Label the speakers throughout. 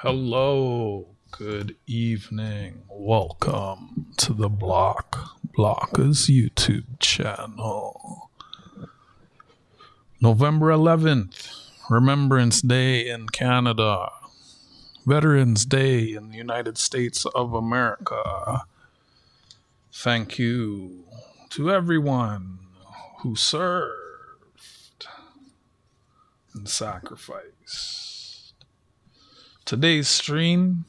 Speaker 1: Hello, good evening. Welcome to the Blockers YouTube channel. November 11th, Remembrance Day in Canada. Veterans Day in the United States of America. Thank you to everyone who served and sacrificed. Today's stream,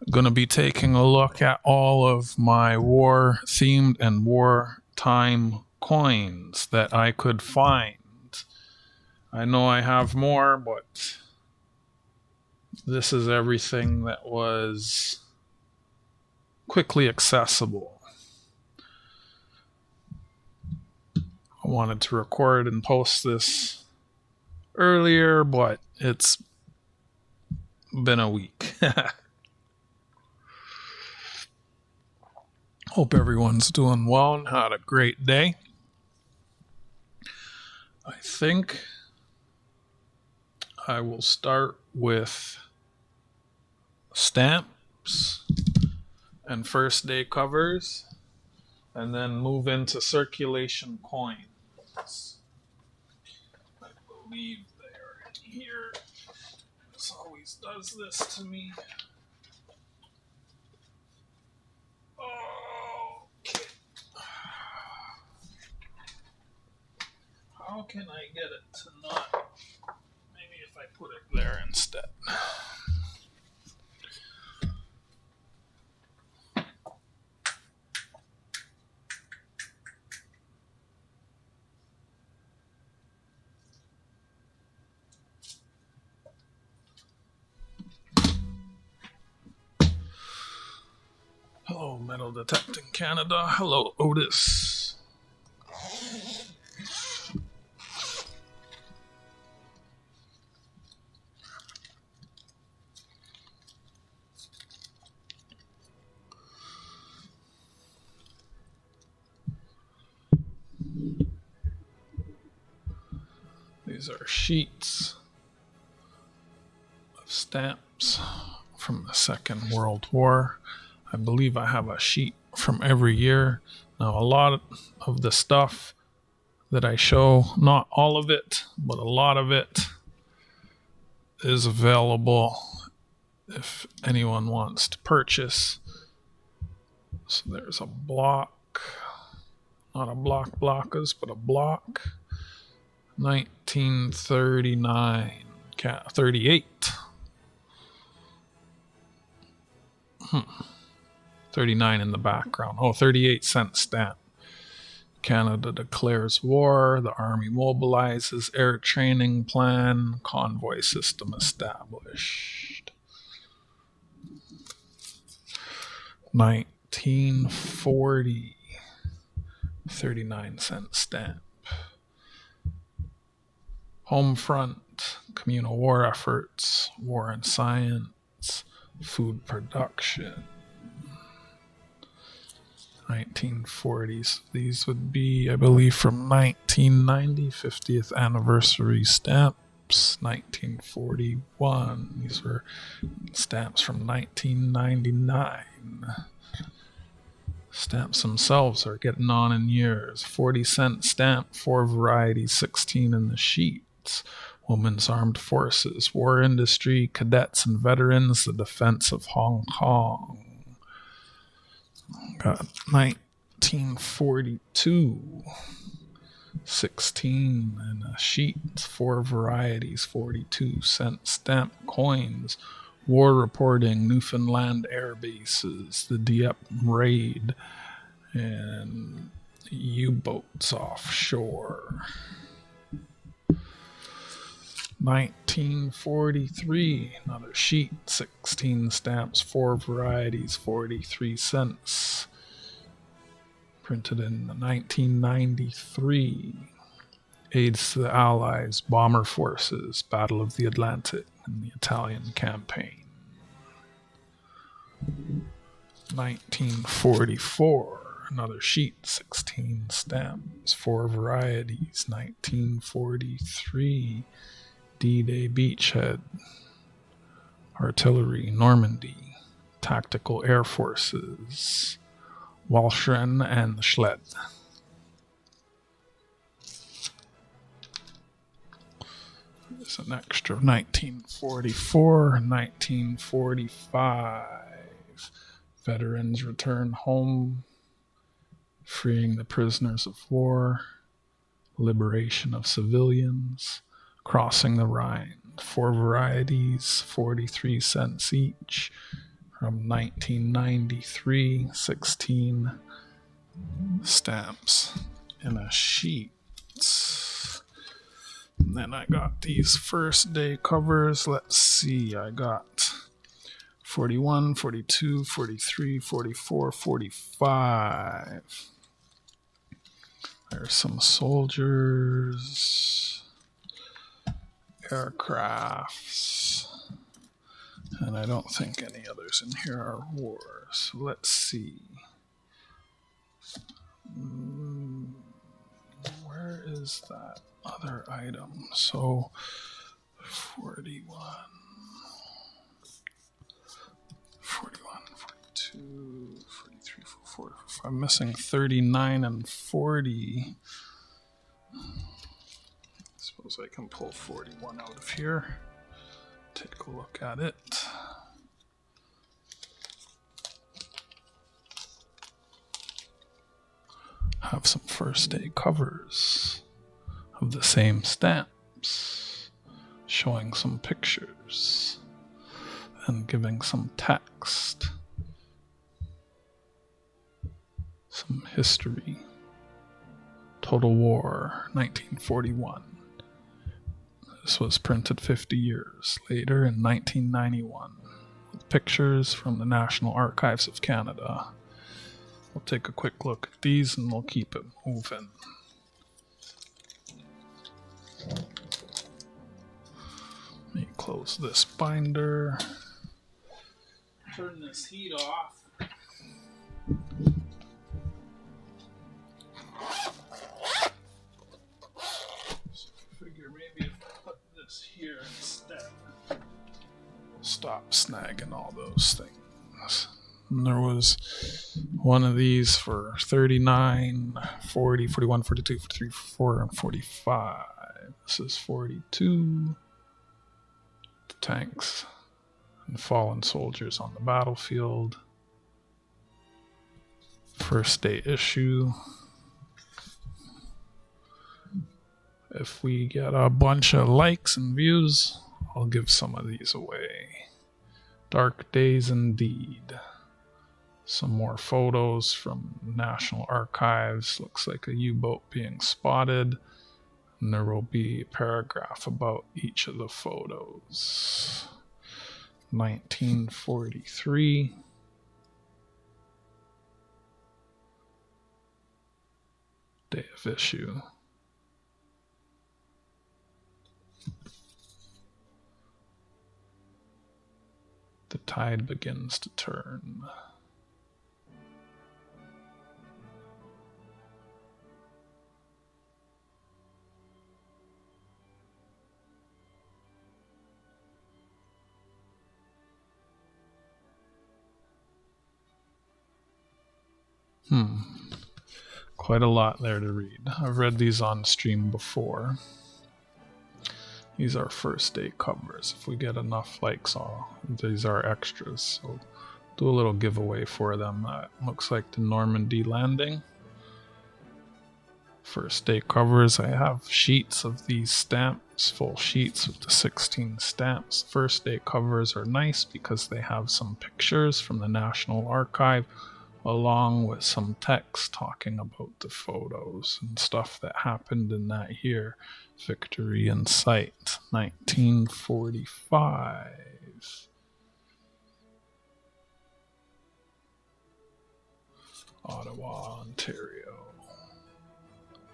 Speaker 1: I'm going to be taking a look at all of my war-themed and wartime coins that I could find. I know I have more, but this is everything that was quickly accessible. I wanted to record and post this earlier, but it's been a week. Hope everyone's doing well and had a great day. I think I will start with stamps and first day covers and then move into circulation coins. I believe they are in here. This always does this to me. Okay. How can I get it to not? Maybe if I put it there instead. Hello, Metal Detecting Canada. Hello, Otis. These are sheets of stamps from the Second World War. I believe I have a sheet from every year. Now, a lot of the stuff that I show, not all of it, but a lot of it is available if anyone wants to purchase. So there's a block, not a blockers, but a block. 1939, 38. 39 in the background. 38-cent stamp. Canada declares war. The Army mobilizes. Air training plan. Convoy system established. 1940. 39-cent stamp. Home front. Communal war efforts. War and science. Food production. 1940s. These would be, I believe, from 1990, 50th anniversary stamps. 1941. These were stamps from 1999. Stamps themselves are getting on in years. 40-cent stamp, 4 varieties, 16 in the sheets. Women's Armed Forces, War Industry, Cadets and Veterans, the Defense of Hong Kong. Got 1942, 16 in a sheet, 4 varieties, 42-cent stamp coins, war reporting, Newfoundland air bases, the Dieppe raid, and U-boats offshore. 1943, another sheet, 16 stamps, 4 varieties, 43 cents. Printed in 1993. Aids to the Allies, bomber forces, Battle of the Atlantic, and the Italian campaign. 1944. Another sheet, 16 stamps, 4 varieties, 1943, D-Day Beachhead, artillery, Normandy, tactical air forces, Walcheren and Schled. There's an extra 1944, 1945. Veterans return home, freeing the prisoners of war, liberation of civilians, crossing the Rhine. 4 varieties, 43 cents each, from 1993, 16 stamps in a sheet. And then I got these first day covers. Let's see, I got 41, 42, 43, 44, 45. There's some soldiers, aircrafts, and I don't think any others in here are wars. Let's see. Where is that other item? So 41, 42, 43, 44. I'm missing 39 and 40. Suppose I can pull 41 out of here. Take a look at it. Have some first day covers of the same stamps, showing some pictures and giving some text, some history. Total War, 1941. This was printed 50 years later in 1991, with pictures from the National Archives of Canada. We'll take a quick look at these and we'll keep it moving. Let me close this binder. Turn this heat off. So I figure maybe if I put this here instead, we'll stop snagging all those things. And there was one of these for 39, 40, 41, 42, 43, 44, and 45. This is 42. The tanks and fallen soldiers on the battlefield. First day issue. If we get a bunch of likes and views, I'll give some of these away. Dark days indeed. Some more photos from National Archives. Looks like a U-boat being spotted. And there will be a paragraph about each of the photos. 1943. Day of issue. The tide begins to turn. Quite a lot there to read. I've read these on stream before. These are first day covers. If we get enough likes, these are extras. So do a little giveaway for them. That looks like the Normandy landing. First day covers. I have sheets of these stamps, full sheets with the 16 stamps. First day covers are nice because they have some pictures from the National Archive, along with some text talking about the photos and stuff that happened in that year. Victory in sight, 1945. Ottawa, Ontario.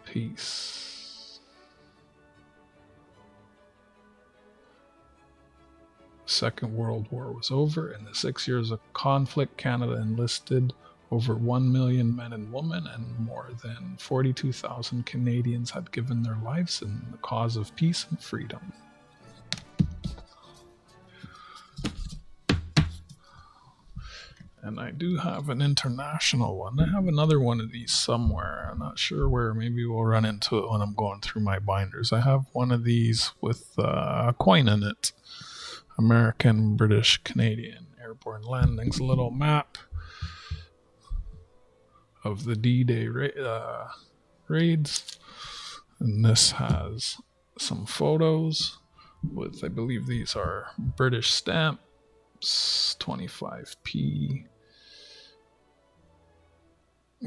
Speaker 1: Peace. Second World War was over. In the 6 years of conflict, Canada enlisted over 1 million men and women, and more than 42,000 Canadians had given their lives in the cause of peace and freedom. And I do have an international one. I have another one of these somewhere. I'm not sure where. Maybe we'll run into it when I'm going through my binders. I have one of these with a coin in it. American, British, Canadian airborne landings. A little map of the D-Day raids. And this has some photos with, I believe these are British stamps. 25p,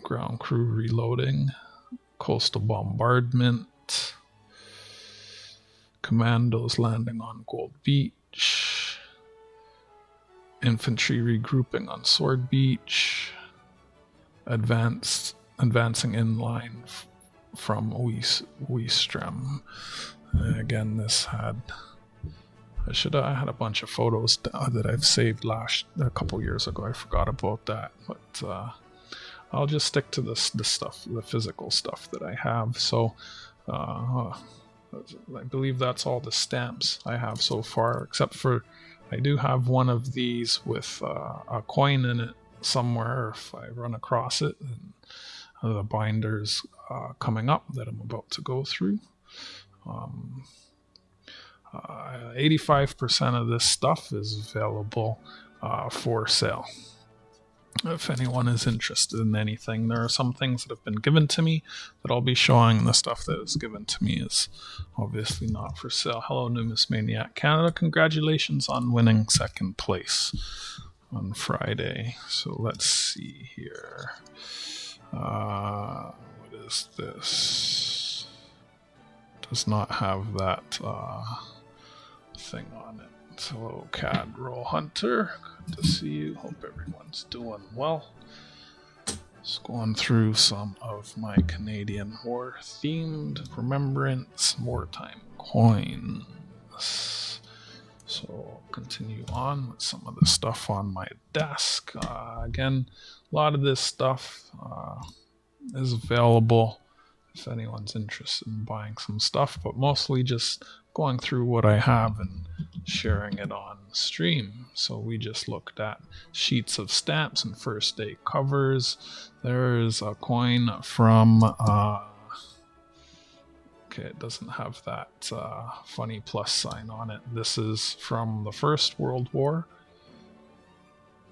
Speaker 1: ground crew reloading, coastal bombardment, commandos landing on Gold Beach, infantry regrouping on Sword Beach, advancing in line from Weestrom. Again, this had I had a bunch of photos that I've saved a couple years ago. I forgot about that, but I'll just stick to the stuff, the physical stuff that I have. So I believe that's all the stamps I have so far, except for I do have one of these with a coin in it somewhere. If I run across it, and the binders coming up that I'm about to go through. 85% of this stuff is available for sale. If anyone is interested in anything, there are some things that have been given to me that I'll be showing. The stuff that is given to me is obviously not for sale. Hello, Numismatics Canada. Congratulations on winning second place on Friday. So let's see here. What is this? Does not have that thing on it. Hello, CAD Roll Hunter. Good to see you. Hope everyone's doing well. Just going through some of my Canadian War themed remembrance wartime coins. So I'll continue on with some of the stuff on my desk. Again, a lot of this stuff is available if anyone's interested in buying some stuff, but mostly just going through what I have and sharing it on stream. So we just looked at sheets of stamps and first day covers. There's a coin from okay, it doesn't have that funny plus sign on it. This is from the First World War.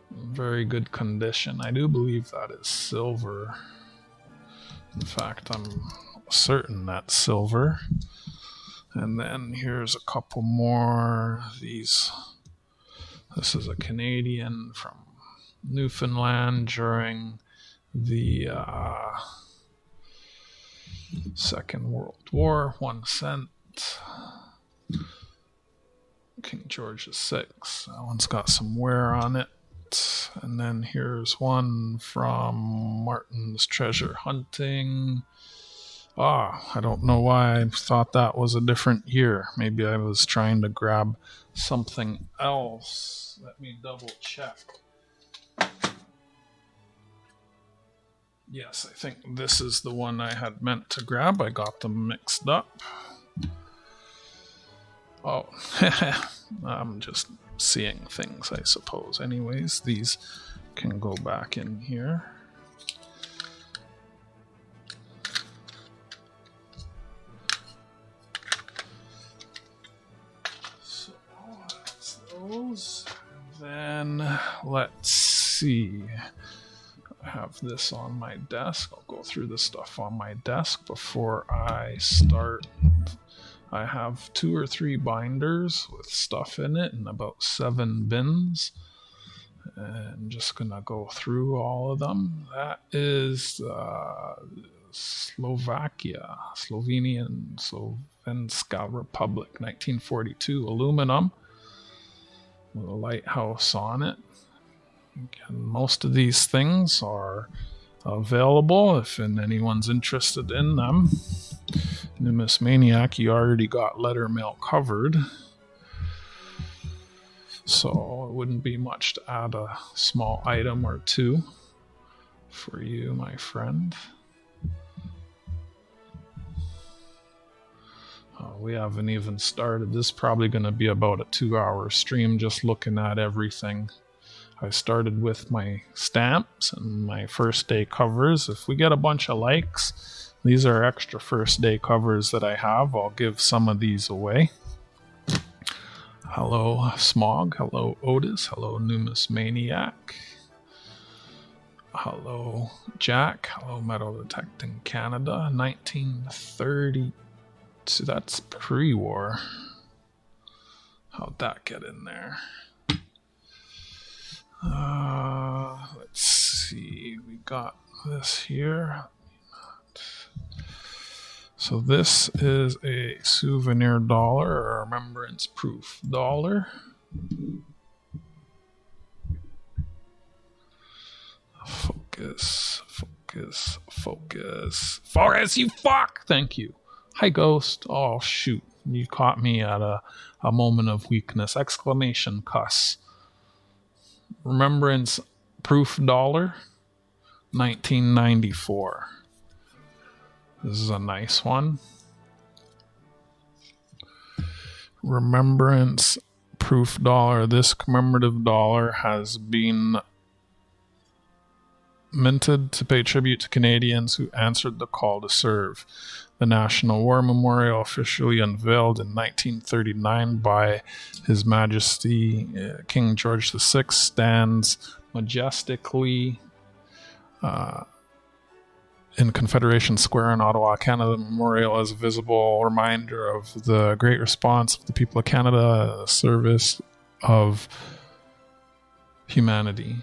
Speaker 1: Very good condition. I do believe that is silver. In fact, I'm certain that's silver. And then here's a couple more. This is a Canadian from Newfoundland during the Second World War. 1 cent. King George VI. That one's got some wear on it. And then here's one from Martin's Treasure Hunting. I don't know why I thought that was a different year. Maybe I was trying to grab something else. Let me double check. Yes, I think this is the one I had meant to grab. I got them mixed up. Oh, I'm just seeing things, I suppose. Anyways, these can go back in here. So that's those. Then let's see. I have this on my desk. I'll go through the stuff on my desk before I start. I have 2 or 3 binders with stuff in it and about 7 bins. And I'm just going to go through all of them. That is Slovenska Republic, 1942 aluminum with a lighthouse on it. Again, most of these things are available if anyone's interested in them. Numismatics, you already got letter mail covered, so it wouldn't be much to add a small item or 2 for you, my friend. We haven't even started. This is probably going to be about a 2-hour stream just looking at everything. I started with my stamps and my first day covers. If we get a bunch of likes, these are extra first day covers that I have. I'll give some of these away. Hello Smog, hello Otis, hello Numismatics, hello Jack, hello Metal Detecting Canada, 1932, that's pre-war. How'd that get in there? Let's see, we got this here. So this is a souvenir dollar or a remembrance proof dollar. Focus, focus, focus. Focus, you fuck! Thank you. Hi, Ghost. Oh, shoot. You caught me at a moment of weakness. Exclamation cuss. Remembrance proof dollar, 1994. This is a nice one. Remembrance proof dollar. This commemorative dollar has been minted to pay tribute to Canadians who answered the call to serve. The National War Memorial, officially unveiled in 1939 by His Majesty King George VI, stands majestically in Confederation Square in Ottawa, Canada. The memorial is a visible reminder of the great response of the people of Canada, service of humanity.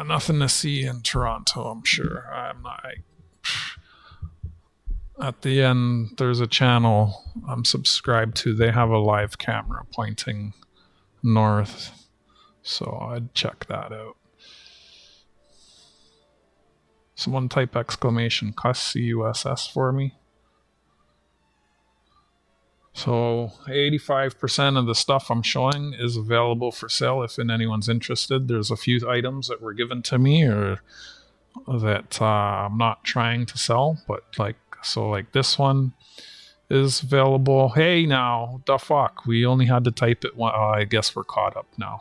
Speaker 1: Nothing to see in Toronto, I'm sure. I'm not. At the end, there's a channel I'm subscribed to. They have a live camera pointing north, so I'd check that out. Someone type exclamation cuss CUSS for me. So 85% of the stuff I'm showing is available for sale if anyone's interested. There's a few items that were given to me or that I'm not trying to sell, but like this one is available. Hey, now, the fuck? We only had to type it one. I guess we're caught up now.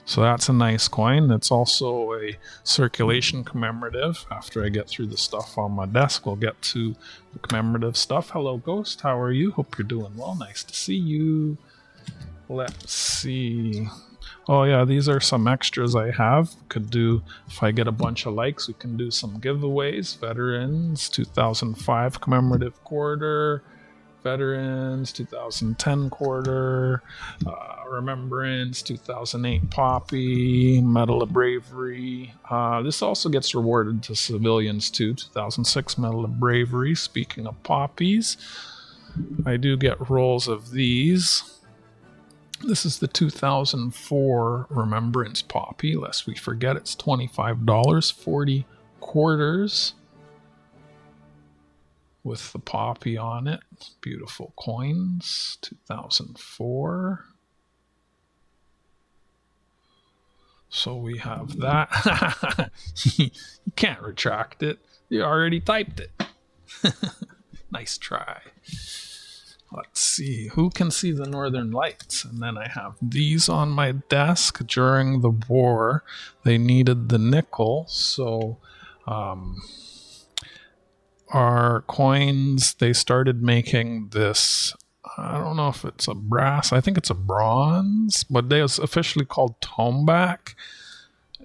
Speaker 1: So that's a nice coin. It's also a circulation commemorative. After I get through the stuff on my desk, we'll get to the commemorative stuff. Hello, Ghost. How are you? Hope you're doing well. Nice to see you. Let's see. Oh, yeah, these are some extras I have. Could do, if I get a bunch of likes, we can do some giveaways. Veterans, 2005 commemorative quarter. Veterans, 2010 quarter, Remembrance, 2008 Poppy, Medal of Bravery. This also gets rewarded to civilians too, 2006 Medal of Bravery. Speaking of poppies, I do get rolls of these. This is the 2004 Remembrance Poppy, lest we forget it's $25, 40 quarters. With the poppy on it. Beautiful coins. 2004. So we have that. You can't retract it. You already typed it. Nice try. Let's see. Who can see the Northern Lights? And then I have these on my desk. During the war, they needed the nickel. So, our coins, they started making this, I don't know if it's a brass, I think it's a bronze, but they was officially called toneback,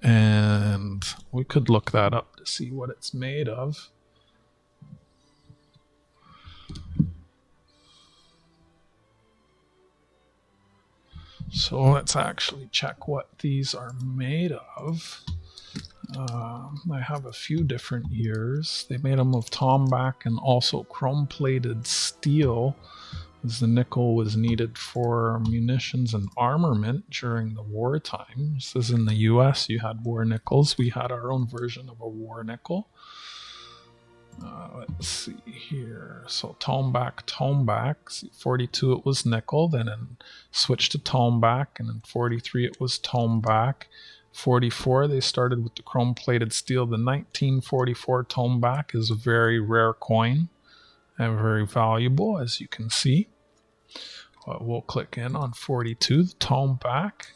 Speaker 1: and we could look that up to see what it's made of. So let's actually check what these are made of. I have a few different years. They made them of tomback and also chrome-plated steel, as the nickel was needed for munitions and armament during the wartime. This is in the US, you had war nickels. We had our own version of a war nickel. Let's see here. So toneback. See, 42 it was nickel, then switched to toneback, and in 43 it was toneback. 44. They started with the chrome-plated steel. The 1944 toneback is a very rare coin and very valuable, as you can see. We'll click in on 42, the toneback,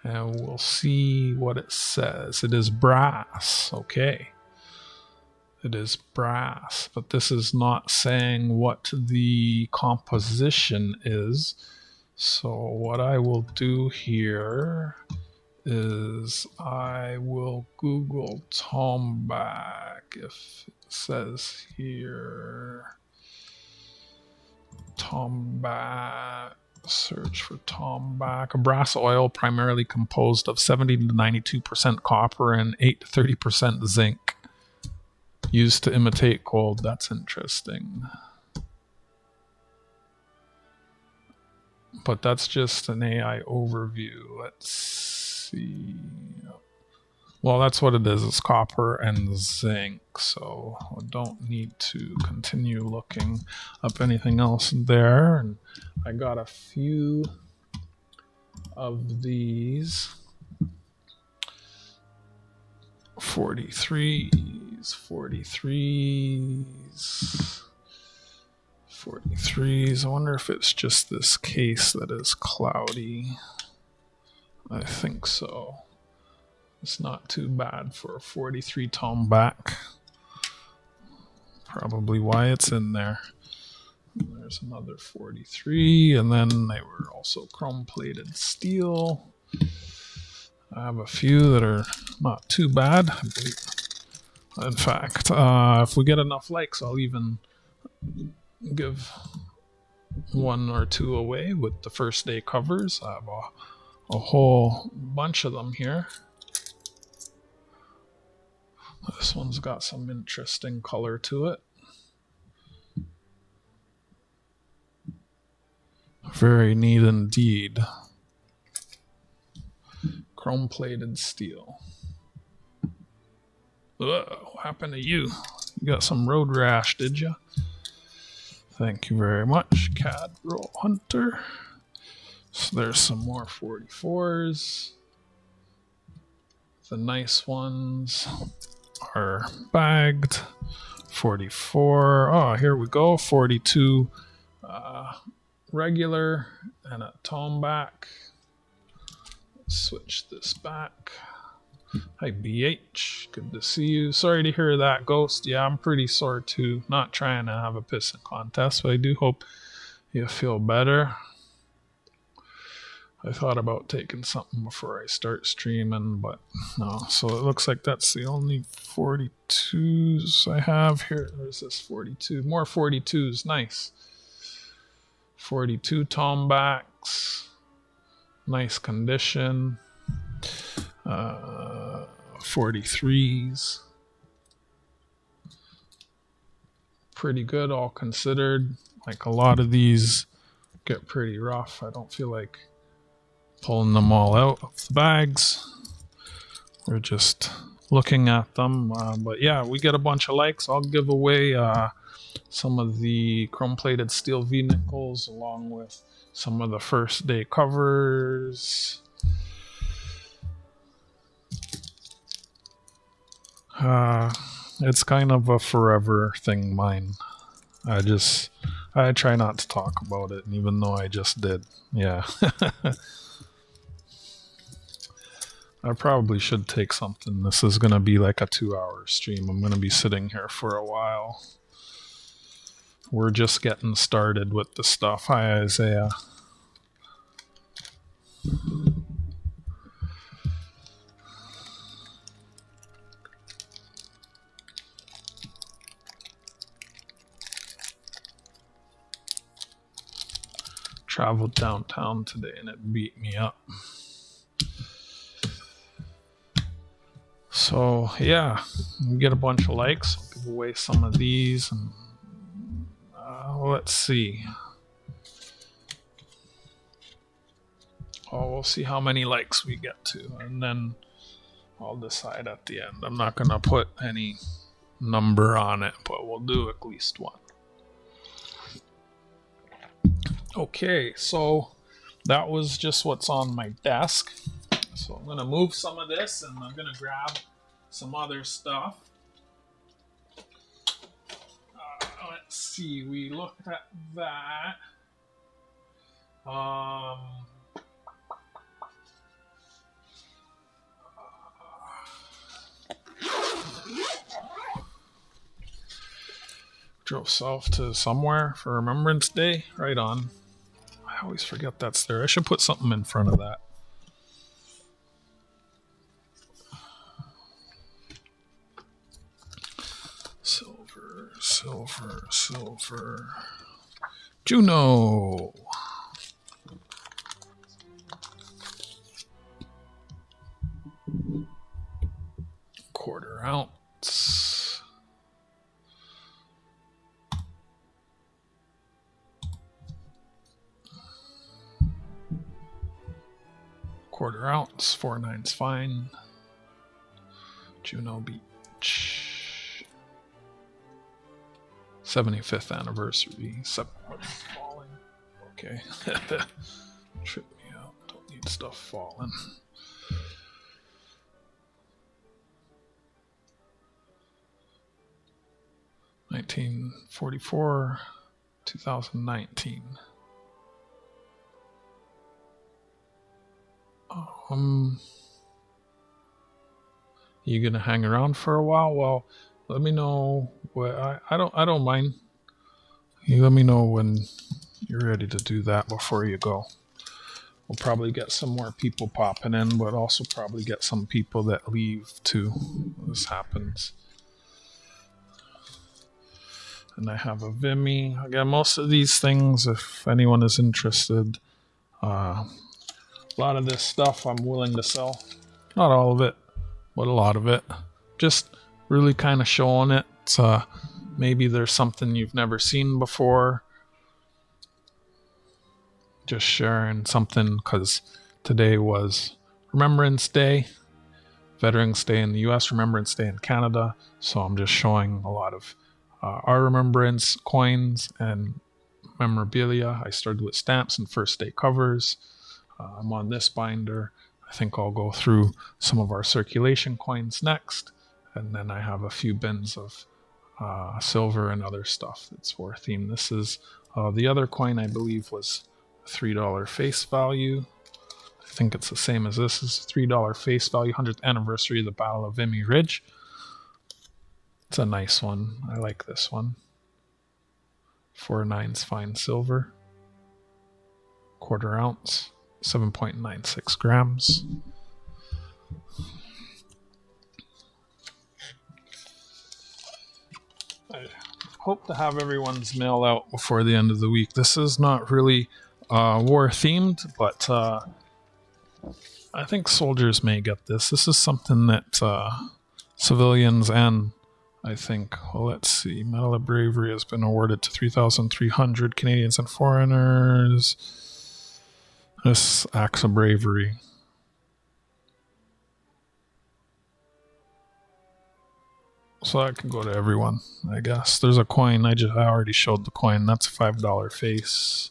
Speaker 1: and we'll see what it says. It is brass. Okay. It is brass, but this is not saying what the composition is. So what I will do here is I will Google toneback. If it says here toneback, search for toneback. A brass oil primarily composed of 70 to 92% copper and 8 to 30% zinc, used to imitate gold. That's interesting. But that's just an AI overview. Let's see. Well, that's what it is. It's copper and zinc. So I don't need to continue looking up anything else there. And I got a few of these 43s. 43s. I wonder if it's just this case that is cloudy. I think so. It's not too bad for a 43 toneback. Probably why it's in there. And there's another 43, and then they were also chrome-plated steel. I have a few that are not too bad, I believe. In fact, if we get enough likes, I'll even give one or two away with the first day covers. I have a whole bunch of them here. This one's got some interesting color to it. Very neat indeed. Chrome-plated steel. Ugh, what happened to you? You got some road rash, did you? Thank you very much, CAD Roll Hunter. So there's some more 44s. The nice ones are bagged. 44. Oh, here we go. 42 regular and a toneback. Switch this back. Hi, BH. Good to see you. Sorry to hear that, Ghost. Yeah, I'm pretty sore too. Not trying to have a pissing contest, but I do hope you feel better. I thought about taking something before I start streaming, but no. So it looks like that's the only 42s I have here. There's this 42. More 42s. Nice. 42 tombacks. Nice condition. 43s. Pretty good, all considered. Like, a lot of these get pretty rough. I don't feel like pulling them all out of the bags. We're just looking at them. But yeah, we get a bunch of likes. I'll give away some of the chrome-plated steel V-nickels along with some of the first day covers. It's kind of a forever thing, mine. I try not to talk about it, even though I just did. Yeah. I probably should take something. This is going to be like a 2-hour stream. I'm going to be sitting here for a while. We're just getting started with the stuff. Hi, Isaiah. Traveled downtown today and it beat me up. So yeah, we get a bunch of likes. I'll give away some of these, and let's see. Oh, we'll see how many likes we get to, and then I'll decide at the end. I'm not gonna put any number on it, but we'll do at least one. Okay, so that was just what's on my desk. So I'm gonna move some of this, and I'm gonna grab some other stuff. Let's see. We looked at that. Drove south to somewhere for Remembrance Day. Right on. I always forget that's there. I should put something in front of that. Silver, silver, silver. Juno. Quarter ounce. Quarter ounce, 4 9's fine. Juno Beach. 75th anniversary. 7 falling. Okay. Trip me out. Don't need stuff falling. $1944, 2019. You gonna hang around for a while? Well, let me know. I don't mind. You let me know when you're ready to do that before you go. We'll probably get some more people popping in, but also probably get some people that leave too. This happens. And I have a Vimy. Again, most of these things, if anyone is interested, a lot of this stuff I'm willing to sell. Not all of it, but a lot of it. Just really kind of showing it. Maybe there's something you've never seen before. Just sharing something, because today was Remembrance Day, Veterans Day in the US, Remembrance Day in Canada. So I'm just showing a lot of our remembrance coins and memorabilia. I started with stamps and first day covers. I'm on this binder. I think I'll go through some of our circulation coins next. And then I have a few bins of silver and other stuff that's for theme. This is the other coin, I believe, was $3 face value. I think it's the same as this. Is $3 face value, 100th anniversary of the Battle of Vimy Ridge. It's a nice one. I like this one. 4 9's fine silver. Quarter ounce. 7.96 grams. I hope to have everyone's mail out before the end of the week. This is not really war themed, but I think soldiers may get this. This is something that civilians and I think, well, let's see, Medal of Bravery has been awarded to 3,300 Canadians and foreigners. This acts of bravery. So that can go to everyone, I guess. There's a coin. I already showed the coin. That's a $5 face.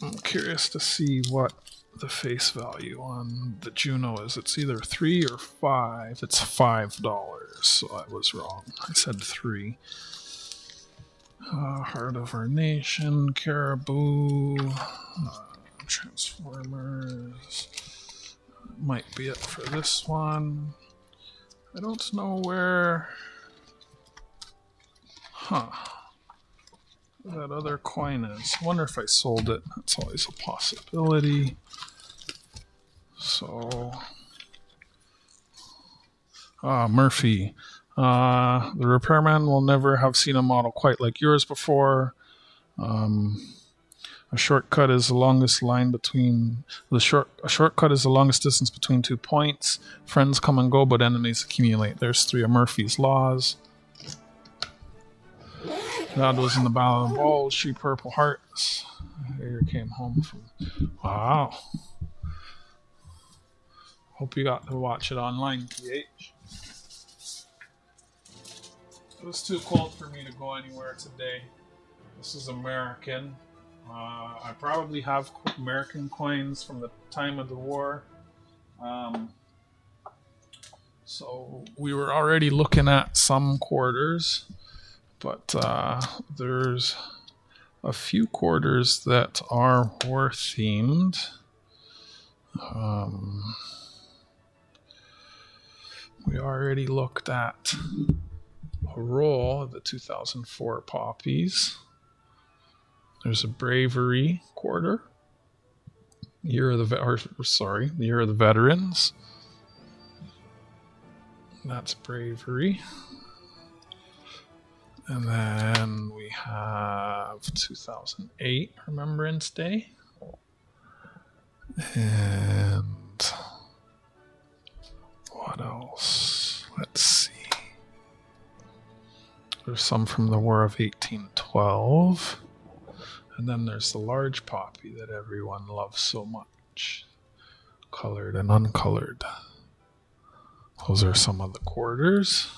Speaker 1: I'm curious to see what the face value on the Juno is. It's either 3 or 5. It's $5, so I was wrong. I said 3. Heart of Our Nation, Caribou, Transformers. Might be it for this one. I don't know where... that other coin is. I wonder if I sold it. That's always a possibility. So... Murphy. The repairman will never have seen a model quite like yours before. A shortcut is the longest line between a shortcut is the longest distance between 2 points. Friends come and go, but enemies accumulate. There's 3 of Murphy's laws. Dad was in the Battle of the Bulge. 3 Purple Hearts. Here came home from. Wow. Hope you got to watch it online, PH. It was too cold for me to go anywhere today. This is American. I probably have American coins from the time of the war. So we were already looking at some quarters, but there's a few quarters that are war themed. We already looked at a roll of the 2004 poppies. There's a bravery quarter. The year of the veterans. That's bravery. And then we have 2008 Remembrance Day. And what else? Let's see. There's some from the War of 1812. And then there's the large poppy that everyone loves so much. Colored and uncolored. Those are some of the quarters.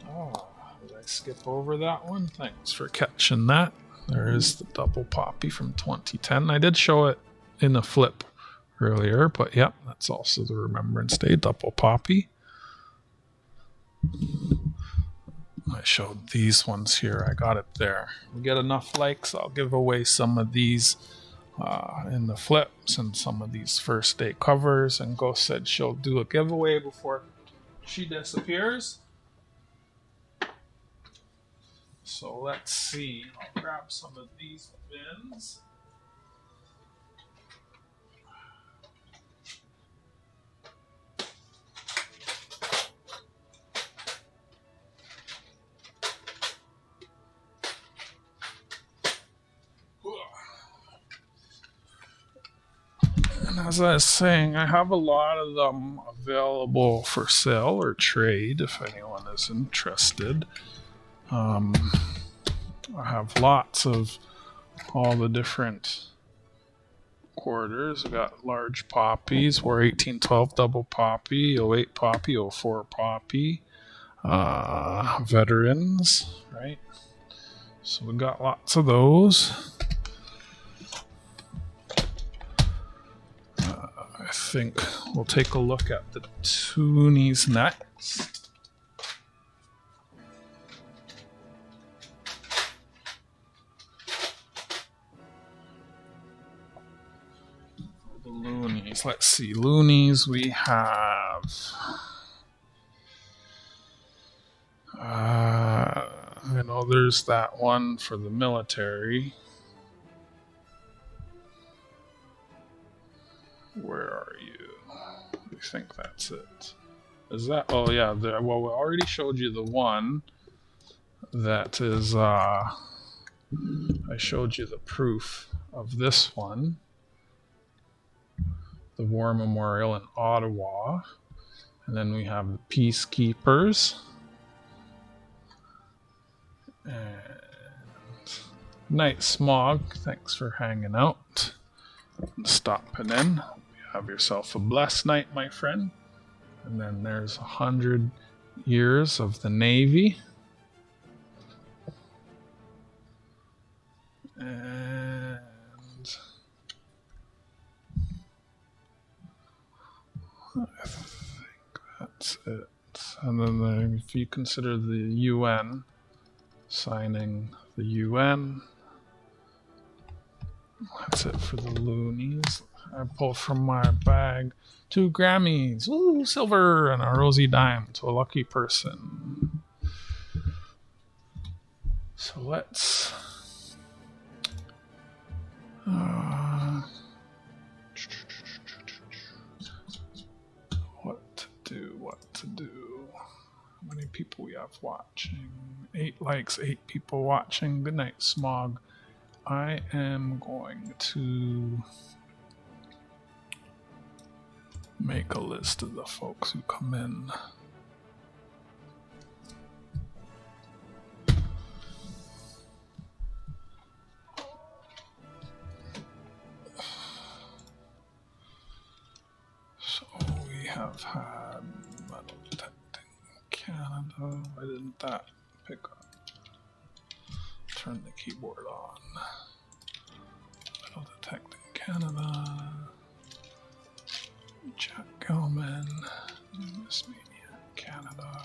Speaker 1: Oh, did I skip over that one? Thanks for catching that. There is the double poppy from 2010. I did show it in a flip earlier, but yeah, that's also the Remembrance Day double poppy. I showed these ones here. I got it there. We get enough likes, I'll give away some of these in the flips and some of these first day covers. And Ghost said she'll do a giveaway before she disappears. So let's see. I'll grab some of these bins. And as I was saying, I have a lot of them available for sale or trade if anyone is interested. I have lots of all the different quarters. I got large poppies, War 1812 double poppy, 08 poppy, 04 poppy, veterans, right? So we got lots of those. I think we'll take a look at the toonies next. The loonies. Let's see. Loonies we have. I know there's that one for the military. Where are you? I think that's it. Is that? Oh yeah. Well, we already showed you the one. That is. I showed you the proof of this one. The War Memorial in Ottawa, and then we have the Peacekeepers. And Night Smog. Thanks for hanging out. Stopping in. You have yourself a blessed night, my friend. And then there's 100 years of the Navy. And I think that's it. And then if you consider the UN, signing the UN, that's it for the loonies. I pulled from my bag 2 Grammys, ooh, silver, and a rosy dime to a lucky person. So let's what to do. How many people we have watching? 8 likes, 8 people watching. Good night, Smog. I am going to make a list of the folks who come in. So we have had Metal Detecting Canada. Why didn't that pick up? Turn the keyboard on. Metal Detecting Canada. Jack Gellman. Numismatics, Canada.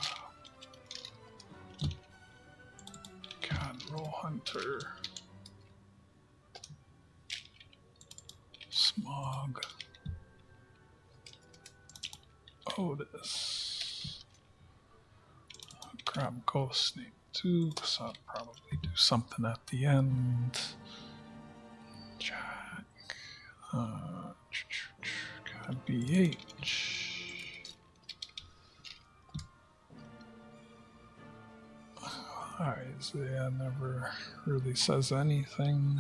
Speaker 1: Coinrollhunter. Smog. Otis. Grab Ghost Snake 2, because I'll probably do something at the end. Jack. BH. Isaiah never really says anything.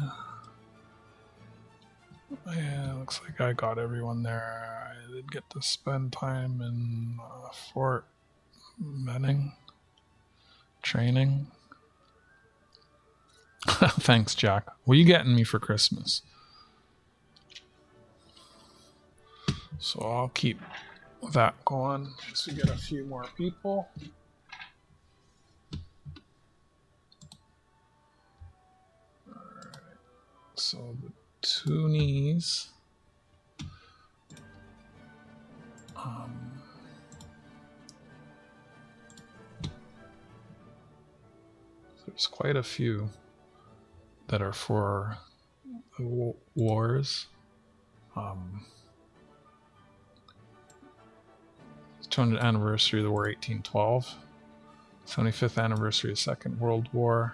Speaker 1: Yeah, looks like I got everyone there. I did get to spend time in Fort Benning training. Thanks, Jack. What are you getting me for Christmas? So I'll keep that going once we get a few more people. Alright. So the toonies. There's quite a few that are for the wars. 200th anniversary of the War 1812, 75th anniversary of the Second World War,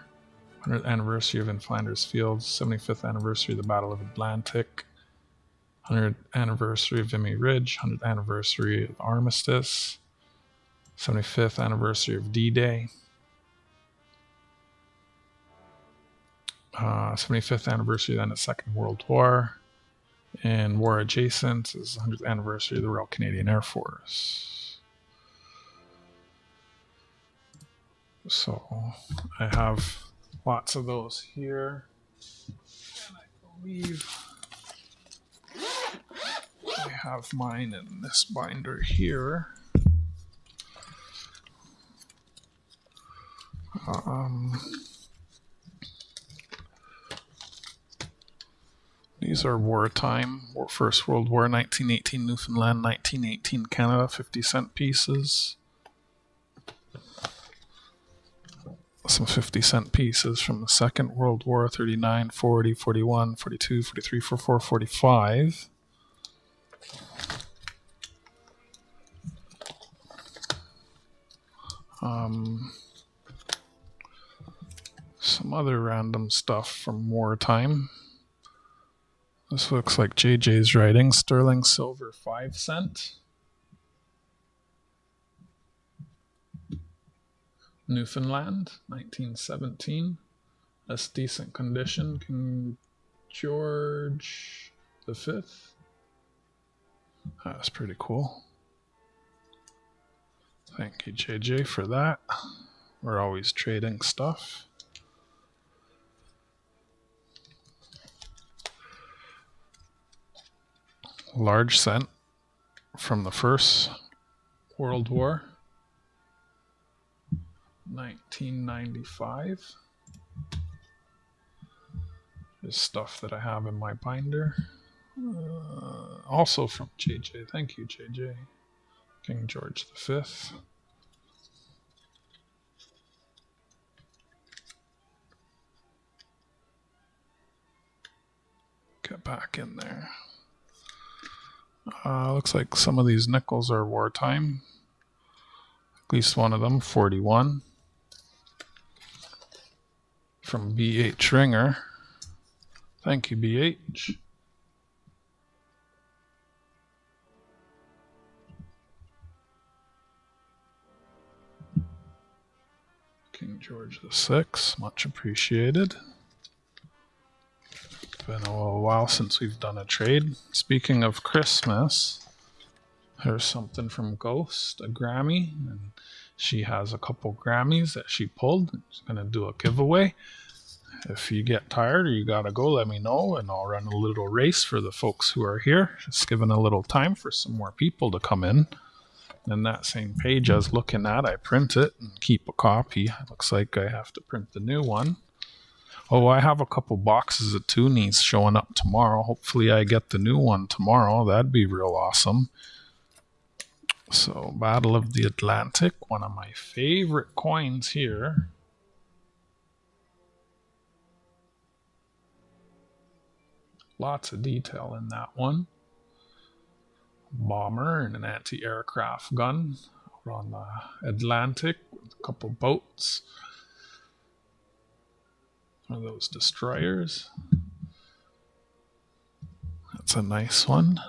Speaker 1: 100th anniversary of in Flanders Fields, 75th anniversary of the Battle of Atlantic, 100th anniversary of Vimy Ridge, 100th anniversary of the Armistice, 75th anniversary of D-Day, 75th anniversary then of the Second World War, and war adjacent is 100th anniversary of the Royal Canadian Air Force. So I have lots of those here, and I believe I have mine in this binder here. These are wartime, First World War, 1918 Newfoundland, 1918 Canada, 50-cent pieces. Some 50-cent pieces from the Second World War, 39, 40, 41, 42, 43, 44, 45. Some other random stuff from wartime. This looks like JJ's writing. Sterling silver 5-cent. Newfoundland, 1917. That's decent condition. King George V. That's pretty cool. Thank you, JJ, for that. We're always trading stuff. Large cent from the First World War, 1995. Is stuff that I have in my binder. Also from JJ. Thank you, JJ. King George V. Get back in there. Looks like some of these nickels are wartime. At least one of them, 41. From BH Ringer. Thank you, BH. King George VI, much appreciated. Been a little while since we've done a trade. Speaking of Christmas, here's something from Ghost, a Grammy, and she has a couple Grammys that she pulled. She's gonna do a giveaway. If you get tired or you gotta go, let me know, and I'll run a little race for the folks who are here. Just giving a little time for some more people to come in. And that same page I was looking at, I print it and keep a copy. It looks like I have to print the new one. Oh, I have a couple boxes of toonies showing up tomorrow. Hopefully I get the new one tomorrow. That'd be real awesome. So, Battle of the Atlantic, one of my favorite coins here. Lots of detail in that one. Bomber and an anti-aircraft gun out on the Atlantic with a couple boats. One of those destroyers. That's a nice one.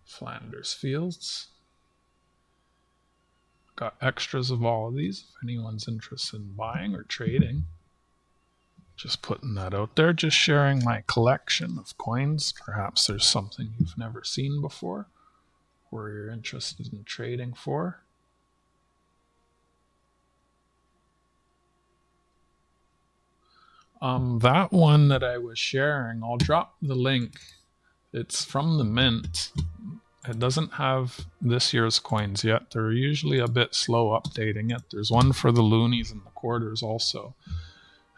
Speaker 1: Flanders Fields. Got extras of all of these if anyone's interested in buying or trading. Just putting that out there, just sharing my collection of coins. Perhaps there's something you've never seen before or you're interested in trading for. That one that I was sharing, I'll drop the link. It's from the Mint. It doesn't have this year's coins yet. They're usually a bit slow updating it. There's one for the loonies and the quarters also.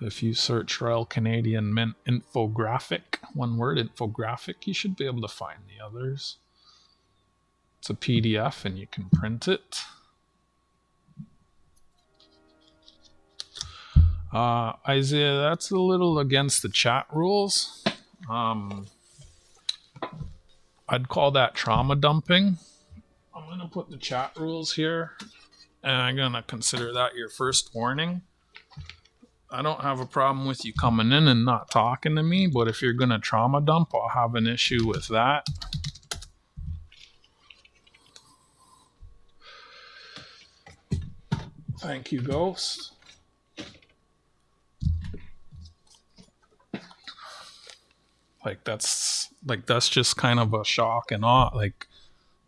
Speaker 1: If you search Royal Canadian Mint infographic, one word, infographic, you should be able to find the others. It's a PDF and you can print it. Isaiah, that's a little against the chat rules. I'd call that trauma dumping. I'm going to put the chat rules here, and I'm going to consider that your first warning. I don't have a problem with you coming in and not talking to me, but if you're going to trauma dump, I'll have an issue with that. Thank you, Ghost. That's just kind of a shock and awe. Like,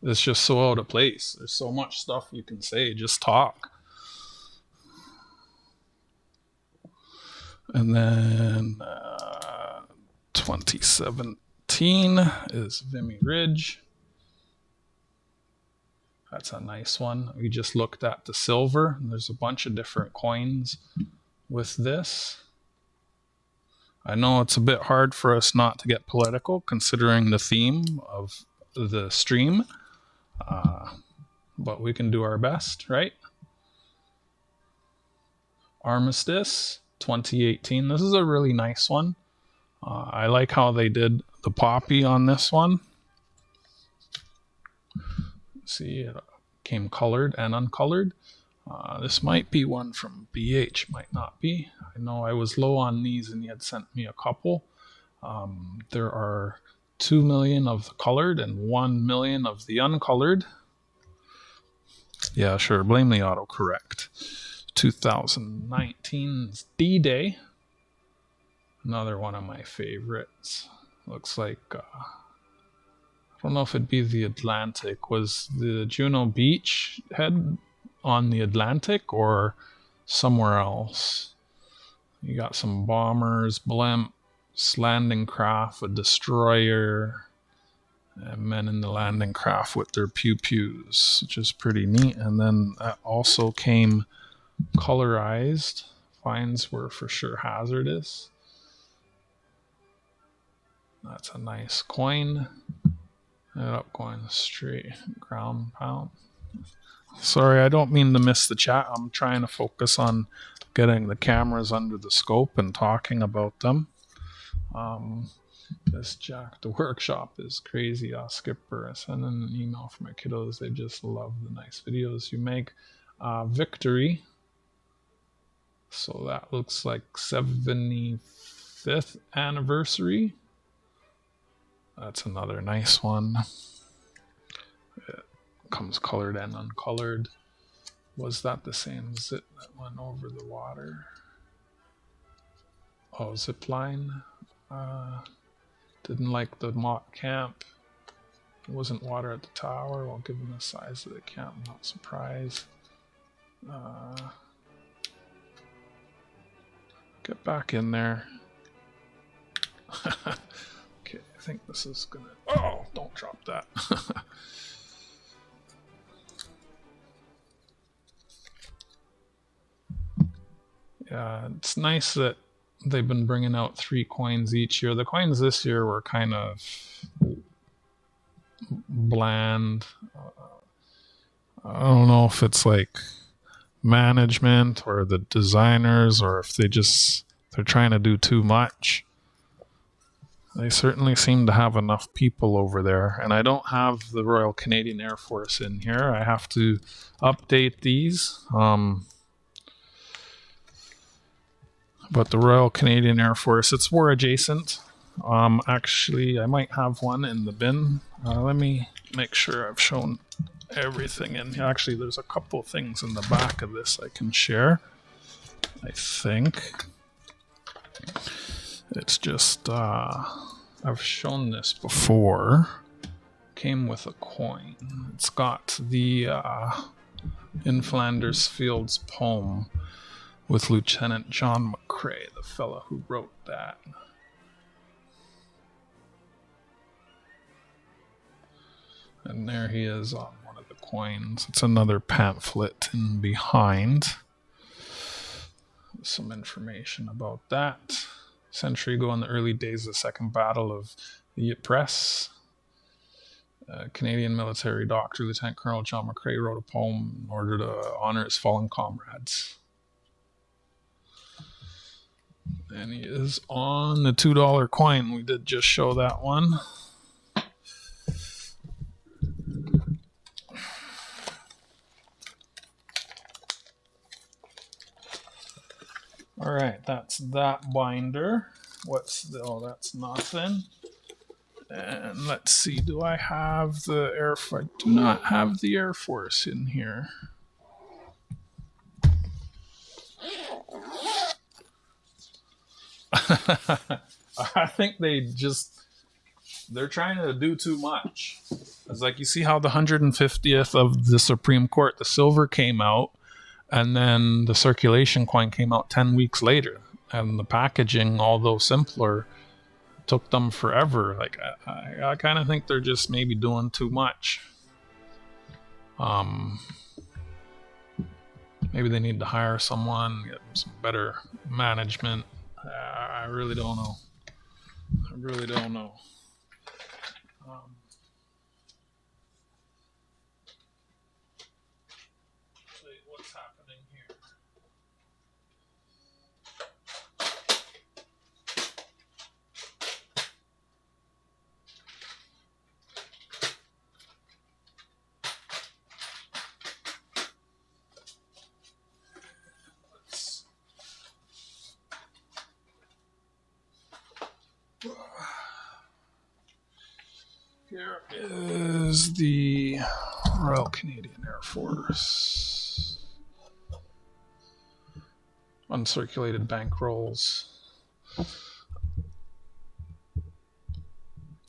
Speaker 1: it's just so out of place. There's so much stuff you can say. Just talk. And then 2017 is Vimy Ridge. That's a nice one. We just looked at the silver, and there's a bunch of different coins with this. I know it's a bit hard for us not to get political considering the theme of the stream, but we can do our best, right? Armistice 2018. This is a really nice one. I like how they did the poppy on this one. See, it came colored and uncolored. This might be one from BH, might not be. I know I was low on these and he had sent me a couple. There are 2 million of the colored and 1 million of the uncolored. Yeah, sure, blame the autocorrect. 2019's D-Day. Another one of my favorites. Looks like, I don't know if it'd be the Atlantic. Was the Juno Beach head on the Atlantic or somewhere else? You got some bombers, blimps, landing craft, a destroyer, and men in the landing craft with their pew-pews, which is pretty neat. And then that also came colorized. Fines were for sure hazardous. That's a nice coin. Ended up going straight ground pound. Sorry, I don't mean to miss the chat. I'm trying to focus on getting the cameras under the scope and talking about them. This Jack the Workshop is crazy. Skipper, I sent in an email for my kiddos. They just love the nice videos you make. Victory. So that looks like 75th anniversary. That's another nice one. It comes colored and uncolored. Was that the same zip that went over the water? Oh, zip line. Didn't like the mock camp. There wasn't water at the tower. Well, given the size of the camp, I'm not surprised. Get back in there. Okay, I think this is gonna... Oh, don't drop that. Yeah, it's nice that they've been bringing out 3 coins each year. The coins this year were kind of bland. I don't know if it's like management or the designers, or if they're trying to do too much. They certainly seem to have enough people over there, and I don't have the Royal Canadian Air Force in here. I have to update these. But the Royal Canadian Air Force, it's war adjacent. Actually, I might have one in the bin. Let me make sure I've shown everything in here. Actually, there's a couple things in the back of this I can share. I think it's just I've shown this before. Came with a coin. It's got the In Flanders Fields poem with Lieutenant John McCrae, the fellow who wrote that. And there he is on one of the coins. It's another pamphlet in behind. Some information about that. A century ago, in the early days of the Second Battle of the Ypres, Canadian military doctor Lieutenant Colonel John McCrae wrote a poem in order to honor his fallen comrades. And he is on the $2 coin. We did just show that one. All right, that's that binder. Oh, that's nothing. And let's see, do I have the Air Force? I do not have the Air Force in here. I think they're trying to do too much. It's like, you see how the 150th of the Supreme Court, the silver came out, and then the circulation coin came out 10 weeks later. And the packaging, although simpler, took them forever. Like, I kind of think they're just maybe doing too much. Maybe they need to hire someone, get some better management. I really don't know. What's happening here? Here is the Royal Canadian Air Force. Uncirculated bankrolls.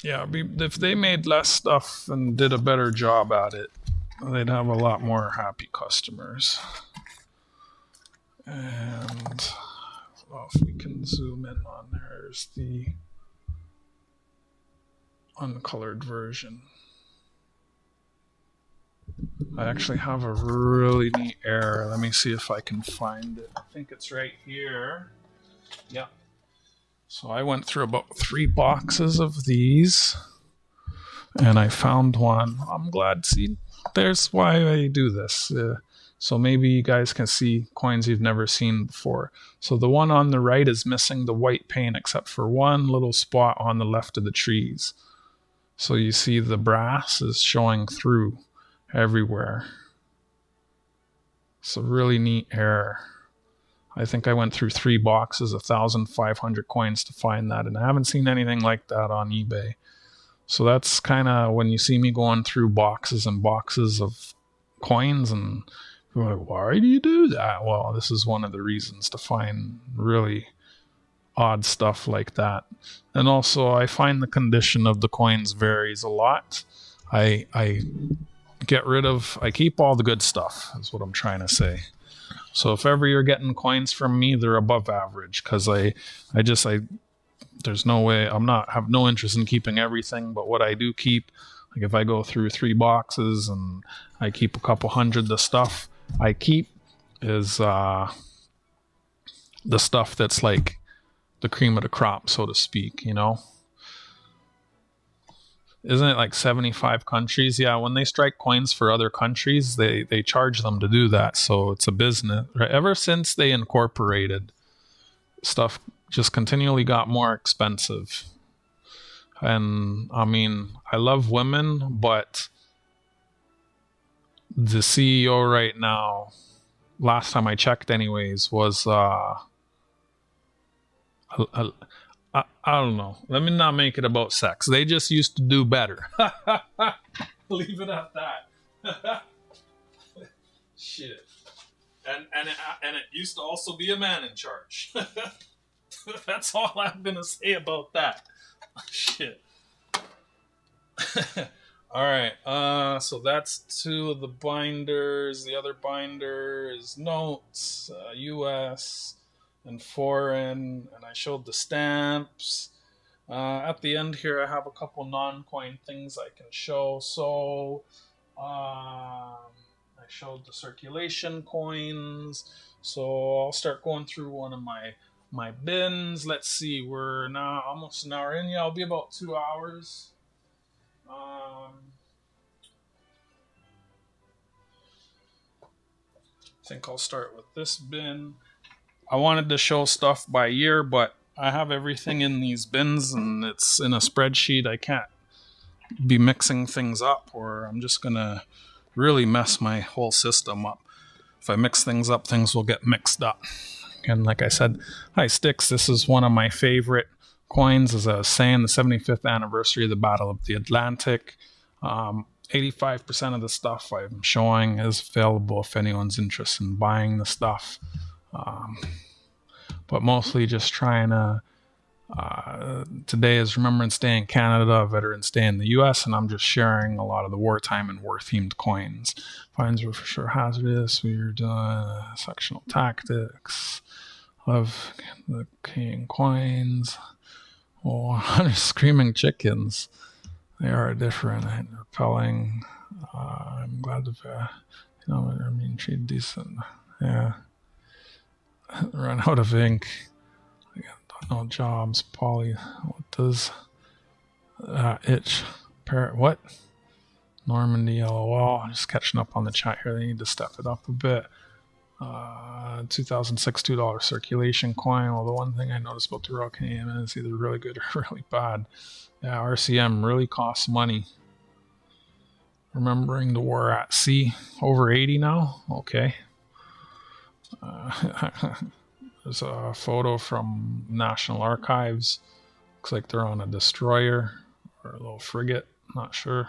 Speaker 1: Yeah, if they made less stuff and did a better job at it, they'd have a lot more happy customers. And if we can zoom in on, there's the uncolored version. I actually have a really neat error. Let me see if I can find it. I think it's right here. Yeah. So I went through about 3 boxes of these, and I found one. I'm glad. See, there's why I do this. So maybe you guys can see coins you've never seen before. So the one on the right is missing the white paint, except for one little spot on the left of the trees. So you see the brass is showing through everywhere. It's a really neat error. I think I went through 3 boxes, 1,500 coins to find that, and I haven't seen anything like that on eBay. So that's kind of when you see me going through boxes and boxes of coins, and you're like, why do you do that? Well, this is one of the reasons, to find really odd stuff like that. And also, I find the condition of the coins varies a lot. I keep all the good stuff, is what I'm trying to say. So if ever you're getting coins from me, they're above average, because there's no way, have no interest in keeping everything, but what I do keep, like if I go through 3 boxes and I keep a couple hundred, the stuff I keep is the stuff that's like the cream of the crop, so to speak, you know? Isn't it like 75 countries? Yeah, when they strike coins for other countries, they charge them to do that. So it's a business. Right? Ever since they incorporated, stuff just continually got more expensive. And I mean, I love women, but the CEO right now, last time I checked anyways, was I don't know. Let me not make it about sex. They just used to do better. Leave it at that. Shit. And it used to also be a man in charge. That's all I'm gonna say about that. Shit. All right. So that's two of the binders. The other binder is notes, U.S. and foreign, and I showed the stamps. At the end here, I have a couple non-coin things I can show. So I showed the circulation coins. So I'll start going through one of my bins. Let's see, we're now almost an hour in. Yeah, I'll be about 2 hours. I think I'll start with this bin. I wanted to show stuff by year, but I have everything in these bins and it's in a spreadsheet. I can't be mixing things up, or I'm just gonna really mess my whole system up. If I mix things up, things will get mixed up. And like I said, hi Sticks, this is one of my favorite coins. As I was saying, the 75th anniversary of the Battle of the Atlantic. 85% of the stuff I'm showing is available if anyone's interested in buying the stuff. But mostly just trying to, today is Remembrance Day in Canada, Veterans Day in the US, and I'm just sharing a lot of the wartime and war-themed coins. Fines were for sure hazardous. We were doing sectional tactics of the king coins. Oh, 100 screaming chickens. They are different and repelling. I'm glad to, you know, I mean, treat decent. Yeah. Run out of ink. I got no jobs. Polly, what does itch? Parrot, what? Normandy, LOL. Just catching up on the chat here. They need to step it up a bit. 2006 $2 circulation coin. Well, the one thing I noticed about the Royal Canadian is either really good or really bad. Yeah, RCM really costs money. Remembering the war at sea. Over 80 now? Okay. There's a photo from National Archives. Looks like they're on a destroyer or a little frigate. Not sure.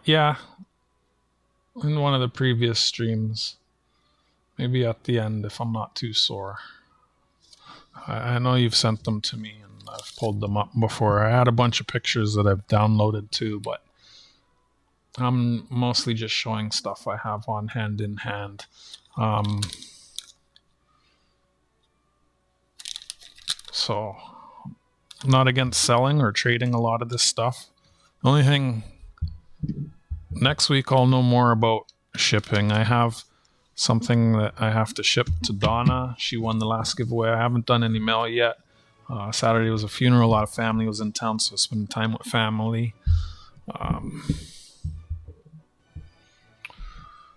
Speaker 1: Yeah. In one of the previous streams. Maybe at the end if I'm not too sore. I know you've sent them to me and I've pulled them up before. I had a bunch of pictures that I've downloaded too, but I'm mostly just showing stuff I have on hand in hand. So I'm not against selling or trading a lot of this stuff. The only thing, next week I'll know more about shipping. I have something that I have to ship to Donna. She won the last giveaway. I haven't done any mail yet. Saturday was a funeral. A lot of family was in town, so I spent time with family.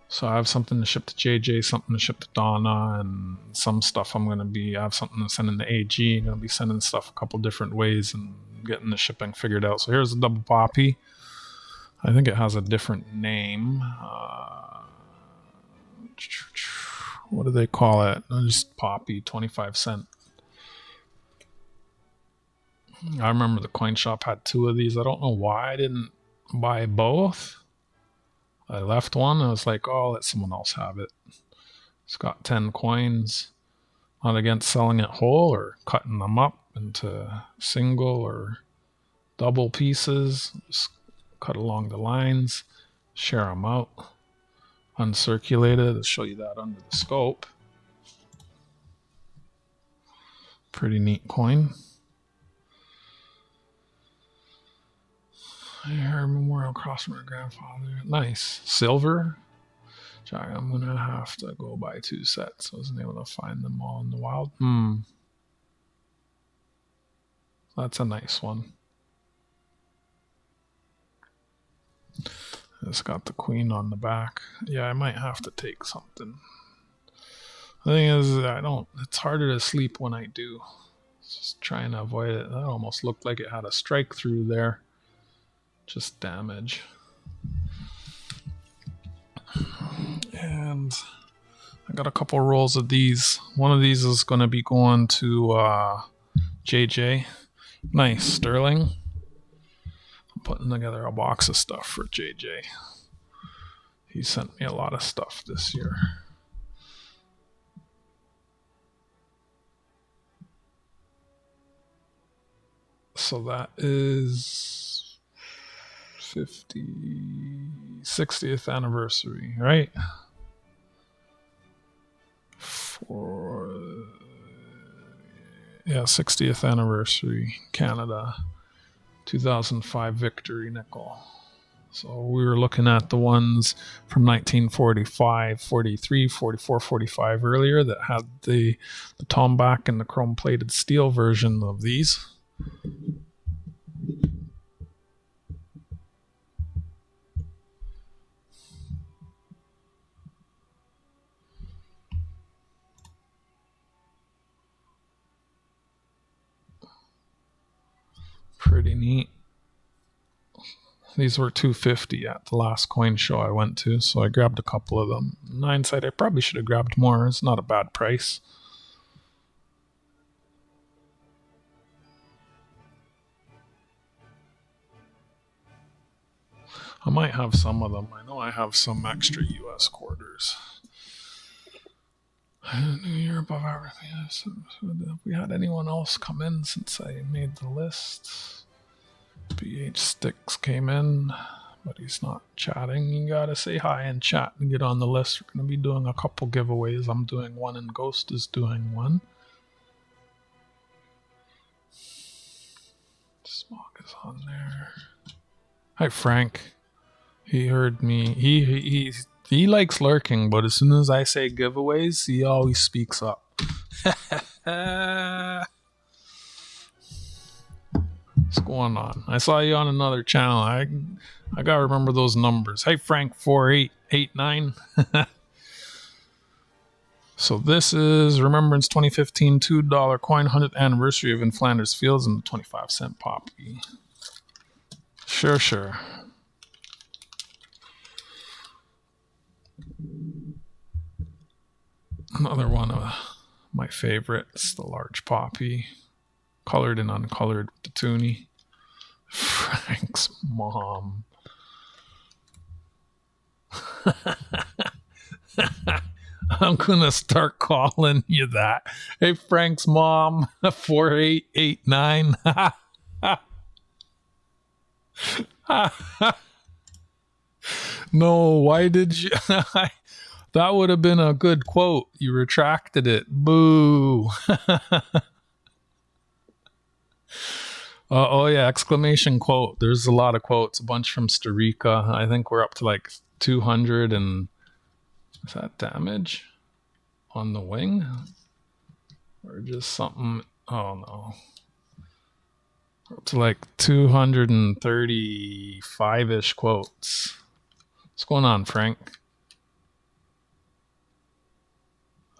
Speaker 1: So I have something to ship to JJ, something to ship to Donna, and some stuff I'm going to be, I have something to send in to AG. I'm going to be sending stuff a couple different ways and getting the shipping figured out. So here's a double poppy. I think it has a different name. What do they call it? Just poppy, 25 cent. I remember the coin shop had two of these. I don't know why I didn't buy both. I left one. I was like, oh, let someone else have it. It's got 10 coins. Not against selling it whole or cutting them up into single or double pieces. Just cut along the lines. Share them out. Uncirculated. I'll show you that under the scope. Pretty neat coin. Her memorial cross from her grandfather. Nice. Silver. I'm gonna have to go buy 2 sets. I wasn't able to find them all in the wild. That's a nice one. It's got the queen on the back. Yeah, I might have to take something. The thing is, it's harder to sleep when I do. Just trying to avoid it. That almost looked like it had a strike through there. Just damage. And I got a couple rolls of these. One of these is going to be going to JJ. Nice, Sterling. I'm putting together a box of stuff for JJ. He sent me a lot of stuff this year. So that is 60th anniversary, right? Yeah, 60th anniversary, Canada, 2005 victory nickel. So we were looking at the ones from 1945, 43, 44, 45 earlier that had the tomback and the chrome plated steel version of these. Pretty neat. These were $250 at the last coin show I went to, so I grabbed a couple of them. In hindsight, I probably should have grabbed more. It's not a bad price. I might have some of them. I know I have some extra US quarters. New Year above everything. Have we had anyone else come in since I made the list? BH Sticks came in, but he's not chatting. You gotta say hi and chat and get on the list. We're gonna be doing a couple giveaways. I'm doing one and Ghost is doing one. Smog is on there. Hi Frank. He heard me. He likes lurking, but as soon as I say giveaways, he always speaks up. What's going on? I saw you on another channel. I gotta remember those numbers. Hey Frank 4889. So this is Remembrance 2015 $2 coin 100th anniversary of In Flanders Fields and the 25-cent poppy. Sure. Another one of my favorites, the large poppy, colored and uncolored with the toonie. Frank's mom. I'm gonna start calling you that. Hey, Frank's mom, 4889. No, why did you? That would have been a good quote. You retracted it. Boo. Oh yeah, exclamation quote. There's a lot of quotes, a bunch from Storica. I think we're up to like 200 and is that damage on the wing? Or just something? Oh no. We're up to like 235-ish quotes. What's going on, Frank?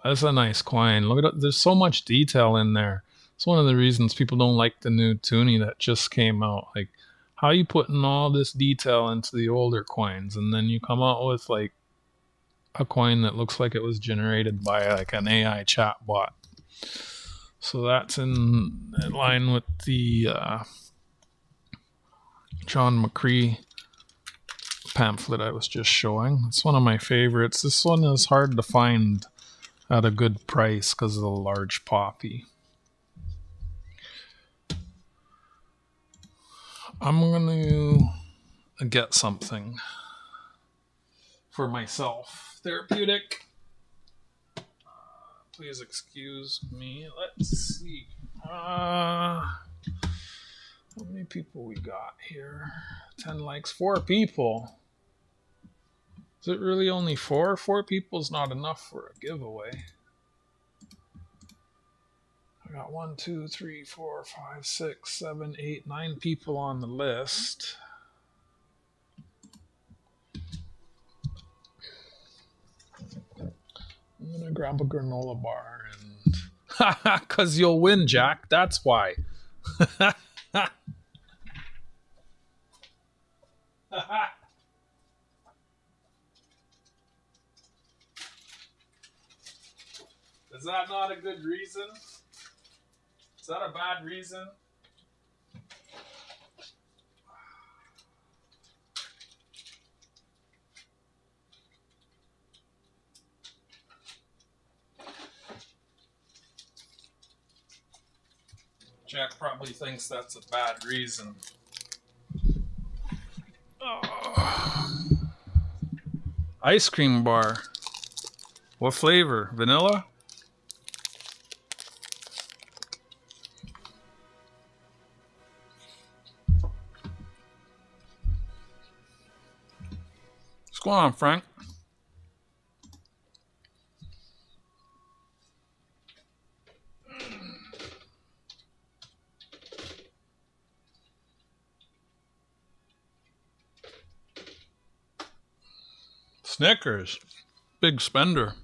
Speaker 1: That's a nice coin. Look at it. There's so much detail in there. It's one of the reasons people don't like the new toonie that just came out. Like, how are you putting all this detail into the older coins and then you come out with like a coin that looks like it was generated by like an AI chatbot? So that's in line with the John McCree pamphlet I was just showing. It's one of my favorites. This one is hard to find at a good price because of the large poppy. I'm going to get something for myself. Therapeutic. Please excuse me. Let's see. How many people we got here? 10 likes, 4 people. Is it really only 4? 4 people's not enough for a giveaway. I got 1, 2, 3, 4, 5, 6, 7, 8, 9 people on the list. I'm gonna grab a granola bar and because you'll win, Jack. That's why. Is that not a good reason? Is that a bad reason? Jack probably thinks that's a bad reason. Oh. Ice cream bar. What flavor? Vanilla? What's going on, Frank? Snickers. Big spender.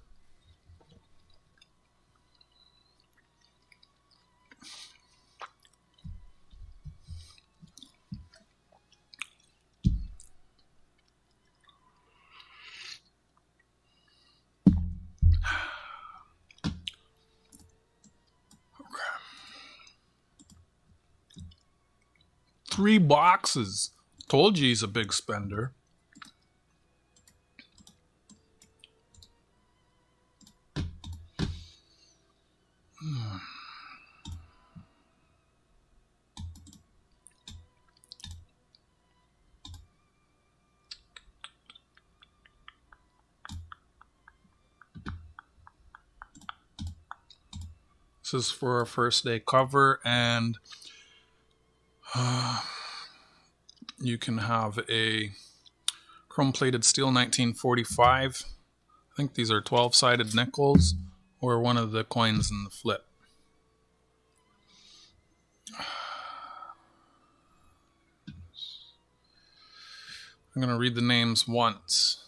Speaker 1: Okay. 3 boxes. Told you he's a big spender. This is for our first day cover, and you can have a chrome-plated steel 1945. I think these are 12-sided nickels, or one of the coins in the flip. I'm going to read the names once.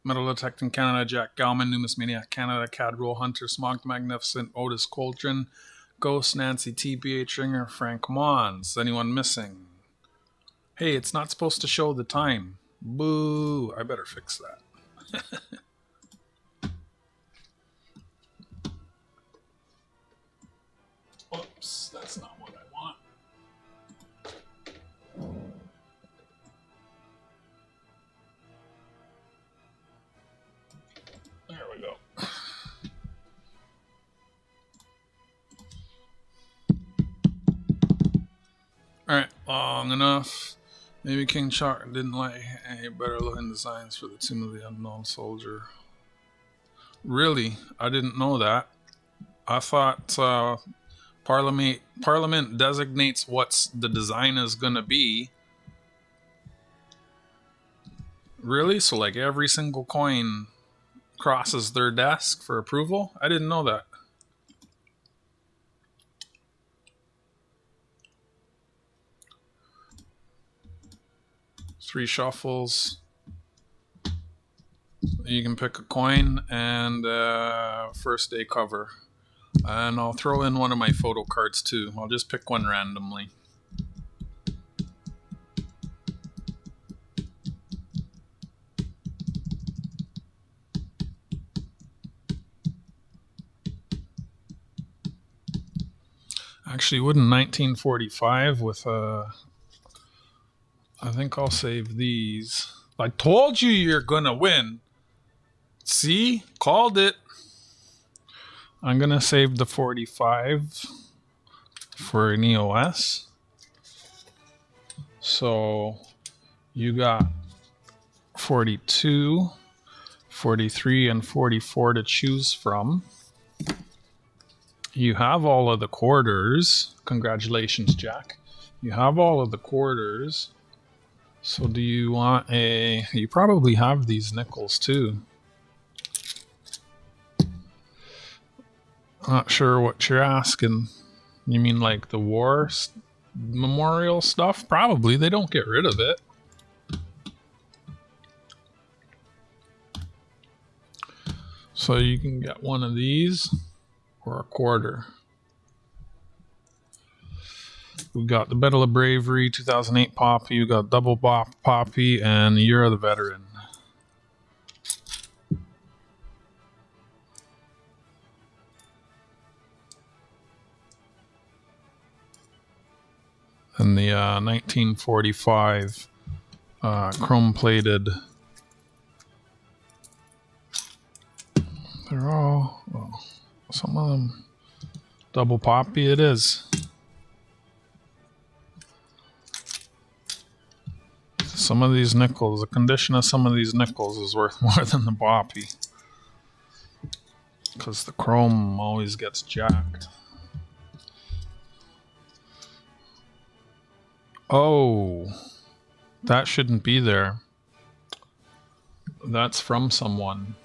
Speaker 1: Metal Detecting Canada, Jack Galman, Numismatics Canada, Cadroll Hunter, Smog the Magnificent, Otis Coltrane, Ghost, Nancy T, BH Ringer, Frank Mons. Anyone missing? Hey, it's not supposed to show the time. Boo! I better fix that. Oops, that's not what I want. There we go. Alright, long enough. Maybe King Chalk didn't like any better looking designs for the Tomb of the Unknown Soldier. Really? I didn't know that. I thought Parliament designates what the design is going to be. Really? So like every single coin crosses their desk for approval? I didn't know that. Three shuffles. You can pick a coin and first day cover. And I'll throw in one of my photo cards too. I'll just pick one randomly. Actually, wouldn't 1945 with I think I'll save these. I told you you're gonna win. See? Called it. I'm gonna save the 45 for an EOS. So you got 42, 43, and 44 to choose from. you have all of the quarters. Congratulations, Jack. You have all of the quarters. So do you want a... You probably have these nickels too. Not sure what you're asking. You mean like the war memorial stuff? Probably. They don't get rid of it. So you can get one of these or a quarter. We got the Battle of Bravery, 2008 Poppy. We got Double Bop Poppy and Year of the Veteran. And the 1945 chrome-plated. They're all, well, some of them, double poppy it is. Some of these nickels, the condition of some of these nickels is worth more than the poppy. Because the chrome always gets jacked. Oh, that shouldn't be there. That's from someone.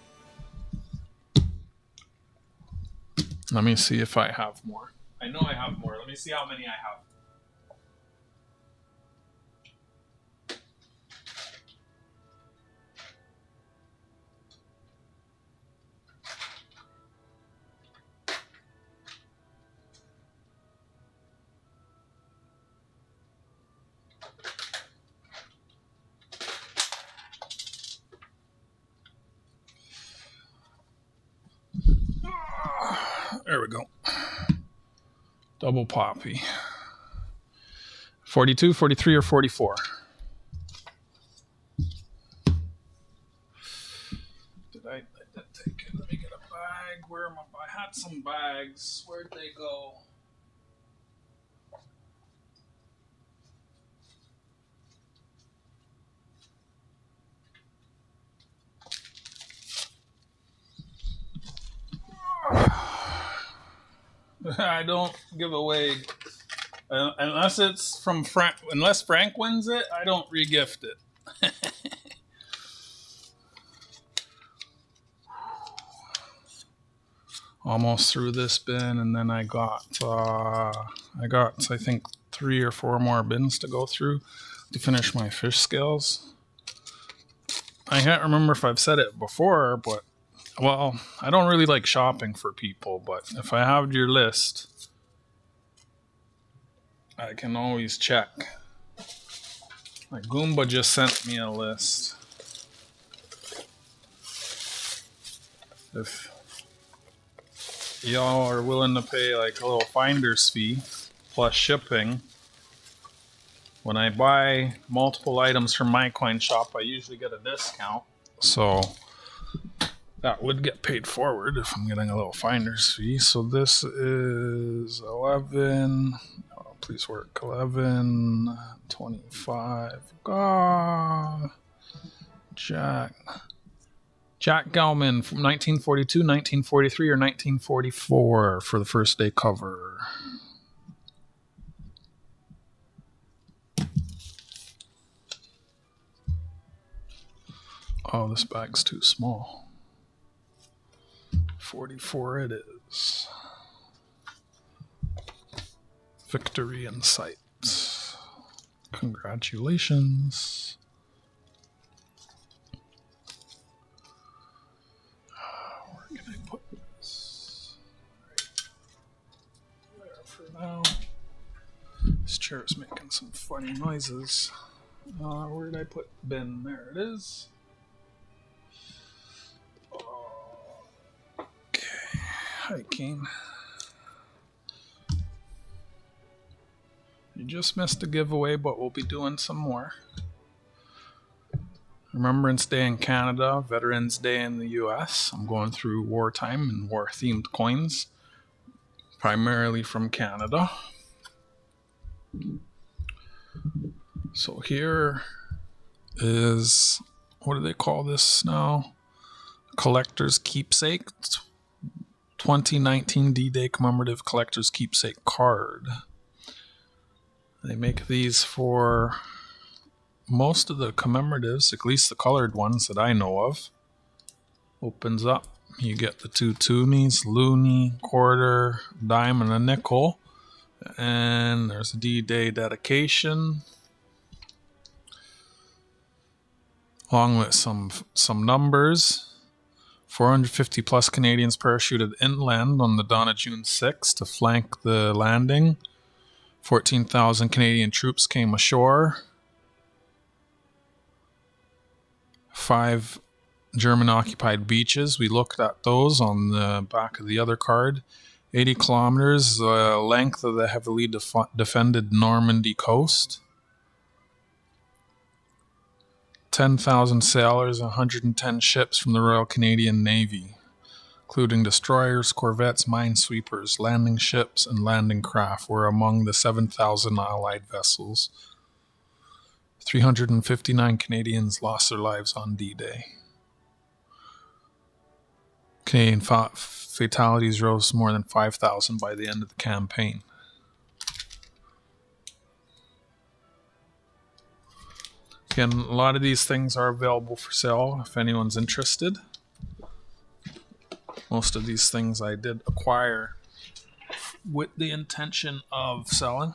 Speaker 1: Let me see if I have more. I know I have more. Let me see how many I have. There we go. Double poppy. 42, 43, or 44? Did I take it? Let me get a bag. Where am I? I had some bags. Where'd they go? I don't give away unless it's from Frank. Unless Frank wins it, I don't regift it. Almost through this bin, and then I got I think 3 or 4 more bins to go through to finish my fish scales. I can't remember if I've said it before, but. Well, I don't really like shopping for people, but if I have your list, I can always check. Like Goomba just sent me a list. If y'all are willing to pay like a little finder's fee plus shipping, when I buy multiple items from my coin shop, I usually get a discount. So that would get paid forward if I'm getting a little finder's fee. So this is 11. Oh, please work. 11, 25. God. Jack Gelman from 1942, 1943, or 1944 for the first day cover. Oh, this bag's too small. 44 it is. Victory in sight. Congratulations. Where can I put this? Right there for now. This chair is making some funny noises. Where did I put bin? There it is. Hiking. You just missed a giveaway, but we'll be doing some more. Remembrance Day in Canada, Veterans Day in the US. I'm going through wartime and war-themed coins, primarily from Canada. So here is, what do they call this now? Collector's keepsake. 2019 D-Day commemorative collector's keepsake card. They make these for most of the commemoratives, at least the colored ones that I know of. Opens up, you get the two toonies, loonie, quarter, dime, and a nickel. And there's a D-Day dedication, along with some numbers. 450 plus Canadians parachuted inland on the dawn of June 6 to flank the landing. 14,000 Canadian troops came ashore. 5 German-occupied beaches. We looked at those on the back of the other card. 80 kilometers, the length of the heavily defended Normandy coast. 10,000 sailors, 110 ships from the Royal Canadian Navy, including destroyers, corvettes, minesweepers, landing ships, and landing craft, were among the 7,000 Allied vessels. 359 Canadians lost their lives on D-Day. Canadian fatalities rose to more than 5,000 by the end of the campaign. Again, a lot of these things are available for sale if anyone's interested. Most of these things I did acquire with the intention of selling.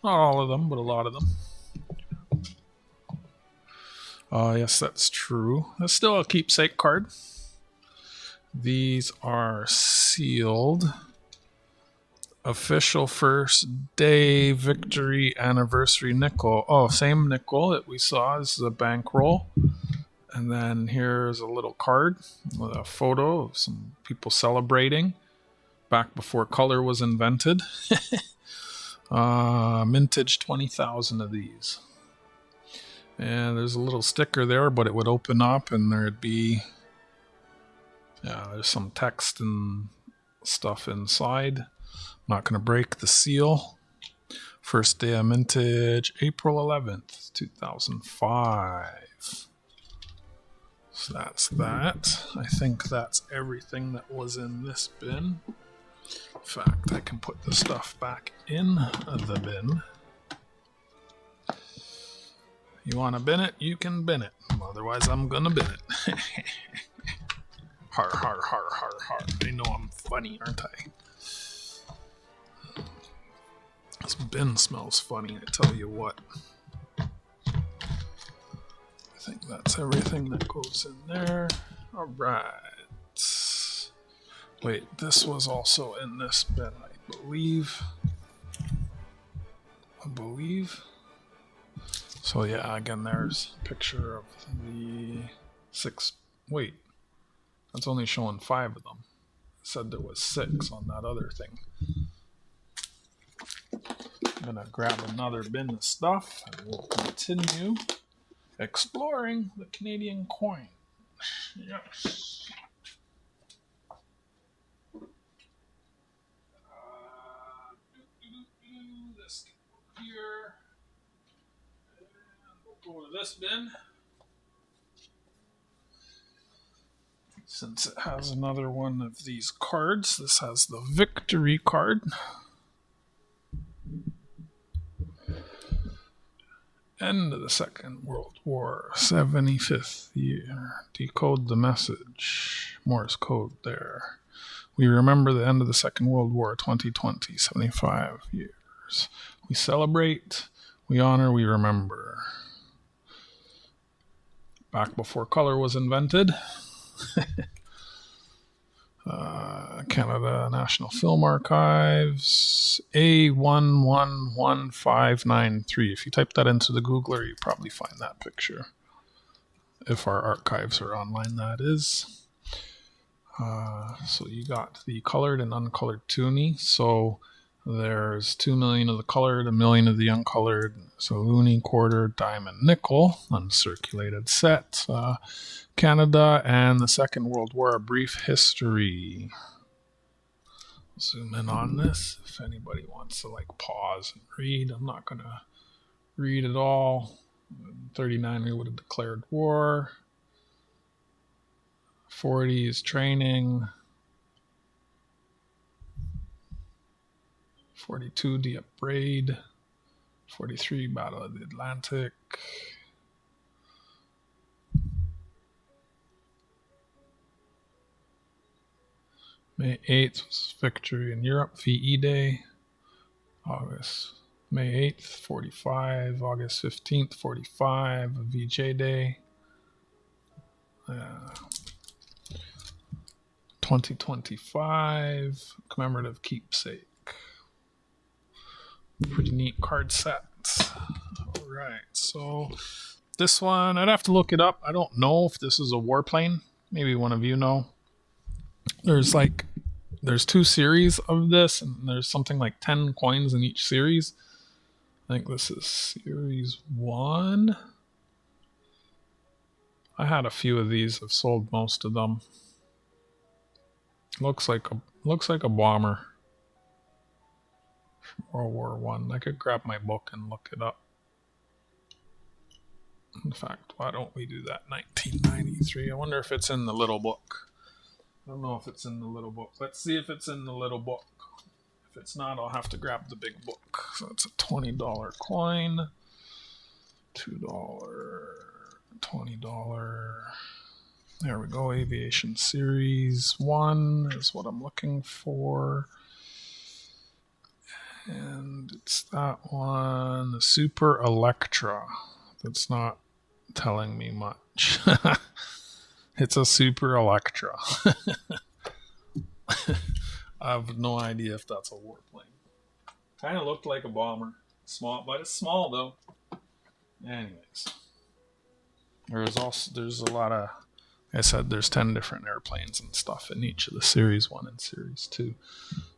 Speaker 1: Not all of them, but a lot of them. Yes, that's true. That's still a keepsake card. These are sealed. Official first day victory anniversary nickel. Oh, same nickel that we saw. This is a bankroll. And then here's a little card with a photo of some people celebrating back before color was invented. Mintage 20,000 of these. And there's a little sticker there, but it would open up and there'd be, there's some text and stuff inside. I'm not going to break the seal. First day of mintage, April 11th, 2005. So that's that. I think that's everything that was in this bin. In fact, I can put the stuff back in the bin. You want to bin it? You can bin it. Otherwise, I'm going to bin it. Har, har, har, har, har. They know I'm funny, aren't I? This bin smells funny, I tell you what. I think that's everything that goes in there. Alright. Wait, this was also in this bin, I believe. So yeah, again, there's a picture of the 6. Wait, that's only showing 5 of them. It said there was 6 on that other thing. I'm gonna grab another bin of stuff and we'll continue exploring the Canadian coin. Yes. This can go here. And we'll go to this bin. Since it has another one of these cards, this has the victory card. End of the Second World War, 75th year. Decode the message. Morse code there. We remember the end of the Second World War, 2020, 75 years. We celebrate, we honor, we remember. Back before color was invented. Canada National Film Archives, A111593. If you type that into the Googler, you probably find that picture. If our archives are online, that is. So you got the colored and uncolored toonie. So there's 2 million of the colored, 1 million of the uncolored. So loonie, quarter, diamond, nickel, uncirculated set. Canada and the Second World War, a brief history. Zoom in on this if anybody wants to pause and read. I'm not going to read it all. In 39 we would have declared war. 40s training. 42, The Upbraid. 43, Battle of the Atlantic. May 8th was Victory in Europe, VE Day. May 8th, 45. August 15th, 45, VJ Day. 2025, Commemorative Keepsake. Pretty neat card sets. Alright, so this one, I'd have to look it up. I don't know if this is a warplane. Maybe one of you know. There's 2 series of this, and there's something like 10 coins in each series. I think this is series 1. I had a few of these. I've sold most of them. Looks like a bomber from World War One. I could grab my book and look it up. In fact, why don't we do that? 1993. I wonder if it's in the little book. I don't know if it's in the little book. Let's see if it's in the little book. If it's not, I'll have to grab the big book. So it's a $20 coin. $2. $20. There we go. Aviation Series 1 is what I'm looking for. And it's that one. The Super Electra. That's not telling me much. It's a Super Electra. I have no idea if that's a warplane. Kind of looked like a bomber. Small, but it's small though. Anyways. There's a lot of, like I said, there's 10 different airplanes and stuff in each of the Series 1 and Series 2.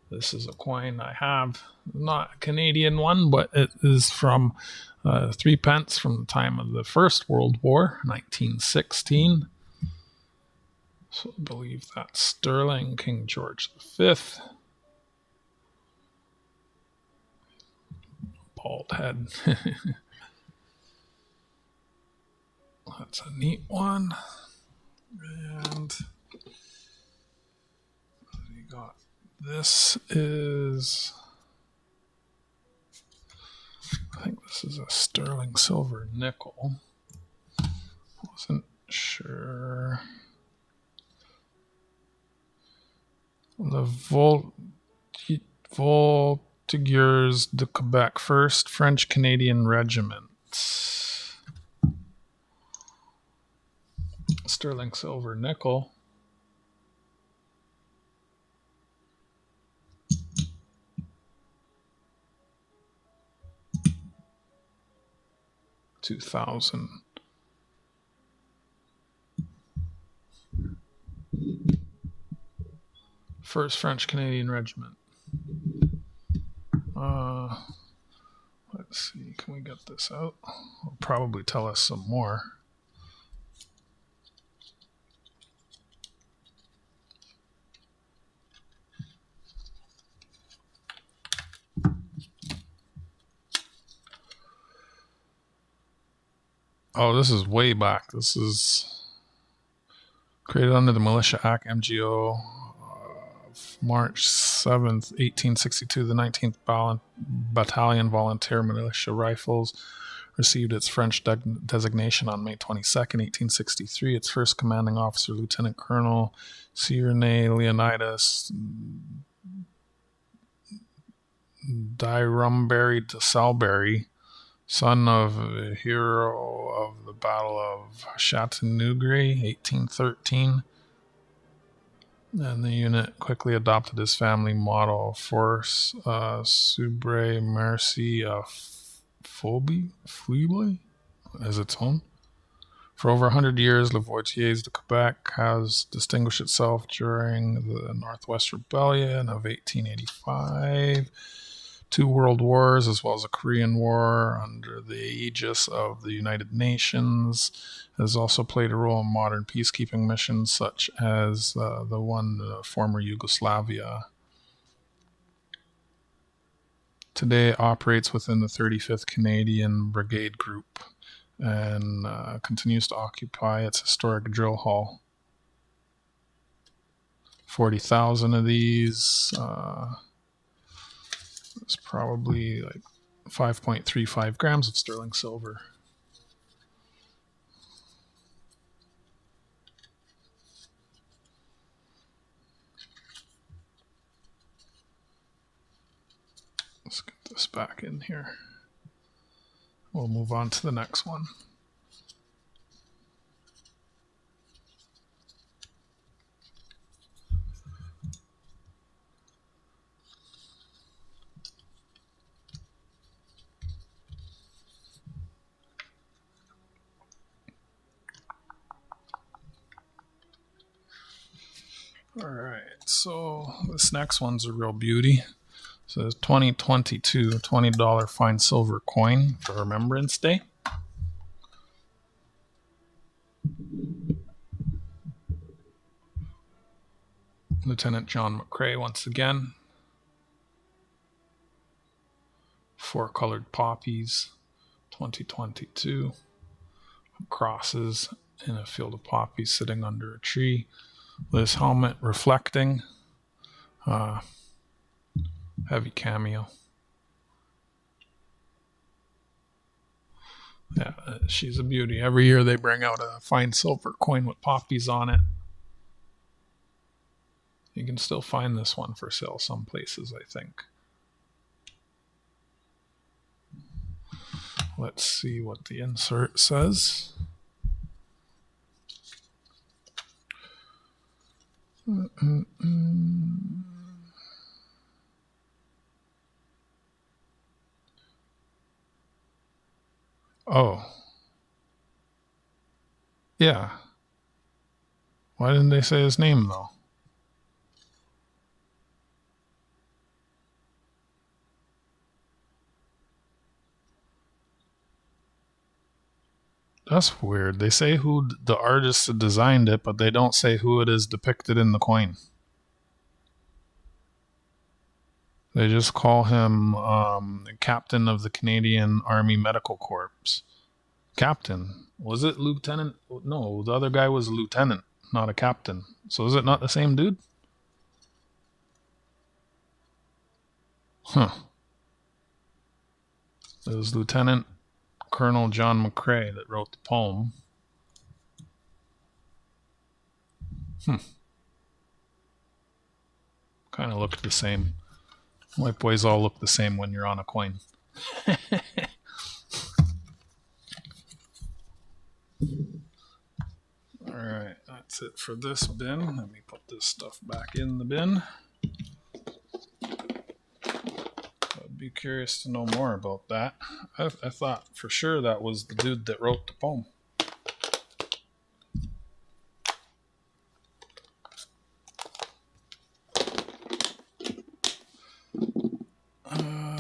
Speaker 1: This is a coin I have. Not a Canadian one, but it is from 3 pence from the time of the First World War, 1916. So I believe that's sterling, King George V. Bald head. That's a neat one. And we got this is, I think this is a sterling silver nickel. Wasn't sure. The Voltigeurs de Quebec, 1st French Canadian Regiment. Sterling silver nickel. $2,000. First French Canadian Regiment. Let's see, can we get this out? It'll probably tell us some more. Oh, this is way back. This is created under the Militia Act, MGO, of March 7th, 1862. The 19th Battalion Volunteer Militia Rifles received its French designation on May 22nd, 1863. Its first commanding officer, Lieutenant Colonel Cyrenai Leonidas Dirumberry de Salberry, son of a hero of the Battle of Chattanooga, 1813. And the unit quickly adopted his family motto, Force Subre Merci Fleble, as its own. For over 100 years, Le Voitiers de Quebec has distinguished itself during the Northwest Rebellion of 1885. 2 world wars, as well as a Korean War under the aegis of the United Nations. It has also played a role in modern peacekeeping missions, such as the one in former Yugoslavia. Today it operates within the 35th Canadian Brigade Group and continues to occupy its historic drill hall. 40,000 of these. It's probably like 5.35 grams of sterling silver. Let's get this back in here. We'll move on to the next one. All right, so this next one's a real beauty. So it's 2022 $20 fine silver coin for Remembrance Day. Lieutenant John McCrae once again. 4 colored poppies, 2022. Crosses in a field of poppies sitting under a tree. With his helmet reflecting. Heavy cameo. Yeah, she's a beauty. Every year they bring out a fine silver coin with poppies on it. You can still find this one for sale some places, I think. Let's see what the insert says. Oh. Yeah. Why didn't they say his name, though? That's weird. They say who the artist designed it, but they don't say who it is depicted in the coin. They just call him captain of the Canadian Army Medical Corps. Captain. Was it lieutenant? No, the other guy was a lieutenant, not a captain. So is it not the same dude? Huh. It was Lieutenant Colonel John McCrae that wrote the poem. Kind of looked the same. White boys all look the same when you're on a coin. Alright, that's it for this bin. Let me put this stuff back in the bin. I'd be curious to know more about that. I thought for sure that was the dude that wrote the poem.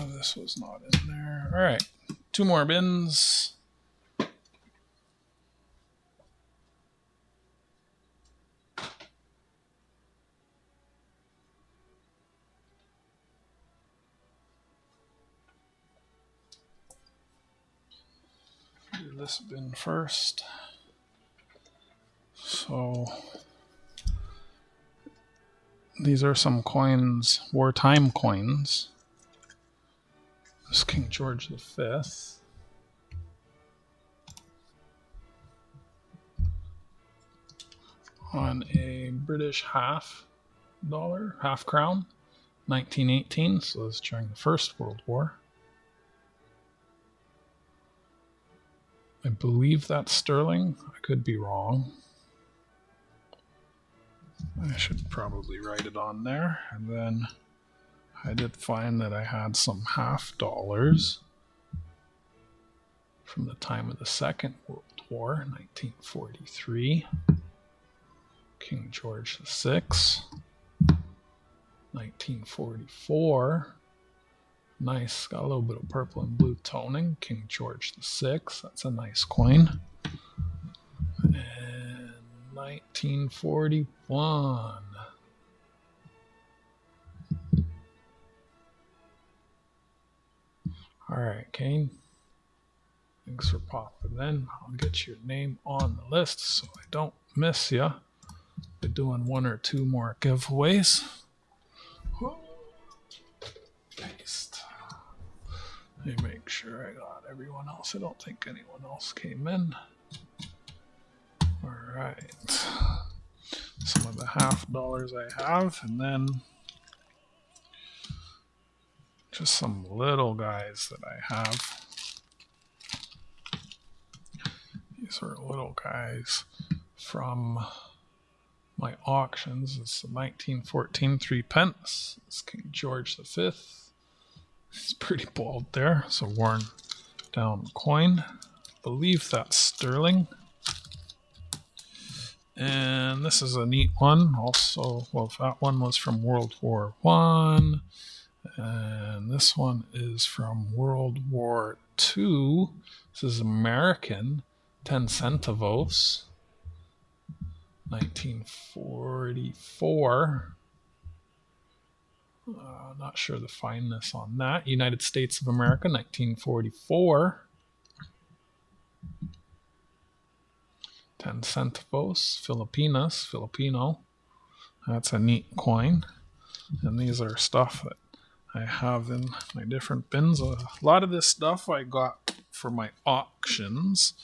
Speaker 1: This was not in there. All right, 2 more bins. Do this bin first. So these are some coins, wartime coins. This is King George V. On a British half crown, 1918, so this is during the First World War. I believe that's sterling. I could be wrong. I should probably write it on there. And then I did find that I had some half dollars from the time of the Second World War, 1943. King George VI, 1944. Nice, got a little bit of purple and blue toning. King George VI, that's a nice coin. And 1941. All right, Kane. Thanks for popping in. I'll get your name on the list so I don't miss you. We're doing 1 or 2 more giveaways. Paste. make sure I got everyone else. I don't think anyone else came in. All right. Some of the $50 I have, and then just some little guys that I have. These are little guys from my auctions. It's the 1914 3p. It's King George V. He's pretty bald there. It's a worn down coin. I believe that's sterling. And this is a neat one. Also, well, that one was from World War I. And this one is from World War II. This is American, 10 centavos, 1944. Not sure the fineness on that. United States of America, 1944. 10 centavos, Filipinas, Filipino. That's a neat coin. And these are stuff that I have in my different bins. A lot of this stuff I got for my auctions.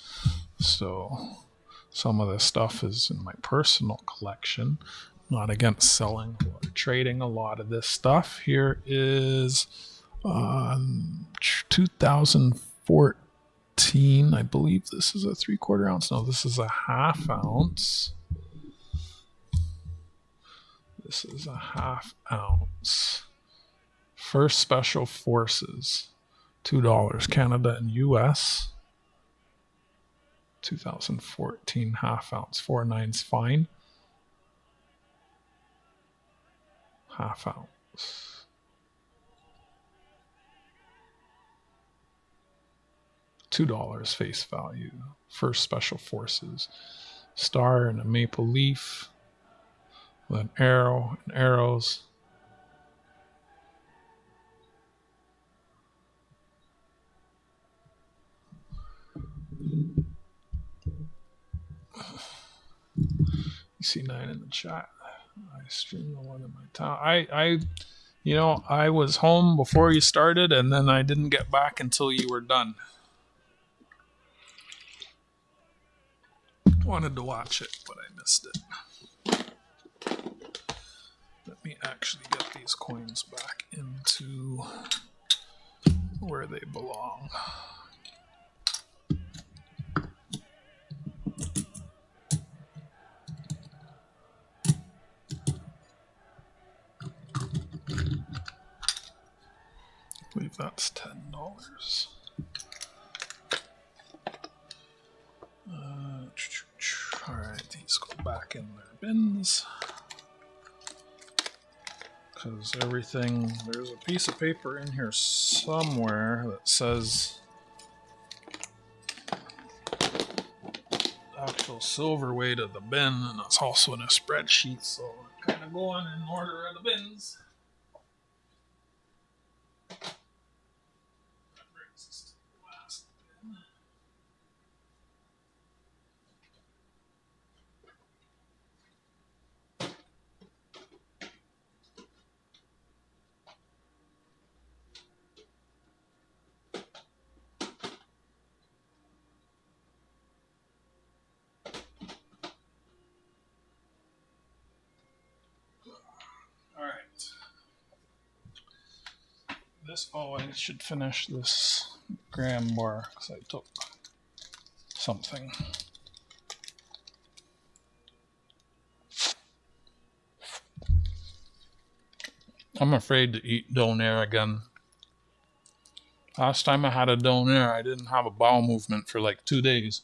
Speaker 1: So some of this stuff is in my personal collection. Not against selling or trading a lot of this stuff. Here is 2014. I believe this is a 3/4 ounce. No, this is a 1/2 ounce. This is a 1/2 ounce. First Special Forces, $2, Canada and US. 2014 1/2 ounce, 4/9 fine. 1/2 ounce. $2 face value. First Special Forces. Star and a maple leaf. With an arrow and arrows. You see 9 in the chat. I streamed the one in my town. I was home before you started, and then I didn't get back until you were done. Wanted to watch it, but I missed it. Let me actually get these coins back into where they belong. I believe that's $10. All right, these go back in their bins. Because everything, there's a piece of paper in here somewhere that says actual silver weight of the bin, and it's also in a spreadsheet, so I'm kind of going in order of the bins. That brings us to the last bin. I should finish this gram bar because I took something. I'm afraid to eat donair again. Last time I had a donair, I didn't have a bowel movement for like 2 days.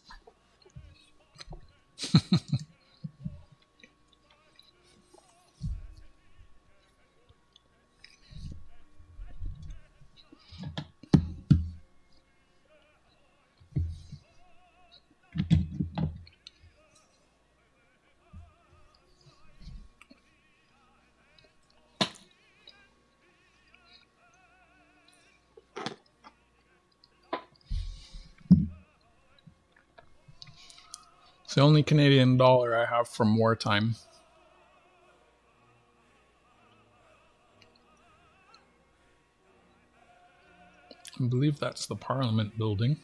Speaker 1: It's the only Canadian dollar I have from wartime. I believe that's the Parliament building.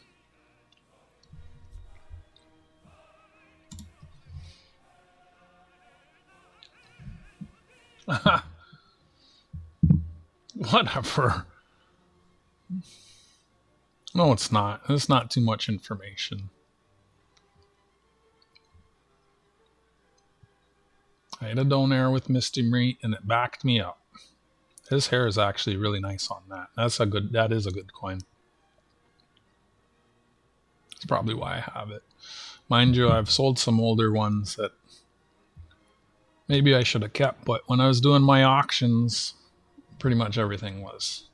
Speaker 1: Whatever. No, it's not. It's not too much information. I had a donair with Misty Meat and it backed me up. His hair is actually really nice on that. That is a good coin. That's probably why I have it. Mind you, I've sold some older ones that maybe I should have kept, but when I was doing my auctions, pretty much everything was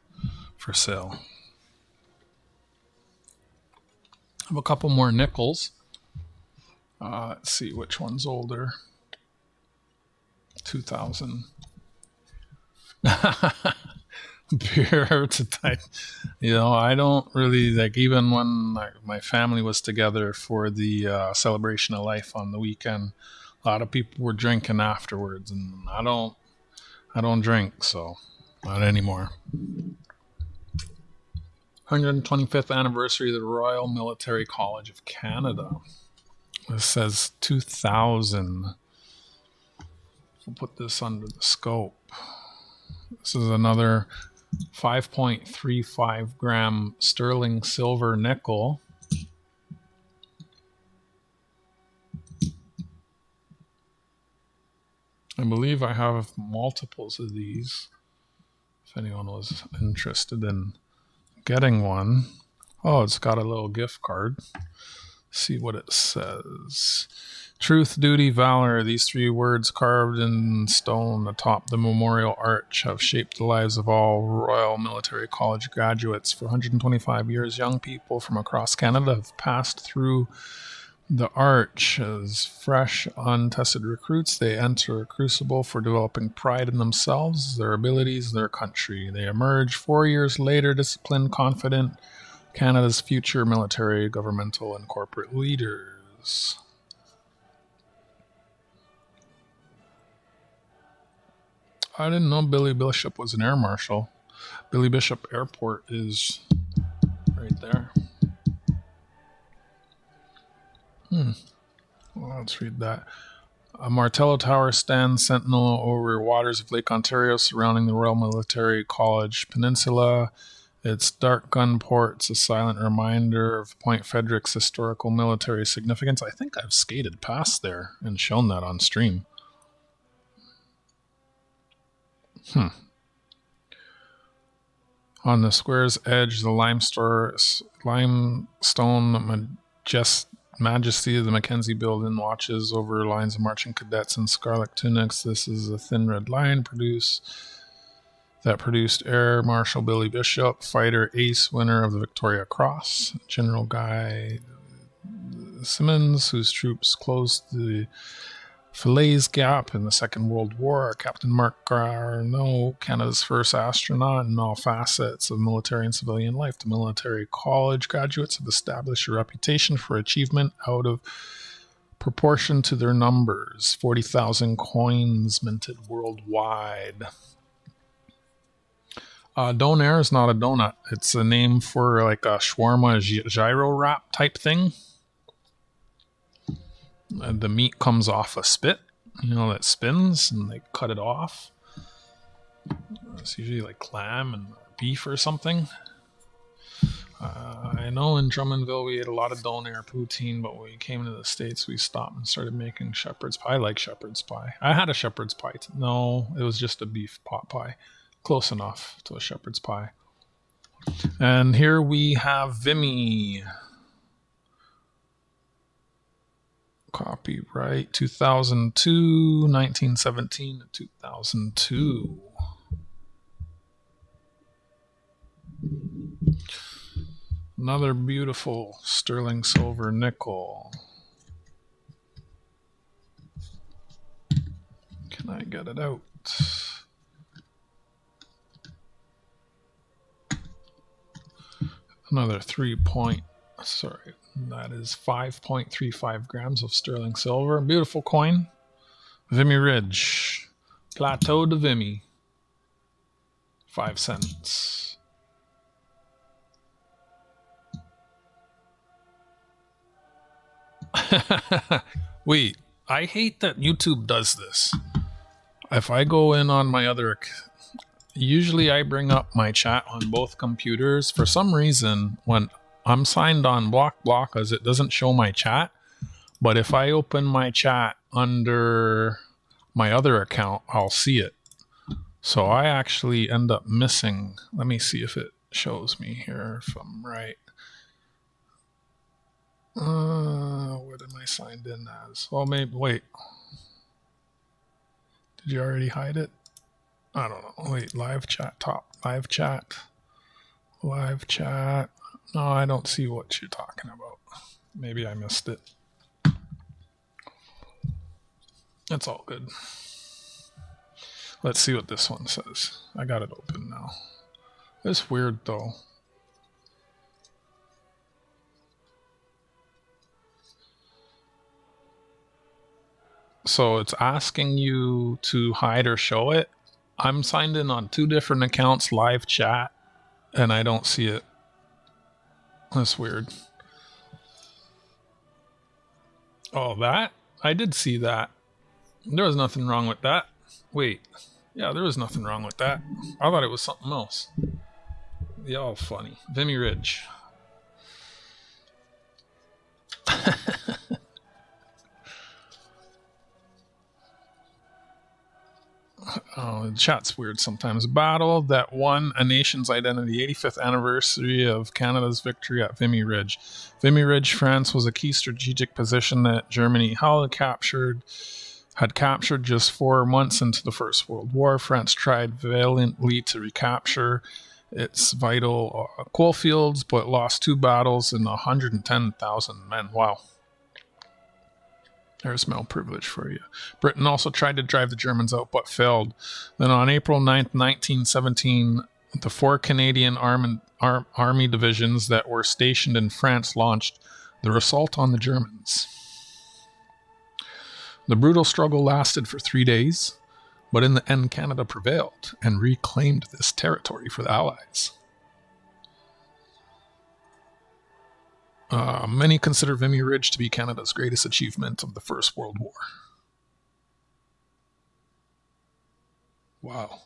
Speaker 1: for sale. I have a couple more nickels. Let's see which one's older. 2000. Beer to type. You know, I don't really like, even when my family was together for the celebration of life on the weekend, a lot of people were drinking afterwards, and I don't drink, so not anymore. 125th anniversary of the Royal Military College of Canada. This says 2000. We'll put this under the scope. This is another 5.35 gram sterling silver nickel. I believe I have multiples of these, if anyone was interested in getting one. Oh, it's got a little gift card. See what it says. Truth, duty, valor. These three words carved in stone atop the memorial arch have shaped the lives of all Royal Military College graduates. For 125 years, young people from across Canada have passed through the arch. As fresh, untested recruits, they enter a crucible for developing pride in themselves, their abilities, their country. They emerge 4 years later, disciplined, confident, Canada's future military, governmental, and corporate leaders. I didn't know Billy Bishop was an air marshal. Billy Bishop Airport is right there. Well, let's read that. A Martello Tower stands sentinel over waters of Lake Ontario surrounding the Royal Military College Peninsula. Its dark gun port's a silent reminder of Point Frederick's historical military significance. I think I've skated past there and shown that on stream. On the square's edge, the limestone majesty of the Mackenzie Building watches over lines of marching cadets in scarlet tunics. This is a thin red line that produced Air Marshal Billy Bishop, fighter ace winner of the Victoria Cross. General Guy Simmons, whose troops closed the Falaise Gap in the Second World War. Captain Mark Garneau, Canada's first astronaut in all facets of military and civilian life. The military college graduates have established a reputation for achievement out of proportion to their numbers. 40,000 coins minted worldwide. Donair is not a donut. It's a name for like a shawarma gyro wrap type thing. The meat comes off a spit, that spins, and they cut it off. It's usually like lamb and beef or something. I know in Drummondville we ate a lot of donair poutine, but when we came to the States, we stopped and started making shepherd's pie. I like shepherd's pie. I had a shepherd's pie. No, it was just a beef pot pie. Close enough to a shepherd's pie. And here we have Vimy. Copyright 2002, 1917 to 2002. Another beautiful sterling silver nickel. Can I get it out? Another that is 5.35 grams of sterling silver. Beautiful coin. Vimy Ridge. Plateau de Vimy. 5 cents. Wait, I hate that YouTube does this. If I go in on my other, usually I bring up my chat on both computers. For some reason, when I'm signed on BlockBlockas, it doesn't show my chat. But if I open my chat under my other account, I'll see it. So I actually end up missing. Let me see if it shows me here if I'm right. What am I signed in as? Well, maybe, wait. Did you already hide it? I don't know. Wait, live chat top. Live chat. Live chat. No, I don't see what you're talking about. Maybe I missed it. It's all good. Let's see what this one says. I got it open now. It's weird though. So it's asking you to hide or show it. I'm signed in on 2 different accounts, live chat, and I don't see it. That's weird. Oh, that? I did see that. There was nothing wrong with that. Wait. Yeah, there was nothing wrong with that. I thought it was something else. Y'all funny. Vimy Ridge. Oh, the chat's weird sometimes. Battle that won a nation's identity. 85th anniversary of Canada's victory at Vimy Ridge. Vimy Ridge, France, was a key strategic position that Germany had captured just 4 months into the First World War. France tried valiantly to recapture its vital coal fields, but lost 2 battles and 110,000 men. Wow. There's male privilege for you. Britain also tried to drive the Germans out, but failed. Then on April 9th, 1917, the 4 Canadian army divisions that were stationed in France launched their assault on the Germans. The brutal struggle lasted for 3 days, but in the end Canada prevailed and reclaimed this territory for the Allies. Many consider Vimy Ridge to be Canada's greatest achievement of the First World War. Wow.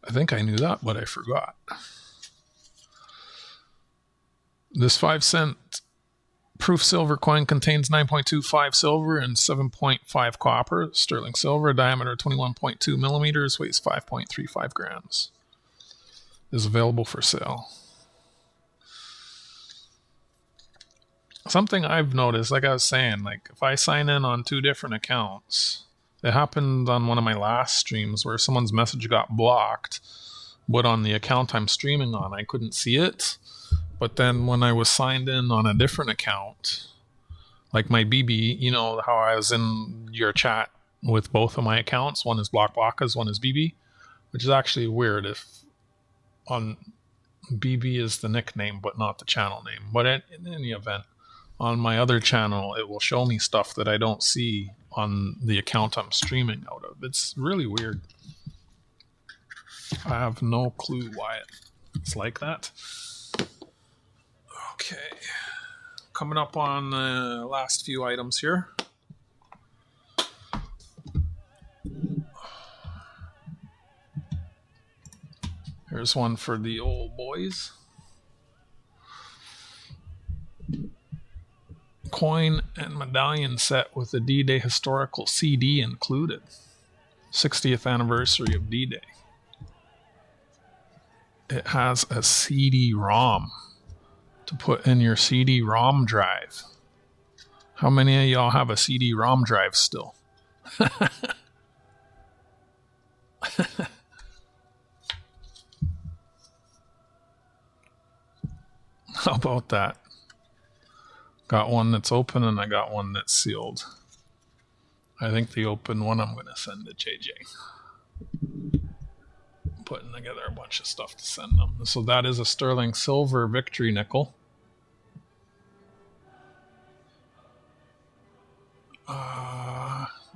Speaker 1: I think I knew that, but I forgot. This 5-cent proof silver coin contains 9.25 silver and 7.5 copper. Sterling silver, diameter 21.2 millimeters, weighs 5.35 grams. Is available for sale. Something I've noticed, like I was saying, like if I sign in on 2 different accounts, it happened on one of my last streams where someone's message got blocked, but on the account I'm streaming on, I couldn't see it. But then when I was signed in on a different account, like my BB, you know how I was in your chat with both of my accounts, one is BlockBlockas, one is BB, which is actually weird if on BB is the nickname but not the channel name. But in any event, on my other channel, it will show me stuff that I don't see on the account I'm streaming out of. It's really weird. I have no clue why it's like that. Okay. Coming up on the last few items here. Here's one for the old boys. Coin and medallion set with a D-Day historical CD included. 60th anniversary of D-Day. It has a CD-ROM to put in your CD-ROM drive. How many of y'all have a CD-ROM drive still? How about that? Got one that's open and I got one that's sealed. I think the open one I'm going to send to JJ. Putting together a bunch of stuff to send them. So that is a sterling silver victory nickel.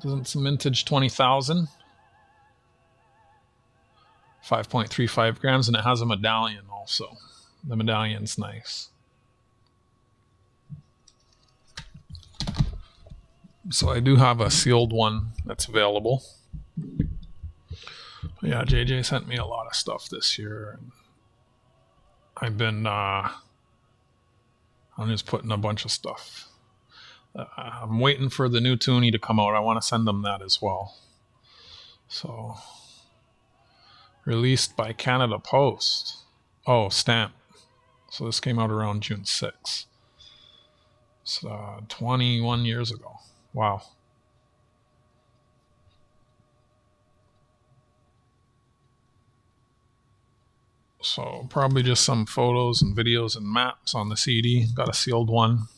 Speaker 1: It's mintage 20,000. 5.35 grams, and it has a medallion also. The medallion's nice. So I do have a sealed one that's available. Yeah, JJ sent me a lot of stuff this year. I've been, I'm just putting a bunch of stuff. I'm waiting for the new Toonie to come out. I want to send them that as well. So, released by Canada Post. Oh, stamp. So this came out around June 6th. So 21 years ago. Wow. So probably just some photos and videos and maps on the CD. Got a sealed one.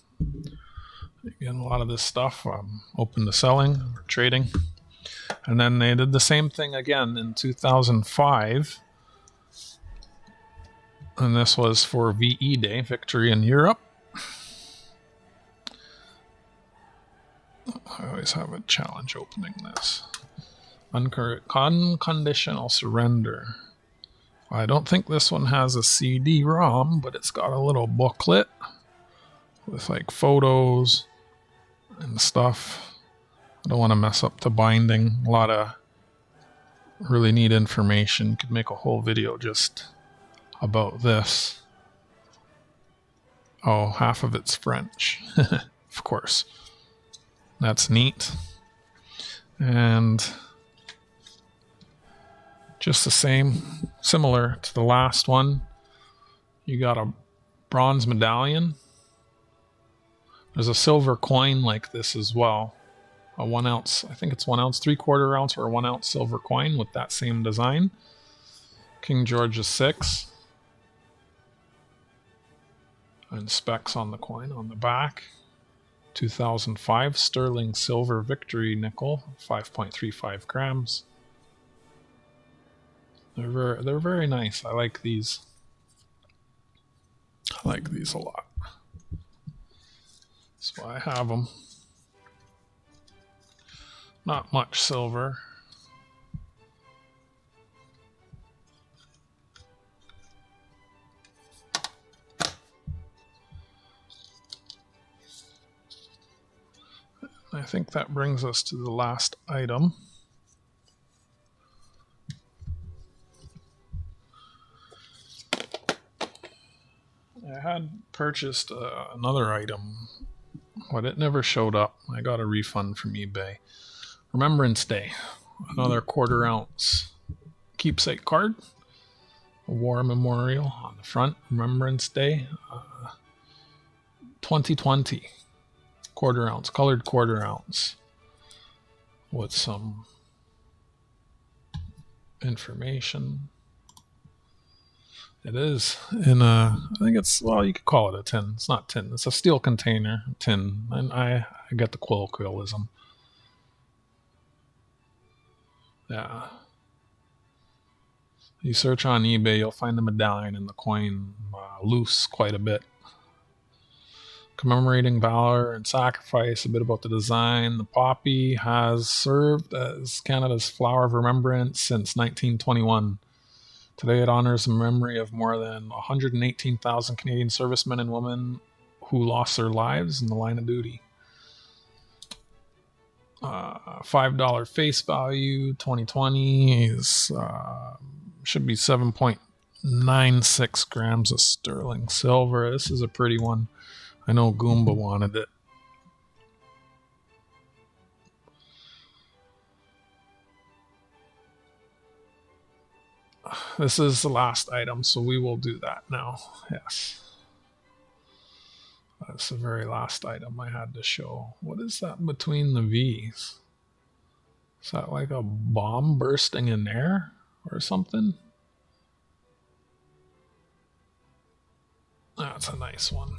Speaker 1: Again, a lot of this stuff open to selling or trading. And then they did the same thing again in 2005. And this was for VE Day, Victory in Europe. I always have a challenge opening this. Unconditional surrender. I don't think this one has a CD-ROM, but it's got a little booklet with like photos and stuff. I don't want to mess up the binding. A lot of really neat information. Could make a whole video just about this. Oh, half of it's French. Of course. That's neat. And just the same, similar to the last one. You got a bronze medallion. There's a silver coin like this as well. A 1 ounce, I think it's 1 ounce, 3/4 ounce, or a 1 ounce silver coin with that same design. King George VI. And specs on the coin on the back. 2005 sterling silver victory nickel, 5.35 grams. They're very nice. I like these. I like these a lot. That's why I have them. Not much silver. I think that brings us to the last item. I had purchased another item, but it never showed up. I got a refund from eBay. Remembrance Day, another 1/4 ounce keepsake card, a war memorial on the front. Remembrance Day, 2020, 1/4 ounce, colored 1/4 ounce, with some information. It is in a, I think it's, well, you could call it a tin. It's not tin. It's a steel container tin. And I get the colloquialism. Yeah. You search on eBay, you'll find the medallion and the coin loose quite a bit. Commemorating valor and sacrifice, a bit about the design. The poppy has served as Canada's flower of remembrance since 1921. Today it honors the memory of more than 118,000 Canadian servicemen and women who lost their lives in the line of duty. $5 face value, 2020 is should be 7.96 grams of sterling silver. This is a pretty one. I know Goomba wanted it. This is the last item, so we will do that now. Yes. That's the very last item I had to show. What is that between the V's? Is that like a bomb bursting in air or something? That's a nice one.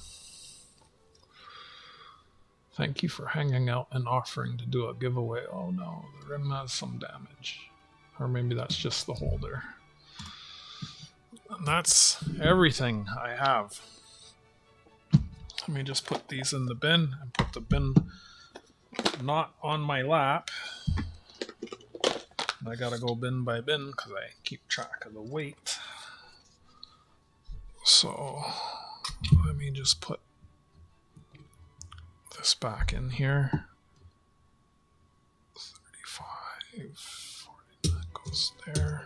Speaker 1: Thank you for hanging out and offering to do a giveaway. Oh no, the rim has some damage. Or maybe that's just the holder. And that's everything I have. Let me just put these in the bin and put the bin not on my lap. I gotta go bin by bin because I keep track of the weight. So let me just put this back in here. that goes there.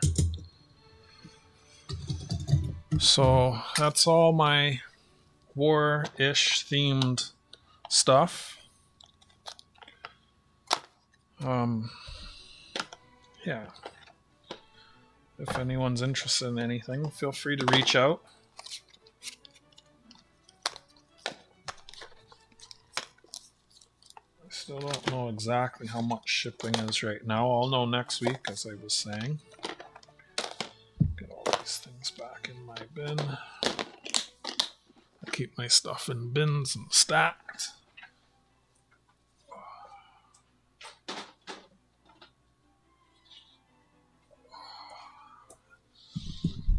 Speaker 1: So that's all my war-ish themed stuff. Yeah. If anyone's interested in anything, feel free to reach out. I still don't know exactly how much shipping is right now. I'll know next week, as I was saying. Get all these things back in my bin. I keep my stuff in bins and stacked.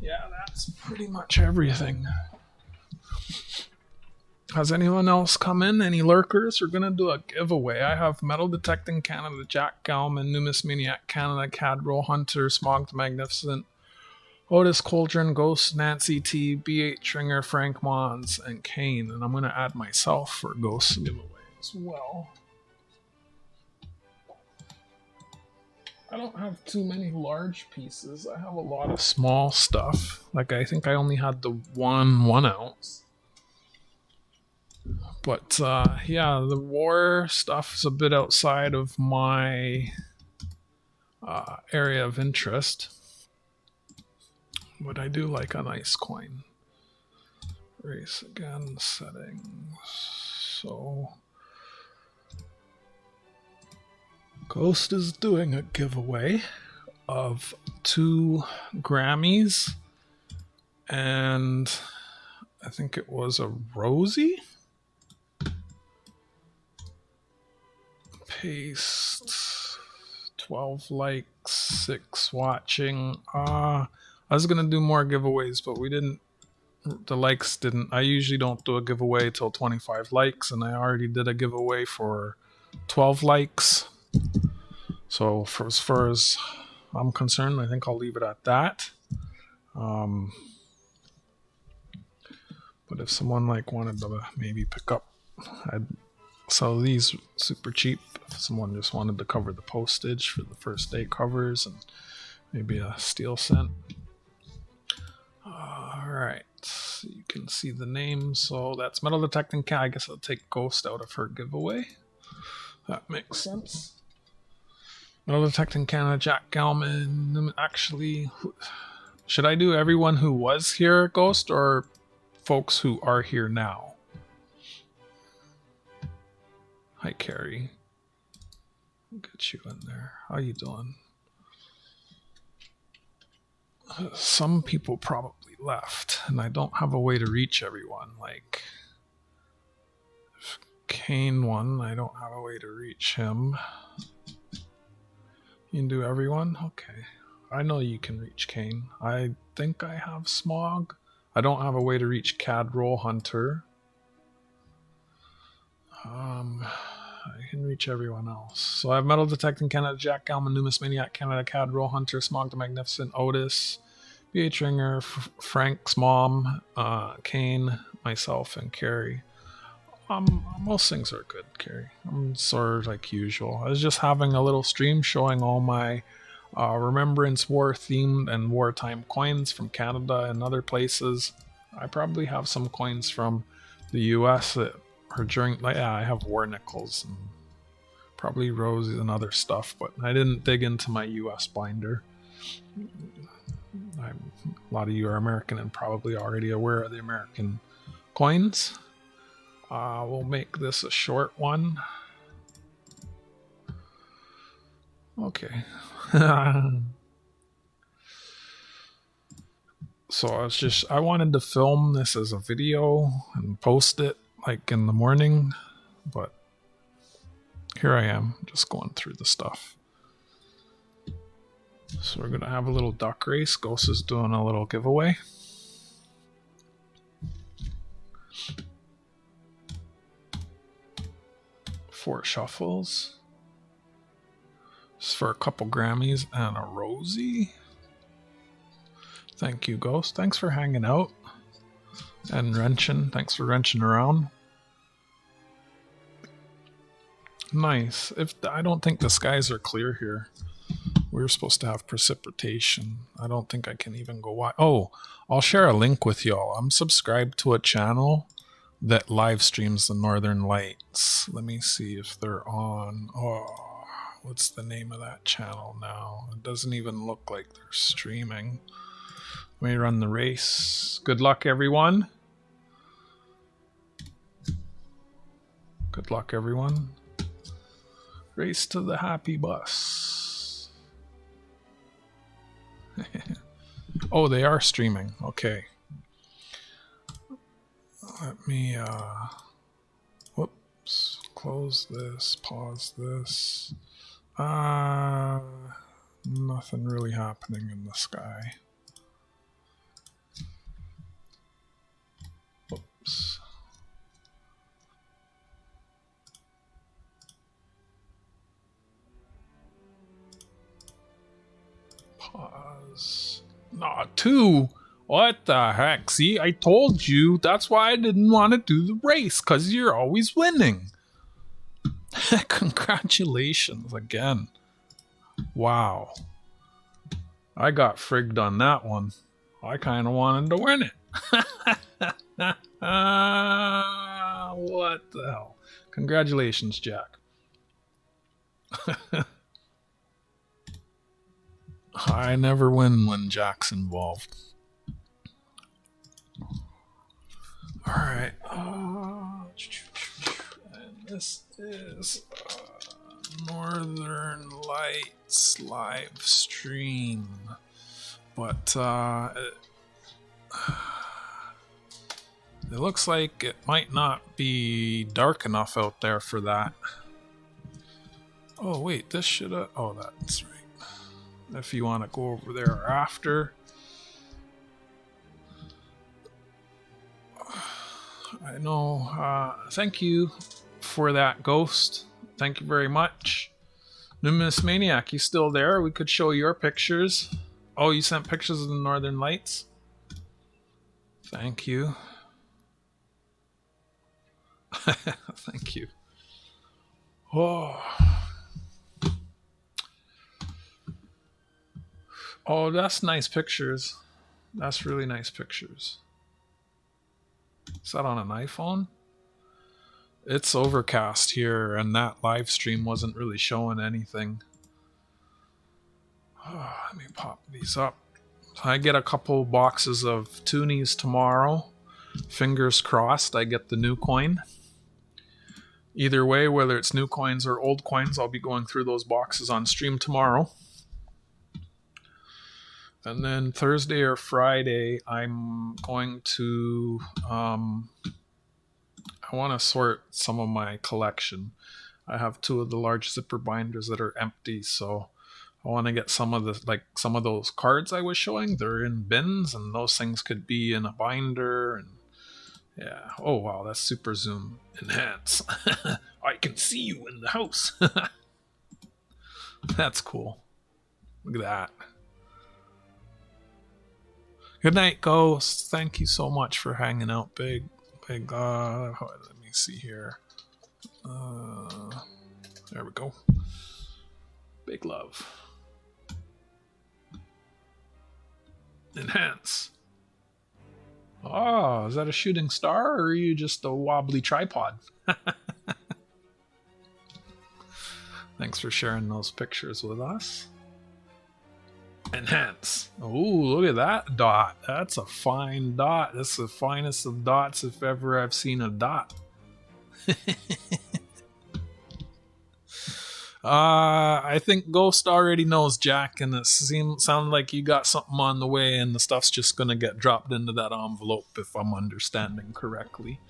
Speaker 1: Yeah, that's pretty much everything. Has anyone else come in? Any lurkers? We're going to do a giveaway. I have Metal Detecting Canada, Jack Galman, Numismatics Canada, Cadroll Hunter, Smog the Magnificent, Otis Cauldron, Ghost, Nancy T, B8 Stringer, Frank Mons, and Kane. And I'm going to add myself for Ghost giveaway as well. I don't have too many large pieces. I have a lot of small stuff. Like, I think I only had the 1 ounce. But, yeah, the war stuff is a bit outside of my area of interest. But I do like a nice coin. Race again, settings. So, Ghost is doing a giveaway of 2 Grammys. And I think it was a Rosie. Paste, 12 likes, 6 watching. I was gonna do more giveaways, but the likes didn't. I usually don't do a giveaway till 25 likes, and I already did a giveaway for 12 likes. So for as far as I'm concerned, I think I'll leave it at that. But if someone wanted to maybe pick up, I'd sell these super cheap. If someone just wanted to cover the postage for the first day covers and maybe a steel cent. Alright, so you can see the name. So that's Metal Detecting Cat. I guess I'll take Ghost out of her giveaway. That makes sense. Metal Detecting Canada, Jack Galman. Actually, should I do everyone who was here, Ghost, or folks who are here now? Hi, Carrie. I'll get you in there. How you doing? Some people probably left, and I don't have a way to reach everyone. Like, if Kane won, I don't have a way to reach him. You can do everyone? Okay. I know you can reach Kane. I think I have Smog. I don't have a way to reach Cadroll Hunter. I can reach everyone else. So I have Metal Detecting Canada, Jack Galman, Numismatics Canada, Cadroll Hunter, Smog the Magnificent, Otis, B.H. Ringer, Frank's mom, Kane, myself, and Carrie. Most things are good, Carrie. I'm sort of like usual. I was just having a little stream showing all my Remembrance War themed and wartime coins from Canada and other places. I probably have some coins from the US that are during, yeah, I have war nickels and probably roses and other stuff, but I didn't dig into my US binder. A lot of you are American and probably already aware of the American coins. We'll make this a short one. Okay. So I wanted to film this as a video and post it like in the morning, but here I am just going through the stuff. So we're going to have a little duck race. Ghost is doing a little giveaway. Four shuffles. Just for a couple Grammys and a Rosie. Thank you, Ghost. Thanks for hanging out. And wrenching. Thanks for wrenching around. Nice. I don't think the skies are clear here. We were supposed to have precipitation. I don't think I can even go wide. Oh, I'll share a link with y'all. I'm subscribed to a channel that live streams the Northern Lights. Let me see if they're on. Oh, what's the name of that channel now? It doesn't even look like they're streaming. Let me run the race. Good luck, everyone. Good luck, everyone. Race to the happy bus. Oh, they are streaming. Okay. Let me, whoops. Close this. Pause this. Nothing really happening in the sky. Whoops. Pause. Nah, 2. What the heck? See, I told you. That's why I didn't want to do the race, because you're always winning. Congratulations again. Wow. I got frigged on that one. I kind of wanted to win it. What the hell? Congratulations, Jack. I never win when Jack's involved. Alright. And this is Northern Lights live stream. But it looks like it might not be dark enough out there for that. Oh, wait, this should have... Oh, that's right. If you want to go over there after. I know. Thank you for that, Ghost. Thank you very much. Numismatics, you still there? We could show your pictures. Oh, you sent pictures of the Northern Lights? Thank you. Thank you. Oh. Oh, that's nice pictures. That's really nice pictures. Is that on an iPhone? It's overcast here, and that live stream wasn't really showing anything. Oh, let me pop these up. I get a couple boxes of toonies tomorrow. Fingers crossed I get the new coin. Either way, whether it's new coins or old coins, I'll be going through those boxes on stream tomorrow. And then Thursday or Friday, I'm going to, I want to sort some of my collection. I have 2 of the large zipper binders that are empty, so I want to get some of those cards I was showing. They're in bins, and those things could be in a binder. And yeah. Oh, wow, that's super zoom. Enhance. I can see you in the house. That's cool. Look at that. Good night, Ghost. Thank you so much for hanging out, big. Let me see here. There we go. Big love. Enhance. Oh, is that a shooting star, or are you just a wobbly tripod? Thanks for sharing those pictures with us. Enhance. Oh, look at that dot. That's a fine dot. That's the finest of dots if ever I've seen a dot. I think Ghost already knows, Jack, and it sounded like you got something on the way, and the stuff's just gonna get dropped into that envelope if I'm understanding correctly.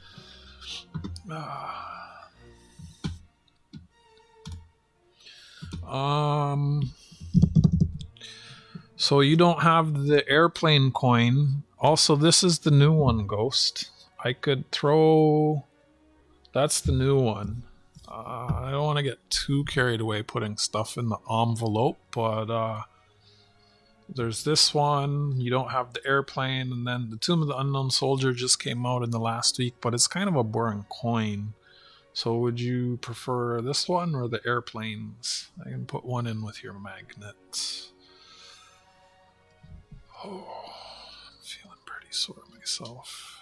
Speaker 1: So you don't have the airplane coin. Also, this is the new one, Ghost. I could throw... That's the new one. I don't want to get too carried away putting stuff in the envelope, but there's this one. You don't have the airplane, and then the Tomb of the Unknown Soldier just came out in the last week, but it's kind of a boring coin. So would you prefer this one or the airplanes? I can put one in with your magnets. Oh, I'm feeling pretty sore myself.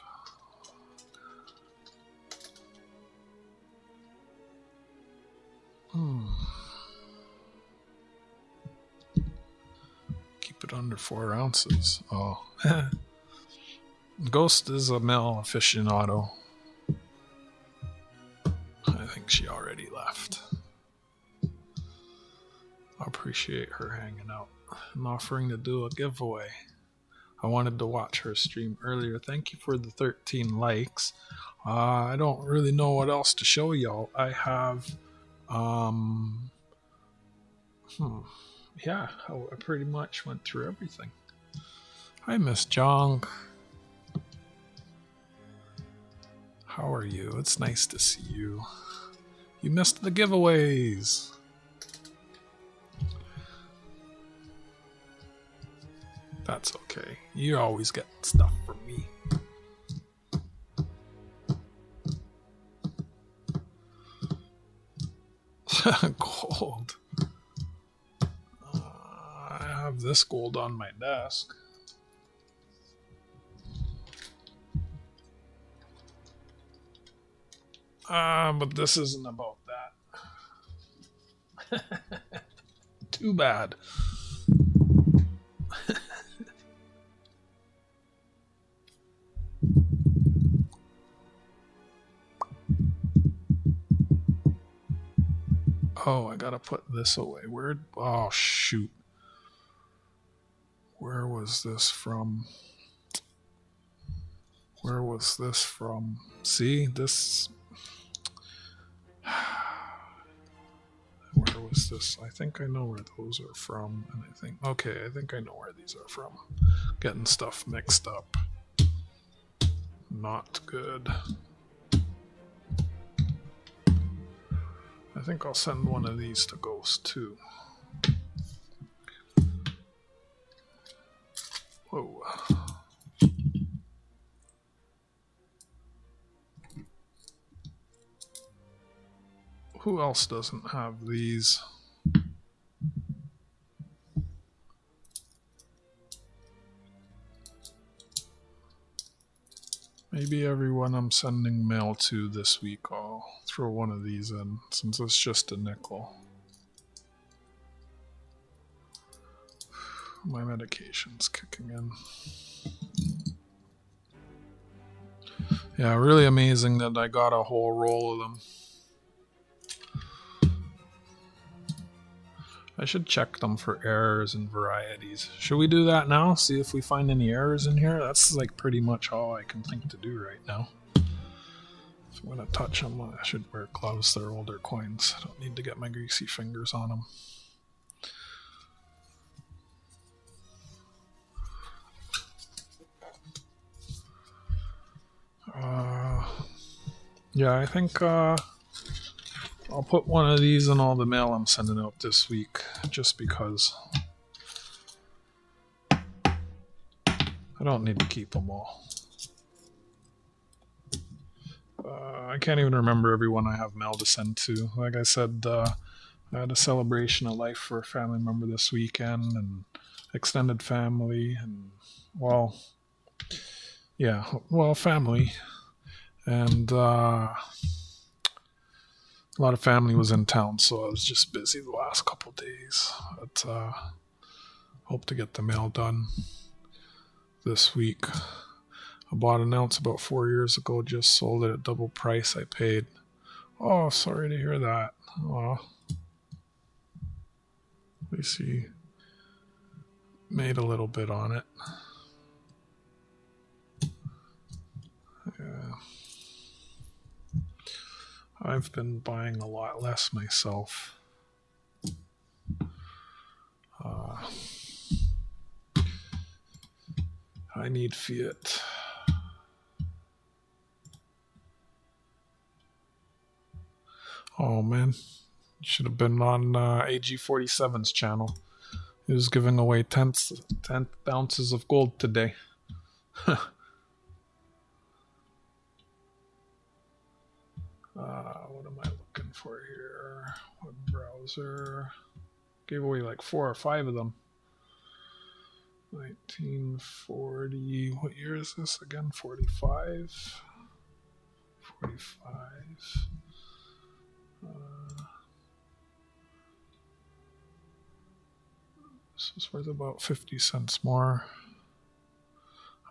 Speaker 1: Keep it under 4 ounces. Oh. Ghost is a male aficionado. I think she already left. I appreciate her hanging out and offering to do a giveaway. I wanted to watch her stream earlier. Thank you for the 13 likes. I don't really know what else to show y'all. I have, yeah, I pretty much went through everything. Hi, Miss Jong. How are you? It's nice to see you. You missed the giveaways. That's okay. You always get stuff from me. Gold. I have this gold on my desk. But this isn't about that. Too bad. Oh, I gotta put this away. Where? Oh, shoot. Where was this from? Where was this from? See, this... Where was this? I think I know where those are from. And I think... Okay, I think I know where these are from. Getting stuff mixed up. Not good. I think I'll send one of these to Ghost too. Whoa. Who else doesn't have these? Maybe everyone I'm sending mail to this week, I'll throw one of these in, since it's just a nickel. My medication's kicking in. Yeah, really amazing that I got a whole roll of them. I should check them for errors and varieties. Should we do that now? See if we find any errors in here? That's like pretty much all I can think to do right now. If I'm going to touch them, I should wear gloves. They're older coins. I don't need to get my greasy fingers on them. Yeah, I think I'll put one of these in all the mail I'm sending out this week, just because. I don't need to keep them all. I can't even remember everyone I have mail to send to. Like I said, I had a celebration of life for a family member this weekend, and extended family, and, well, yeah, well, family. And a lot of family was in town, so I was just busy the last couple days. But hope to get the mail done this week. I bought an ounce about 4 years ago, just sold it at double price I paid. Oh, sorry to hear that. Oh, at least you made a little bit on it. Yeah. I've been buying a lot less myself. I need fiat. Oh man, should have been on AG47's channel. He was giving away 10 ounces of gold today. What am I looking for here? Web browser. Gave away like 4 or 5 of them. 1940. What year is this again? 45. 45. This is worth about 50 cents more.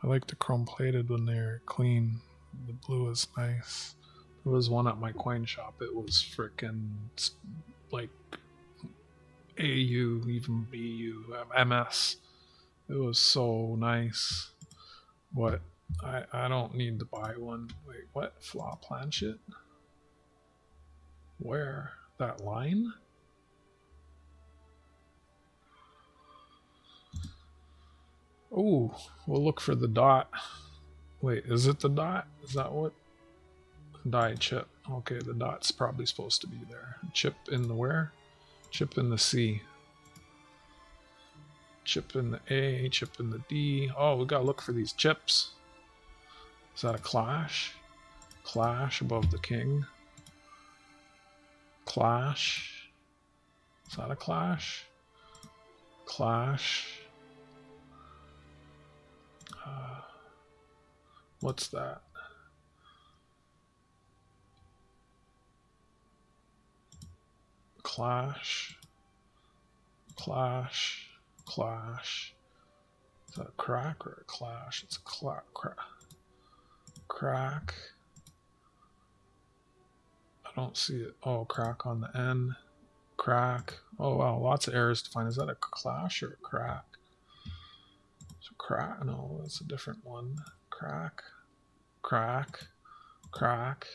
Speaker 1: I like the chrome plated when they're clean. The blue is nice. There was one at my coin shop. It was freaking like AU, even BU, MS. It was so nice. But I don't need to buy one. Wait, what? Flaw planchet? Where? That line? Oh, we'll look for the dot. Wait, is it the dot? Is that what? Die chip. Okay, the dot's probably supposed to be there. Chip in the where? Chip in the C. Chip in the A, chip in the D. Oh, we gotta look for these chips. Is that a clash? Clash above the king. Clash. Is that a clash? Clash. What's that? Clash. Clash. Clash. Is that a crack or a clash? It's a crack. I don't see it. Oh, crack on the N. Crack. Oh wow, lots of errors to find. Is that a clash or a crack? So crack. No, that's a different one. Crack. Crack. Crack.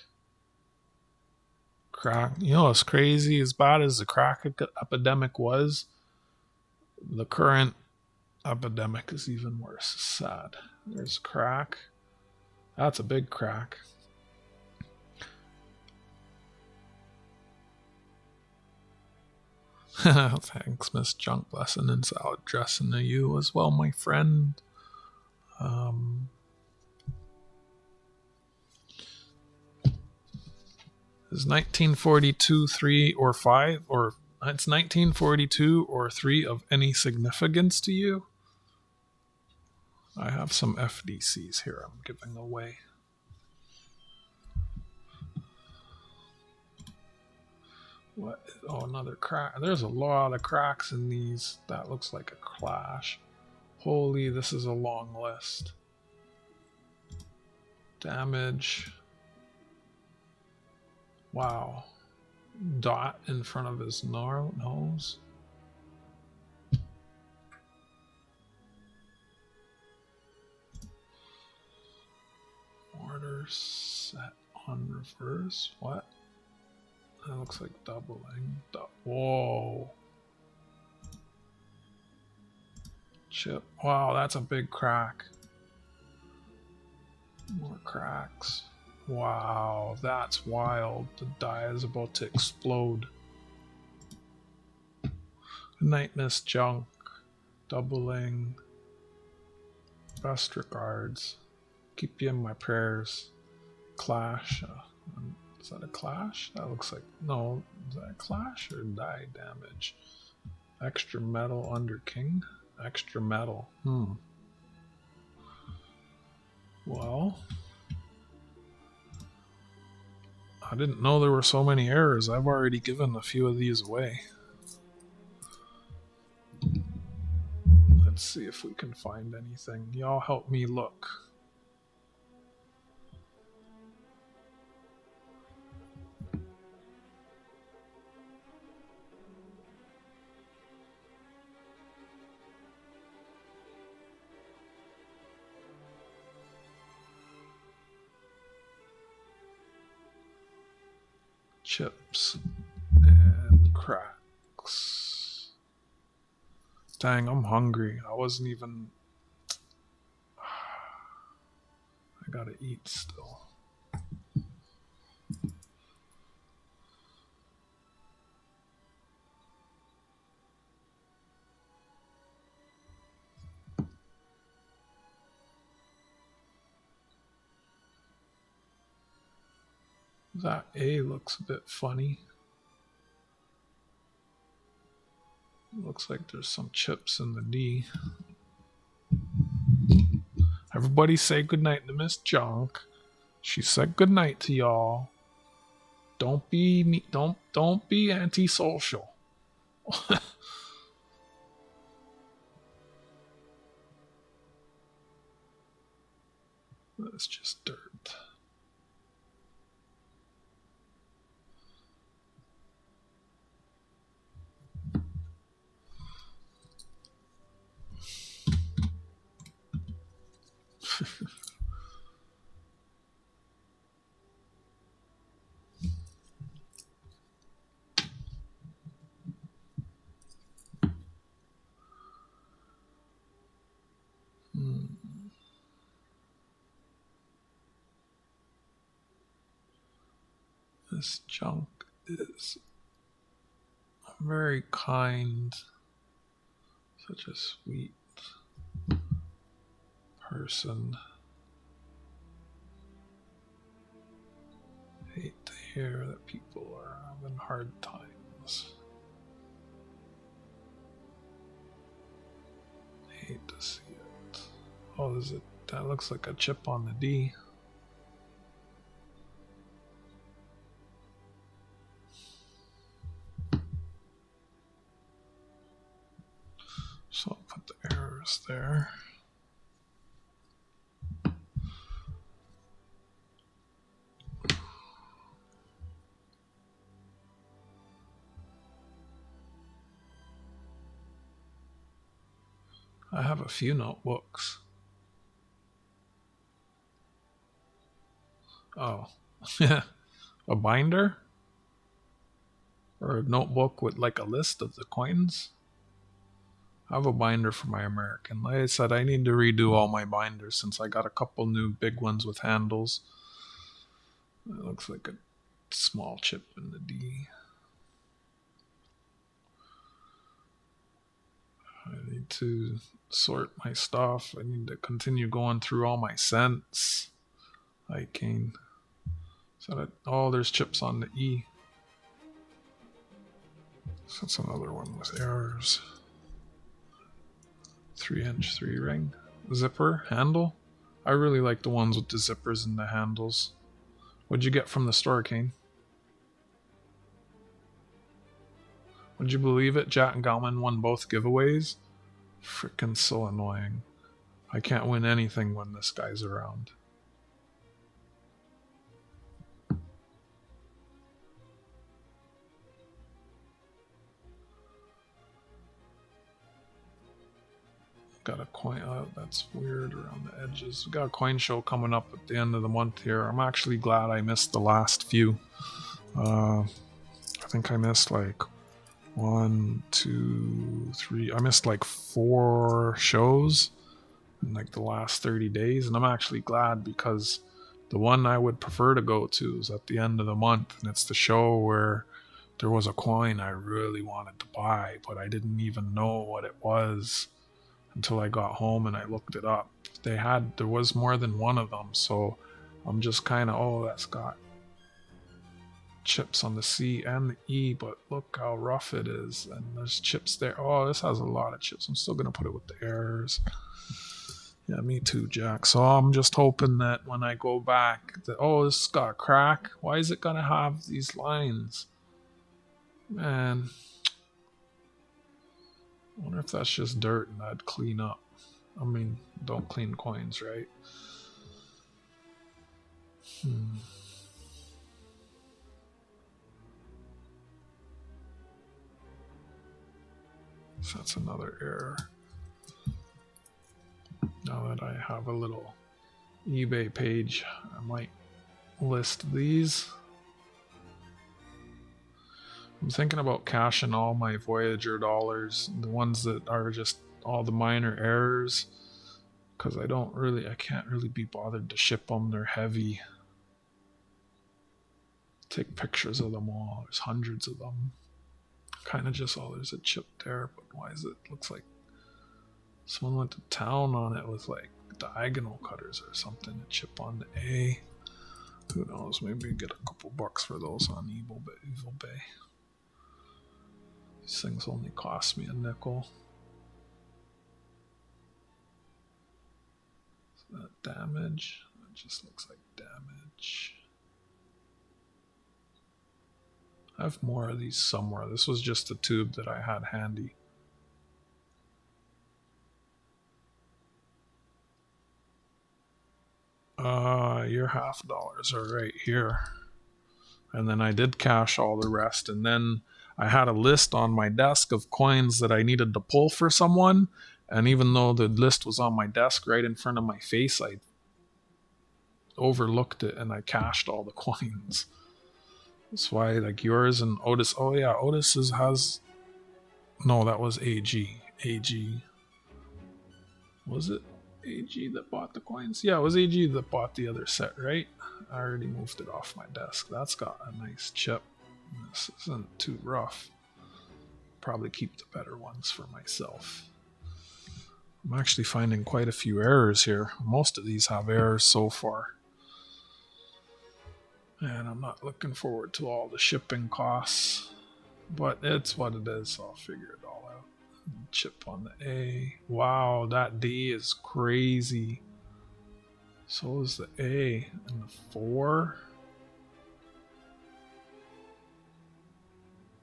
Speaker 1: Crack. You know what's crazy? As bad as the crack epidemic was, the current epidemic is even worse. It's sad. There's crack. That's a big crack. Thanks, Miss Junk. Blessing and salad dressing to you as well, my friend. Is 1942 3 or 5 or it's 1942 or 3 of any significance to you? I have some FDCs here I'm giving away. What? Oh, another crack. There's a lot of cracks in these. That looks like a clash. Holy, this is a long list. Damage. Wow. Dot in front of his nose. Order set on reverse. What? That looks like doubling. Whoa. Chip. Wow, that's a big crack. More cracks. Wow, that's wild. The die is about to explode. Good night, Miss Junk. Doubling. Best regards. Keep you in my prayers. Clash. Is that a clash? That looks like... No, is that a clash or die damage? Extra metal under king? Extra metal. Well... I didn't know there were so many errors. I've already given a few of these away. Let's see if we can find anything. Y'all help me look. Chips and cracks. Dang, I'm hungry. I wasn't even... I gotta eat still. That A looks a bit funny. Looks like there's some chips in the D. Everybody say goodnight to Miss Junk. She said goodnight to y'all. Don't be antisocial. That's just dirt. This junk is a very kind, such a sweet person. I hate to hear that people are having hard times. I hate to see it. Oh, is it? That looks like a chip on the D. So I'll put the errors there. I have a few notebooks. Oh, yeah. A binder? Or a notebook with like a list of the coins? I have a binder for my American. Like I said, I need to redo all my binders since I got a couple new big ones with handles. It looks like a small chip in the D. I need to sort my stuff. I need to continue going through all my cents. I can. So that, oh, there's chips on the E. So that's another one with errors. 3-inch 3-ring. Zipper, handle. I really like the ones with the zippers and the handles. What'd you get from the store, Kane? Would you believe it? Jack and Galman won both giveaways. Freaking so annoying. I can't win anything when this guy's around. Got a coin. Oh, that's weird around the edges. We got a coin show coming up at the end of the month here. I'm actually glad I missed the last few. I think I missed like 1, 2, 3. I missed like 4 shows in like the last 30 days, and I'm actually glad because the one I would prefer to go to is at the end of the month, and it's the show where there was a coin I really wanted to buy, but I didn't even know what it was until I got home and I looked it up. There was more than one of them, so I'm just kind of, oh, that's got chips on the C and the E, but look how rough it is, and there's chips there. Oh, this has a lot of chips. I'm still gonna put it with the errors. Yeah, me too, Jack. So I'm just hoping that when I go back that, oh, this got a crack. Why is it gonna have these lines? Man, I wonder if that's just dirt and I'd clean up. I mean, don't clean coins, right? So that's another error. Now that I have a little eBay page, I might list these. I'm thinking about cashing all my Voyager dollars, the ones that are just all the minor errors, because I can't really be bothered to ship them. They're heavy. Take pictures of them all. There's hundreds of them. Kind of just, oh, there's a chip there, but why is it? Looks like someone went to town on it with like diagonal cutters or something. A chip on the A. Who knows? Maybe get a couple bucks for those on eBay. These things only cost me a nickel. Is that damage? It just looks like damage. I have more of these somewhere. This was just a tube that I had handy. Your $50 are right here. And then I did cash all the rest. And then I had a list on my desk of coins that I needed to pull for someone. And even though the list was on my desk right in front of my face, I overlooked it and I cashed all the coins. That's why, like, yours and Otis. Oh yeah, Otis has. No, that was AG. AG. Was it AG that bought the coins? Yeah, it was AG that bought the other set, right? I already moved it off my desk. That's got a nice chip. This isn't too rough. Probably keep the better ones for myself. I'm actually finding quite a few errors here. Most of these have errors so far. And I'm not looking forward to all the shipping costs. But it's what it is. I'll figure it all out. Chip on the A. Wow, that D is crazy. So is the A and the 4.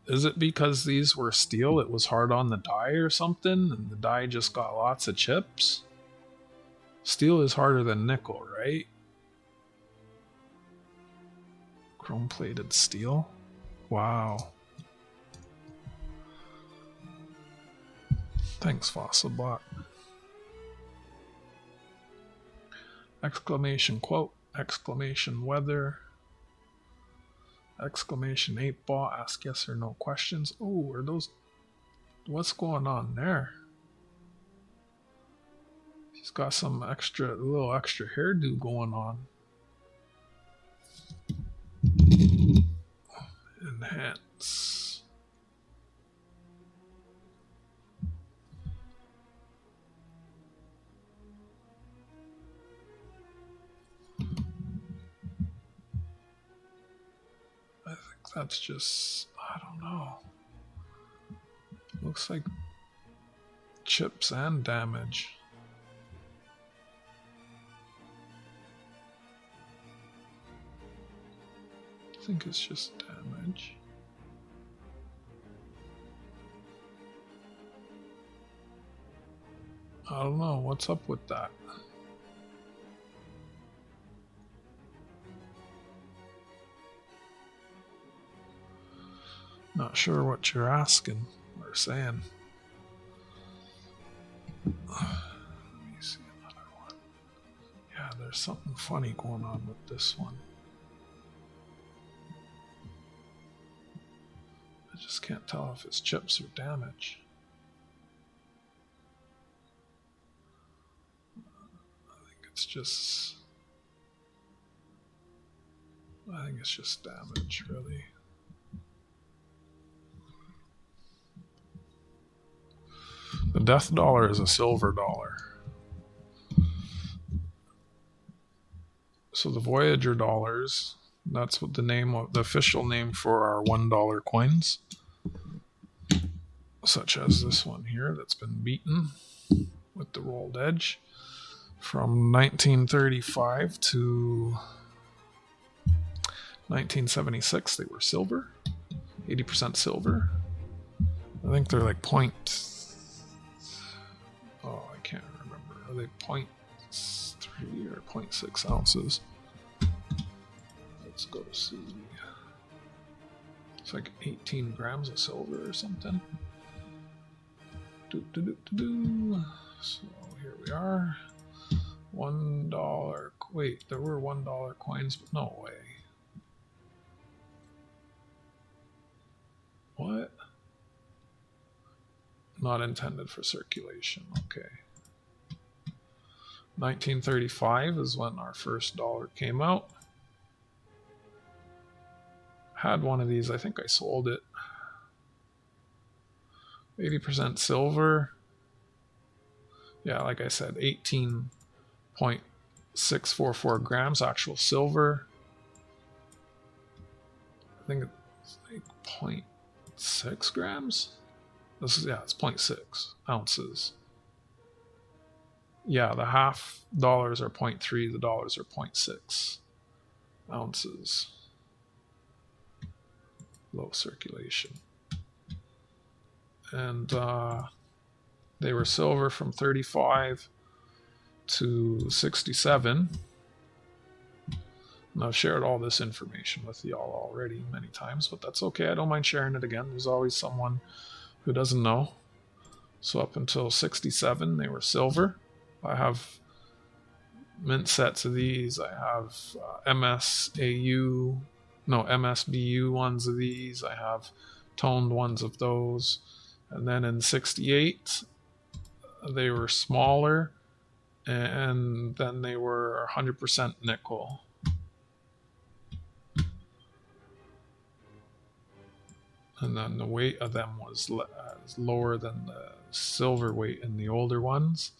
Speaker 1: Is it because these were steel? It was hard on the die or something, and the die just got lots of chips? Steel is harder than nickel, right? Chrome-plated steel? Wow. Thanks, Fossilbot. Exclamation quote, exclamation weather, exclamation 8-ball, ask yes or no questions. Oh, are those... What's going on there? He's got some extra, little extra hairdo going on. Enhance. I think that's just, I don't know. Looks like chips and damage. I think it's just damage. I don't know, what's up with that? Not sure what you're asking or saying. Let me see another one. Yeah, there's something funny going on with this one. I just can't tell if it's chips or damage. I think it's just damage, really. The death dollar is a silver dollar. So the Voyager dollars, that's what the official name for our $1 coins. Such as this one here that's been beaten with the rolled edge. From 1935 to 1976, they were silver, 80% silver. I think they're like I can't remember. Are they 0.3 or 0.6 ounces? Let's go see. It's like 18 grams of silver or something. So here we are. $1. Wait, there were $1 coins, but no way. What? Not intended for circulation. Okay. 1935 is when our first dollar came out. Had one of these. I think I sold it. 80% silver. Yeah, like I said, 18.644 grams actual silver. think it's like 0.6 grams. This is, yeah, it's 0.6 ounces. Yeah, the half dollars are 0.3, the dollars are 0.6 ounces. Low circulation. And they were silver from 35 to 67. And I've shared all this information with y'all already many times, but that's okay. I don't mind sharing it again. There's always someone who doesn't know. So up until 67, they were silver. I have mint sets of these. I have MSBU ones of these. I have toned ones of those. And then in 68, they were smaller, and then they were 100% nickel. And then the weight of them was lower than the silver weight in the older ones.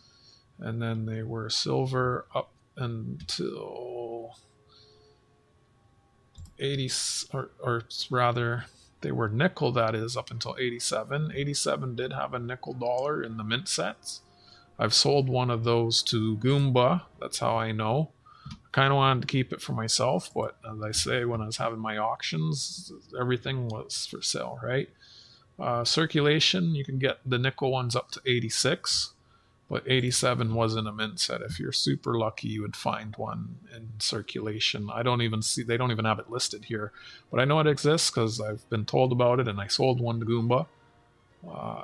Speaker 1: And then they were silver up until 80, or rather, they were nickel, that is, up until 87. 87 did have a nickel dollar in the mint sets. I've sold one of those to Goomba. That's how I know. I kind of wanted to keep it for myself, but as I say, when I was having my auctions, everything was for sale, right? Circulation, you can get the nickel ones up to 86, but 87 wasn't a mint set. If you're super lucky, you would find one in circulation. They don't even have it listed here, but I know it exists because I've been told about it, and I sold one to Goomba.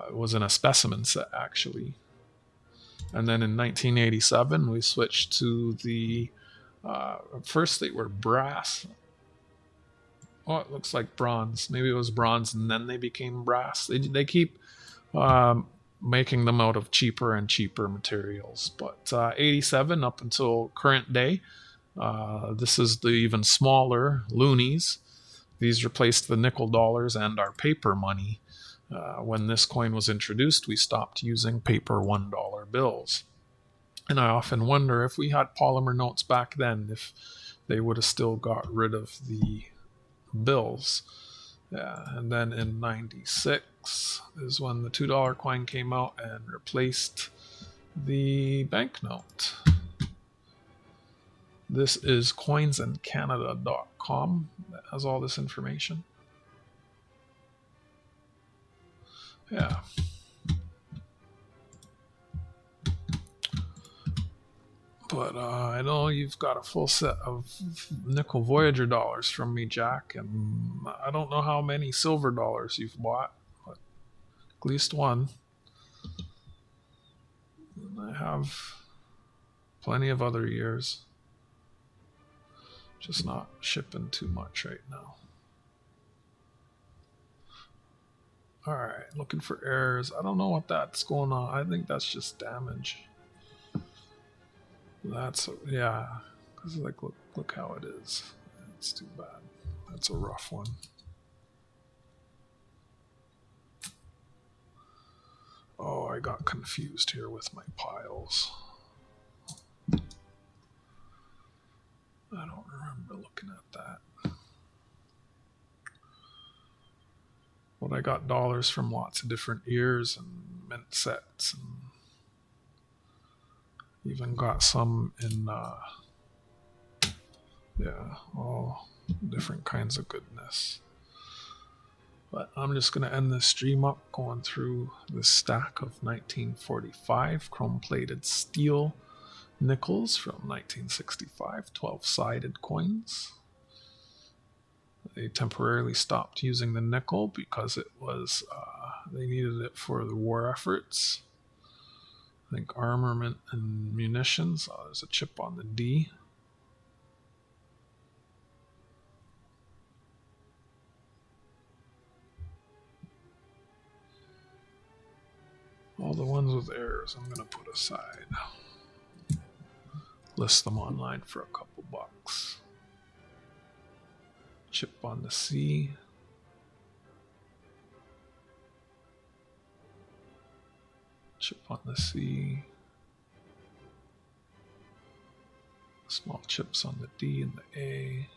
Speaker 1: It was in a specimen set, actually. And then in 1987, we switched to the, first they were brass. Oh, it looks like bronze. Maybe it was bronze and then they became brass. They keep making them out of cheaper and cheaper materials. But 87 up until current day, this is the even smaller loonies. These replaced the nickel dollars and our paper money. When this coin was introduced, we stopped using paper $1 bills. And I often wonder if we had polymer notes back then, if they would have still got rid of the bills. Yeah, and then in 96 is when the $2 coin came out and replaced the banknote. This is coinsincanada.com that has all this information. Yeah. But I know you've got a full set of nickel Voyager dollars from me, Jack, and I don't know how many silver dollars you've bought, but at least one. And I have plenty of other years. Just not shipping too much right now. Alright, looking for errors. I don't know what that's going on. I think that's just damage. That's, yeah, because like, look how it is. It's too bad. That's a rough one. Oh, I got confused here with my piles. I don't remember looking at that. But I got dollars from lots of different years and mint sets, and even got some in, yeah, all different kinds of goodness. But I'm just going to end this stream up going through this stack of 1945 chrome-plated steel nickels from 1965, 12-sided coins. They temporarily stopped using the nickel because it was, they needed it for the war efforts. I think armament and munitions. Oh, there's a chip on the D. All the ones with errors I'm going to put aside. List them online for a couple bucks. Chip on the C. Chip on the C. Small chips on the D and the A.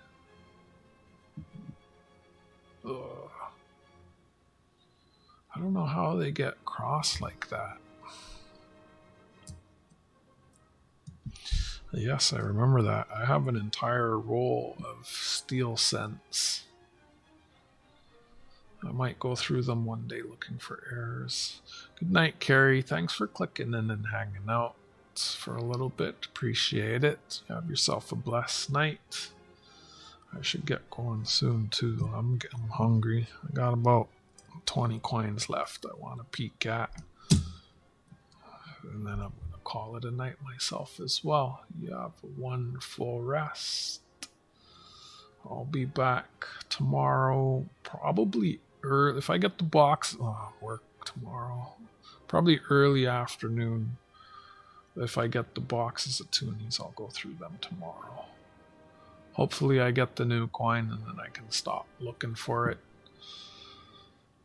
Speaker 1: I don't know how they get crossed like that. Yes, I remember that. I have an entire roll of steel cents. I might go through them one day looking for errors. Good night, Carrie. Thanks for clicking in and hanging out for a little bit. Appreciate it. You have yourself a blessed night. I should get going soon too. I'm hungry. I got about 20 coins left I want to peek at. And then I'm going to call it a night myself as well. You have a wonderful rest. I'll be back tomorrow, probably early. If I get the box, work tomorrow. Probably early afternoon. If I get the boxes of toonies, I'll go through them tomorrow. Hopefully I get the new coin and then I can stop looking for it.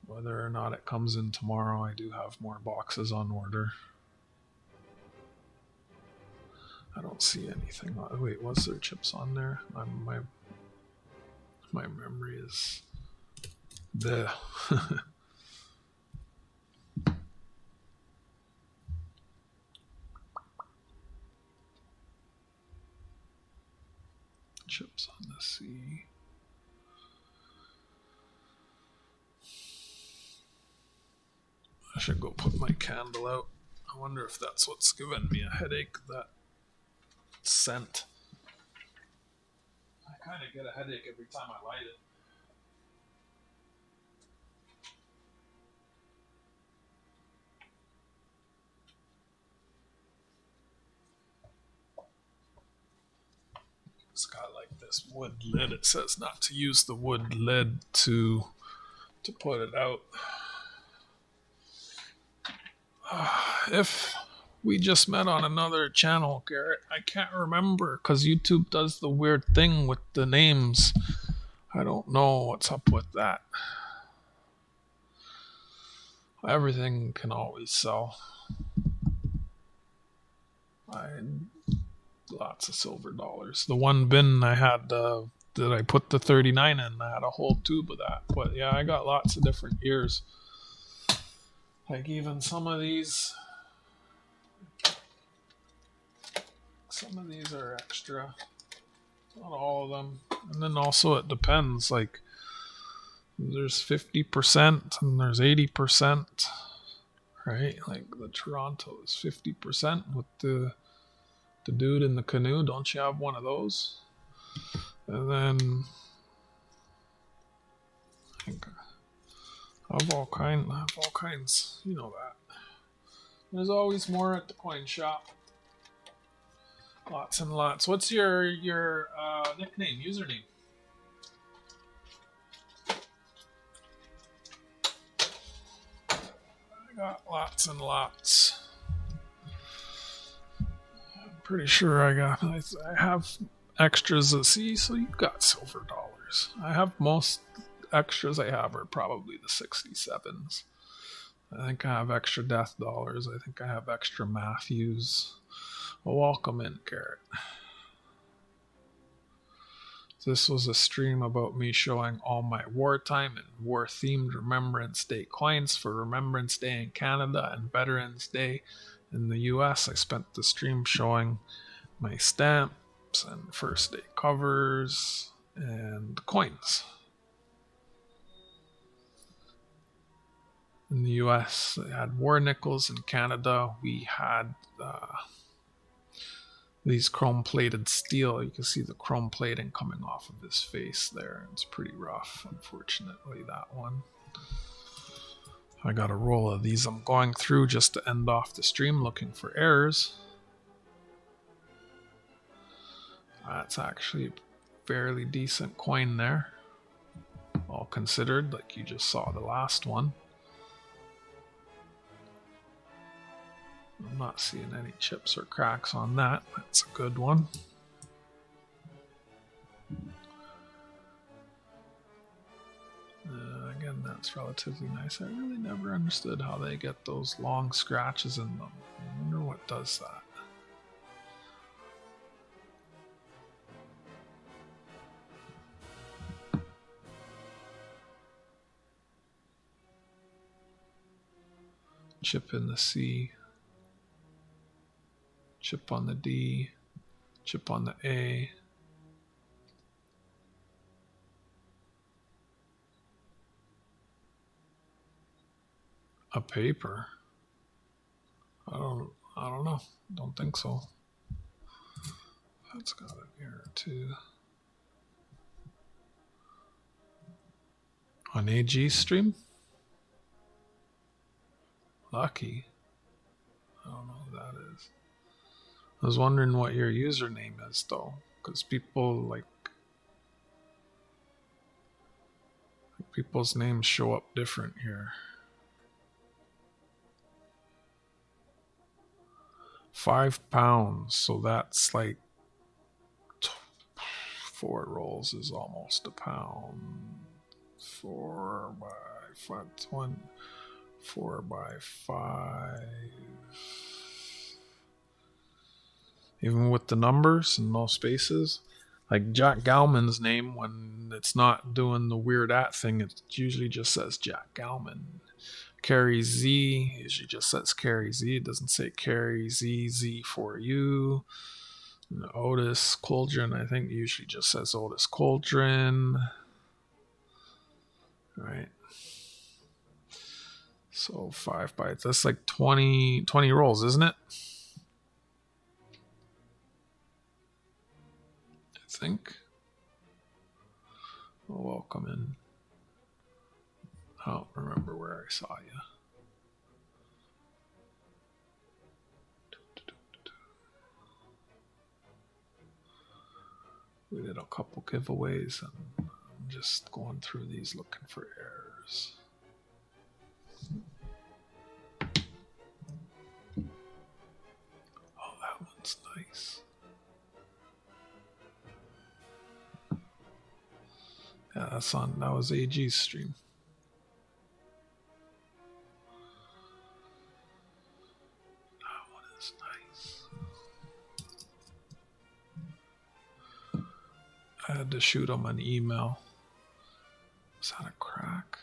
Speaker 1: Whether or not it comes in tomorrow, I do have more boxes on order. I don't see anything. Wait, was there chips on there? My memory is the chips on the sea. I should go put my candle out. I wonder if that's what's giving me a headache, that scent. I kind of get a headache every time I light it. It's got like this wood lid. It says not to use the wood lid to put it out. If we just met on another channel, Garrett, I can't remember because YouTube does the weird thing with the names. I don't know what's up with that. Everything can always sell. I had lots of silver dollars. The one bin I had that I put the 39 in, I had a whole tube of that. But yeah, I got lots of different years. Like even some of these are extra. Not all of them. And then also it depends. Like there's 50% and there's 80%. Right? Like the Toronto is 50% with the dude in the canoe. Don't you have one of those? And then I think I have all kinds. You know that. There's always more at the coin shop. Lots and lots. What's your nickname, username? I got lots and lots. I'm pretty sure I have extras at sea, so you've got silver dollars. I have most extras I have are probably the 67s. I think I have extra death dollars. I think I have extra Matthews. Well, welcome in, Garrett. This was a stream about me showing all my wartime and war-themed Remembrance Day coins for Remembrance Day in Canada and Veterans Day in the US. I spent the stream showing my stamps and First Day covers and coins. In the US, they had war nickels. In Canada, we had these chrome-plated steel. You can see the chrome plating coming off of his face there. It's pretty rough, unfortunately, that one. I got a roll of these I'm going through just to end off the stream looking for errors. That's actually a fairly decent coin there. All considered, like you just saw the last one. I'm not seeing any chips or cracks on that. That's a good one. Again, that's relatively nice. I really never understood how they get those long scratches in them. I wonder what does that. chip in the C, chip on the D, chip on the A. A paper? I don't know. Don't think so. That's got an error too. On AG stream? Lucky. I don't know who that is. I was wondering what your username is though, because people's names show up different here. 5 pounds, so that's like 4 rolls is almost a pound. 4 by 5, 20, 4 by 5. Even with the numbers and no spaces. Like Jack Galman's name, when it's not doing the weird at thing, it usually just says Jack Galman. Carrie Z usually just says Carrie Z. It doesn't say Carrie Z for you. And Otis Coldren, I think, usually just says Otis Coldren. Right. So 5 bytes. That's like 20 rolls, isn't it? I think. Well, welcome in. I don't remember where I saw you. We did a couple giveaways and I'm just going through these looking for errors. Oh, that one's nice. Yeah, that was AG's stream. That one is nice. I had to shoot him an email. Is that a crack?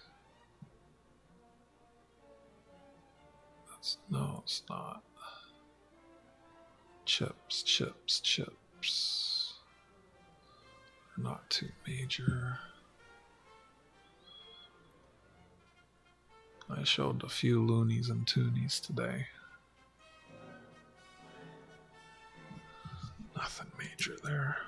Speaker 1: No, it's not. Chips. They're not too major. I showed a few loonies and toonies today. Nothing major there.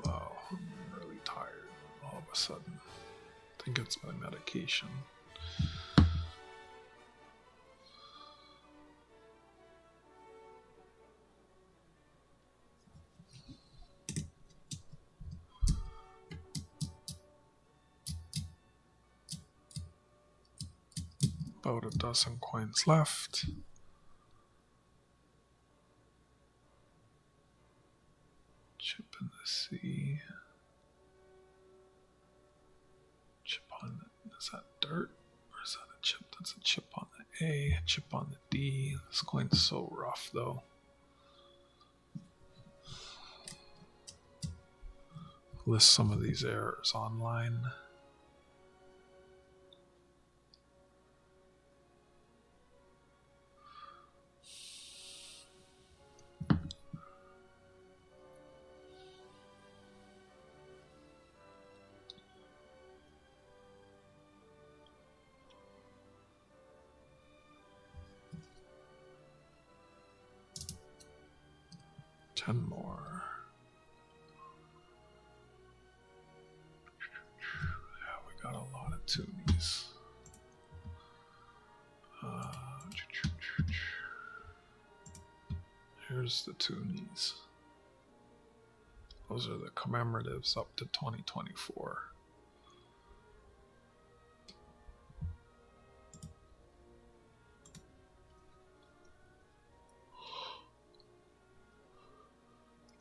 Speaker 1: Wow, I'm really tired all of a sudden. I think it's my medication. About a dozen coins left. Chip in the C. Chip on the, is that dirt? Or is that a chip? That's a chip on the A, a chip on the D. This coin's so rough though. List some of these errors online. Ten more. Yeah, we got a lot of toonies. Here's the toonies. Those are the commemoratives up to 2024.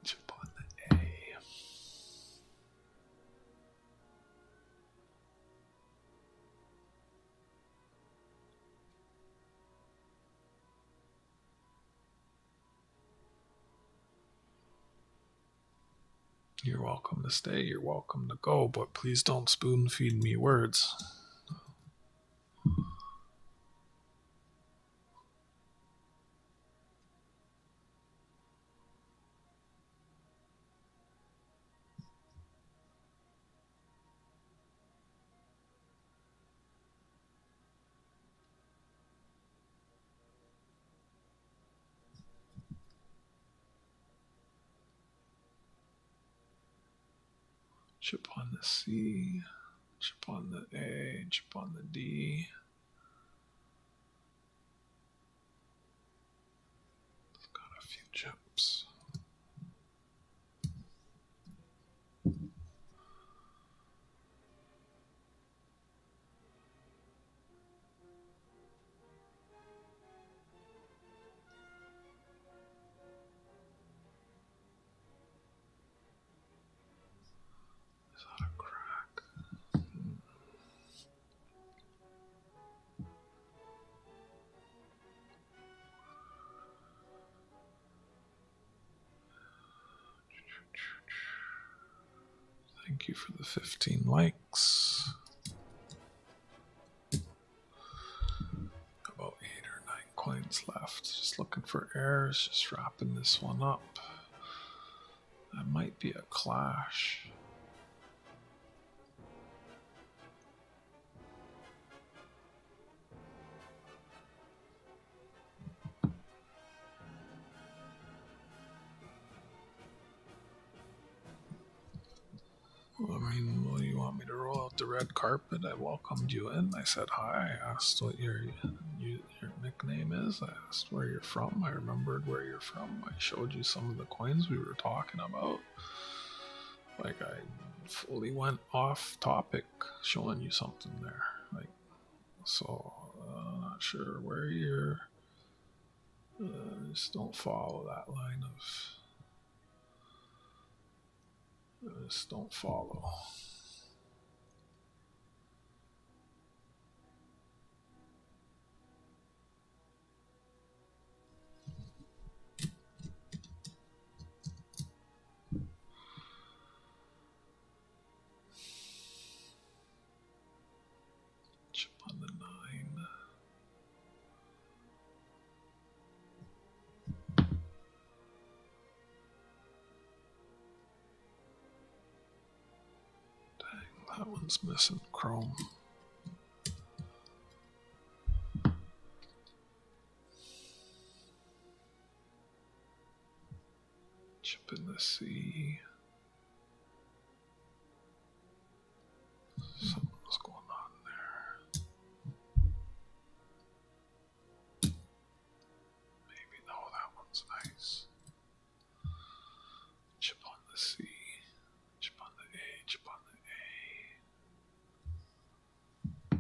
Speaker 1: Chip on the A. You're welcome to stay, you're welcome to go, but please don't spoon feed me words. Chip on the C, chip on the A, chip on the D. It's got a few chips. Is that a crack? Thank you for the 15 likes. About 8 or 9 coins left. Just looking for errors, just wrapping this one up. That might be a clash. I mean, well, you want me to roll out the red carpet? I welcomed you in. I said hi. I asked what your nickname is. I asked where you're from. I remembered where you're from. I showed you some of the coins we were talking about. Like, I fully went off topic showing you something there. Like, so I'm not sure where you're. Just don't follow that line of. Just don't follow. Chip on the 9. Dang, that one's missing chrome. Chip in the C. Something's going on there. Maybe, no, that one's nice. Chip on the C. Chip on the A. Chip on the A.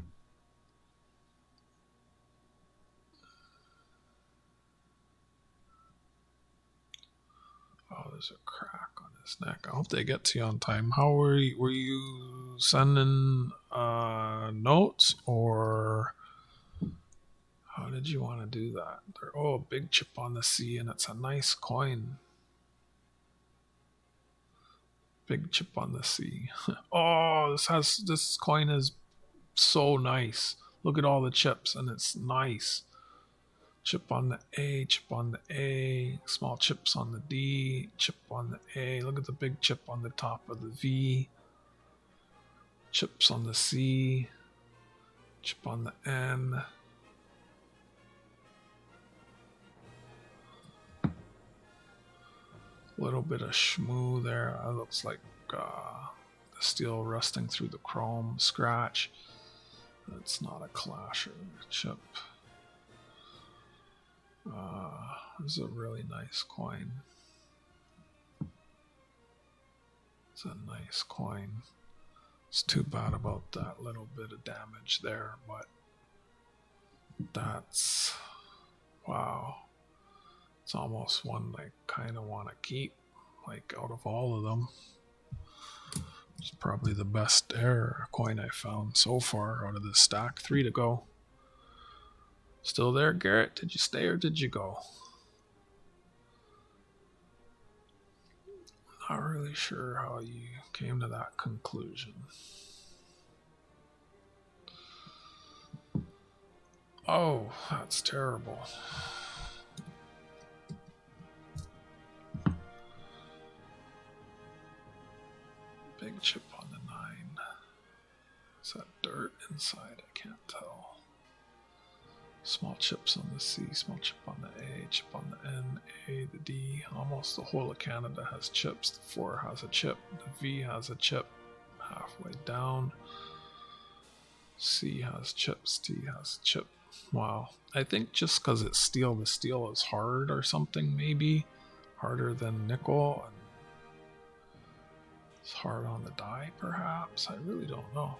Speaker 1: Oh, there's a crack on his neck. I hope they get to you on time. How were you sending notes, or how did you want to do that? Oh, a big chip on the C, and it's a nice coin. Big chip on the C. Oh, this coin is so nice. Look at all the chips, and it's nice. Chip on the A, chip on the A, small chips on the D, chip on the A. Look at the big chip on the top of the V. Chips on the C, chip on the N. Little bit of shmoo there. It looks like the steel rusting through the chrome scratch. It's not a clash or a chip. This is a really nice coin. It's a nice coin. It's too bad about that little bit of damage there, but that's, wow. It's almost one I kind of want to keep, like out of all of them. It's probably the best error coin I found so far out of this stack. 3 to go. Still there, Garrett? Did you stay or did you go? Not really sure how you came to that conclusion. Oh, that's terrible. Big chip on the 9. Is that dirt inside? I can't tell. Small chips on the C, small chip on the A, chip on the N, A, the D. Almost the whole of Canada has chips. The 4 has a chip. The V has a chip halfway down. C has chips. T has a chip. Wow. I think just because it's steel, the steel is hard or something, maybe. Harder than nickel. And it's hard on the die, perhaps. I really don't know.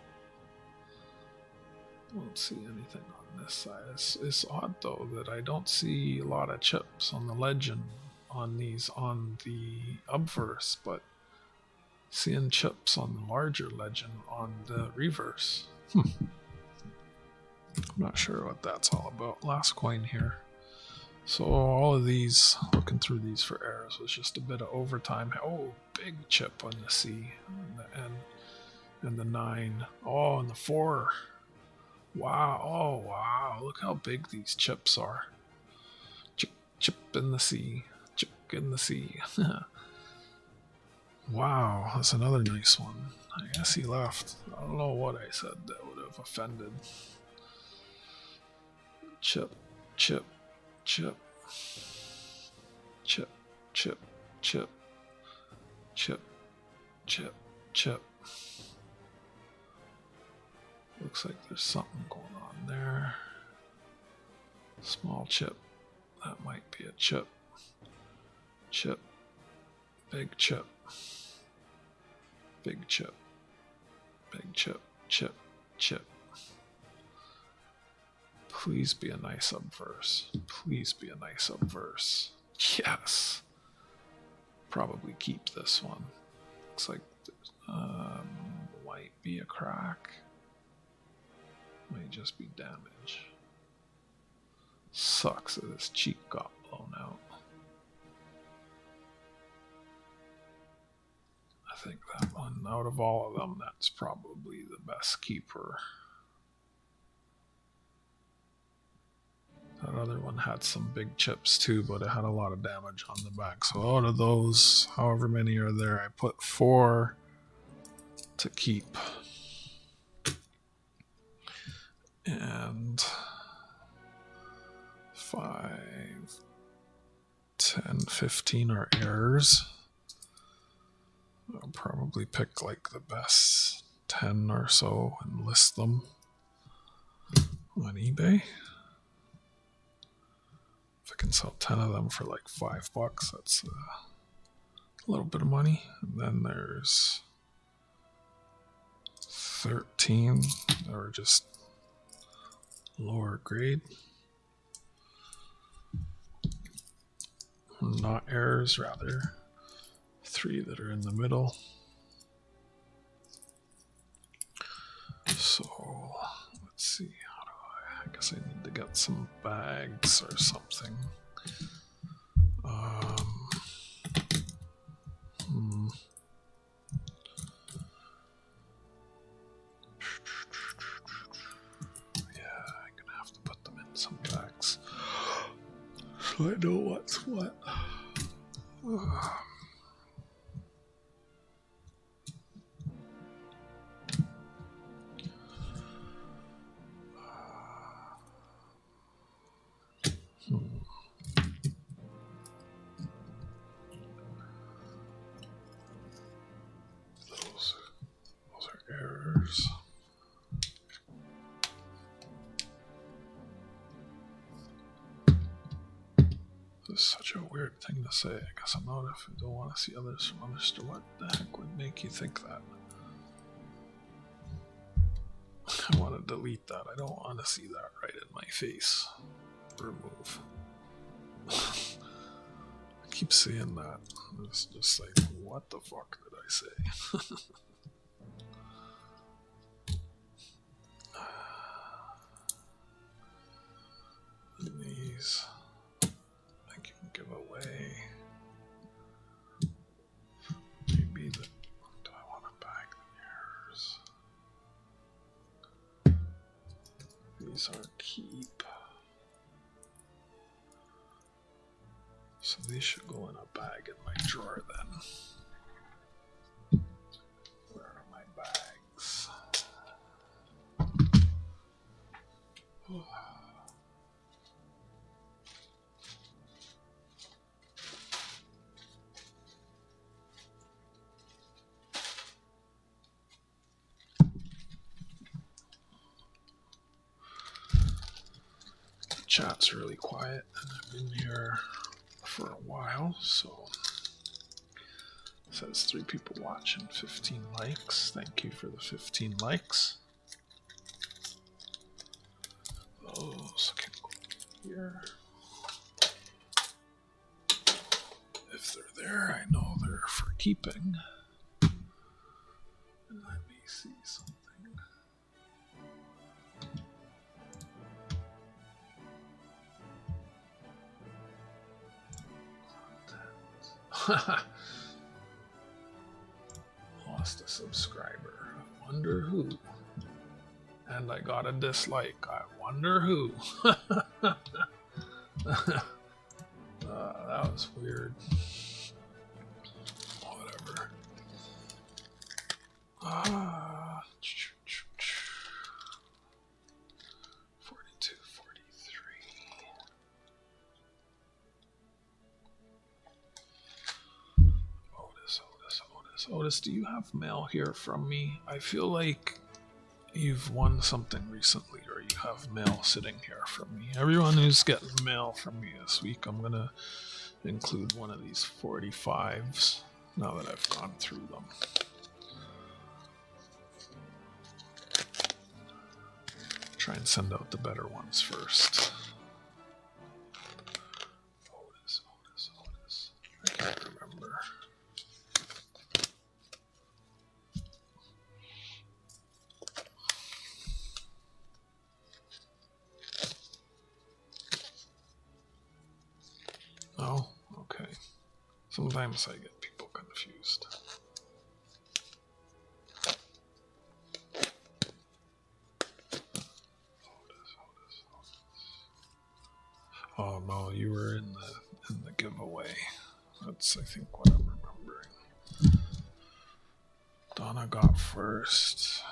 Speaker 1: Don't see anything on this side. It's odd though that I don't see a lot of chips on the legend on these on the obverse, but seeing chips on the larger legend on the reverse. I'm not sure what that's all about. Last coin here. So all of these, looking through these for errors, was just a bit of overtime. Oh, big chip on the C and the N and the 9. Oh, and the 4. Wow, oh wow, look how big these chips are. Chip, chip in the sea, chip in the sea. Wow, that's another nice one. I guess he left. I don't know what I said that would have offended. Chip, chip, chip, chip, chip, chip, chip, chip, chip. Looks like there's something going on there. Small chip. That might be a chip. Chip. Big chip. Big chip. Big chip. Chip. Chip. Please be a nice obverse. Please be a nice obverse. Yes. Probably keep this one. Looks like might be a crack. Might just be damage. Sucks that his cheek got blown out. I think that one, out of all of them, that's probably the best keeper. That other one had some big chips too, but it had a lot of damage on the back. So out of those, however many are there, I put 4 to keep. And 5, 10, 15 are errors. I'll probably pick like the best 10 or so and list them on eBay. If I can sell 10 of them for like $5, that's a little bit of money. And then there's 13 that are just lower grade. Not errors, rather 3 that are in the middle. So let's see, how do I guess I need to get some bags or something. Some bags so I know what's what. Those are errors. This is such a weird thing to say. I guess I'm not if you don't want to see others from others. What the heck would make you think that? I want to delete that. I don't want to see that right in my face. Remove. I keep seeing that. It's just like, what the fuck did I say? These I can give away. these are keep. So these should go in a bag in my drawer then. Where are my bags? The chat's really quiet, and I've been here for a while, so it says 3 people watching, 15 likes. Thank you for the 15 likes. Those can go here. If they're there, I know they're for keeping. And let me see something. Lost a subscriber. I wonder who. And I got a dislike. I wonder who. That was weird. Whatever. 42, 43. Otis, do you have mail here from me? I feel like you've won something recently, or you have mail sitting here from me. Everyone who's getting mail from me this week, I'm going to include one of these 45s now that I've gone through them. Try and send out the better ones first. Otis. I can't remember. Oh, okay. Sometimes I get people confused. Oh no, you were in the giveaway. That's, I think, what I'm remembering. Donna got first.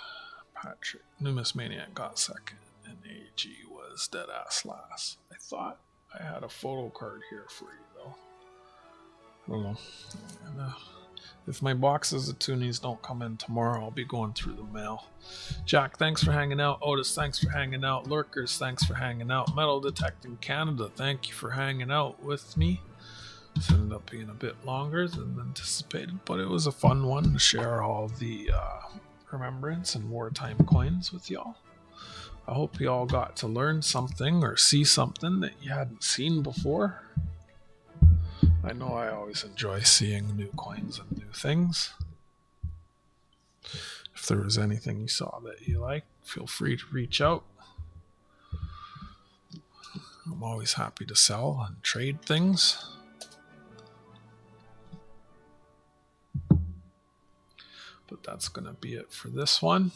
Speaker 1: Patrick Numismatics got second, and AG was dead ass last. I thought I had a photo card here for you though. I don't know. And, if my boxes of toonies don't come in tomorrow, I'll be going through the mail. Jack, thanks for hanging out. Otis, thanks for hanging out. Lurkers, thanks for hanging out. Metal Detecting Canada, thank you for hanging out with me. This ended up being a bit longer than anticipated, but it was a fun one to share all the remembrance and wartime coins with y'all. I hope you all got to learn something or see something that you hadn't seen before. I know I always enjoy seeing new coins and new things. If there was anything you saw that you liked, feel free to reach out. I'm always happy to sell and trade things. But that's going to be it for this one.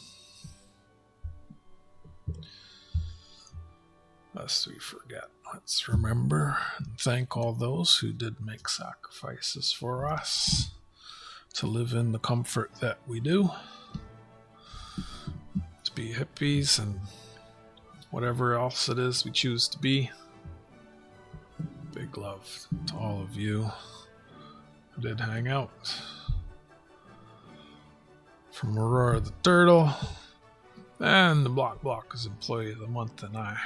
Speaker 1: Lest we forget, let's remember and thank all those who did make sacrifices for us to live in the comfort that we do. To be hippies and whatever else it is we choose to be. Big love to all of you who did hang out. From Aurora the Turtle and the Block's Employee of the Month and I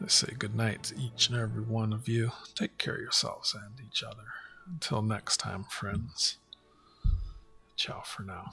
Speaker 1: say goodnight to each and every one of you. Take care of yourselves and each other. Until next time, friends. Ciao for now.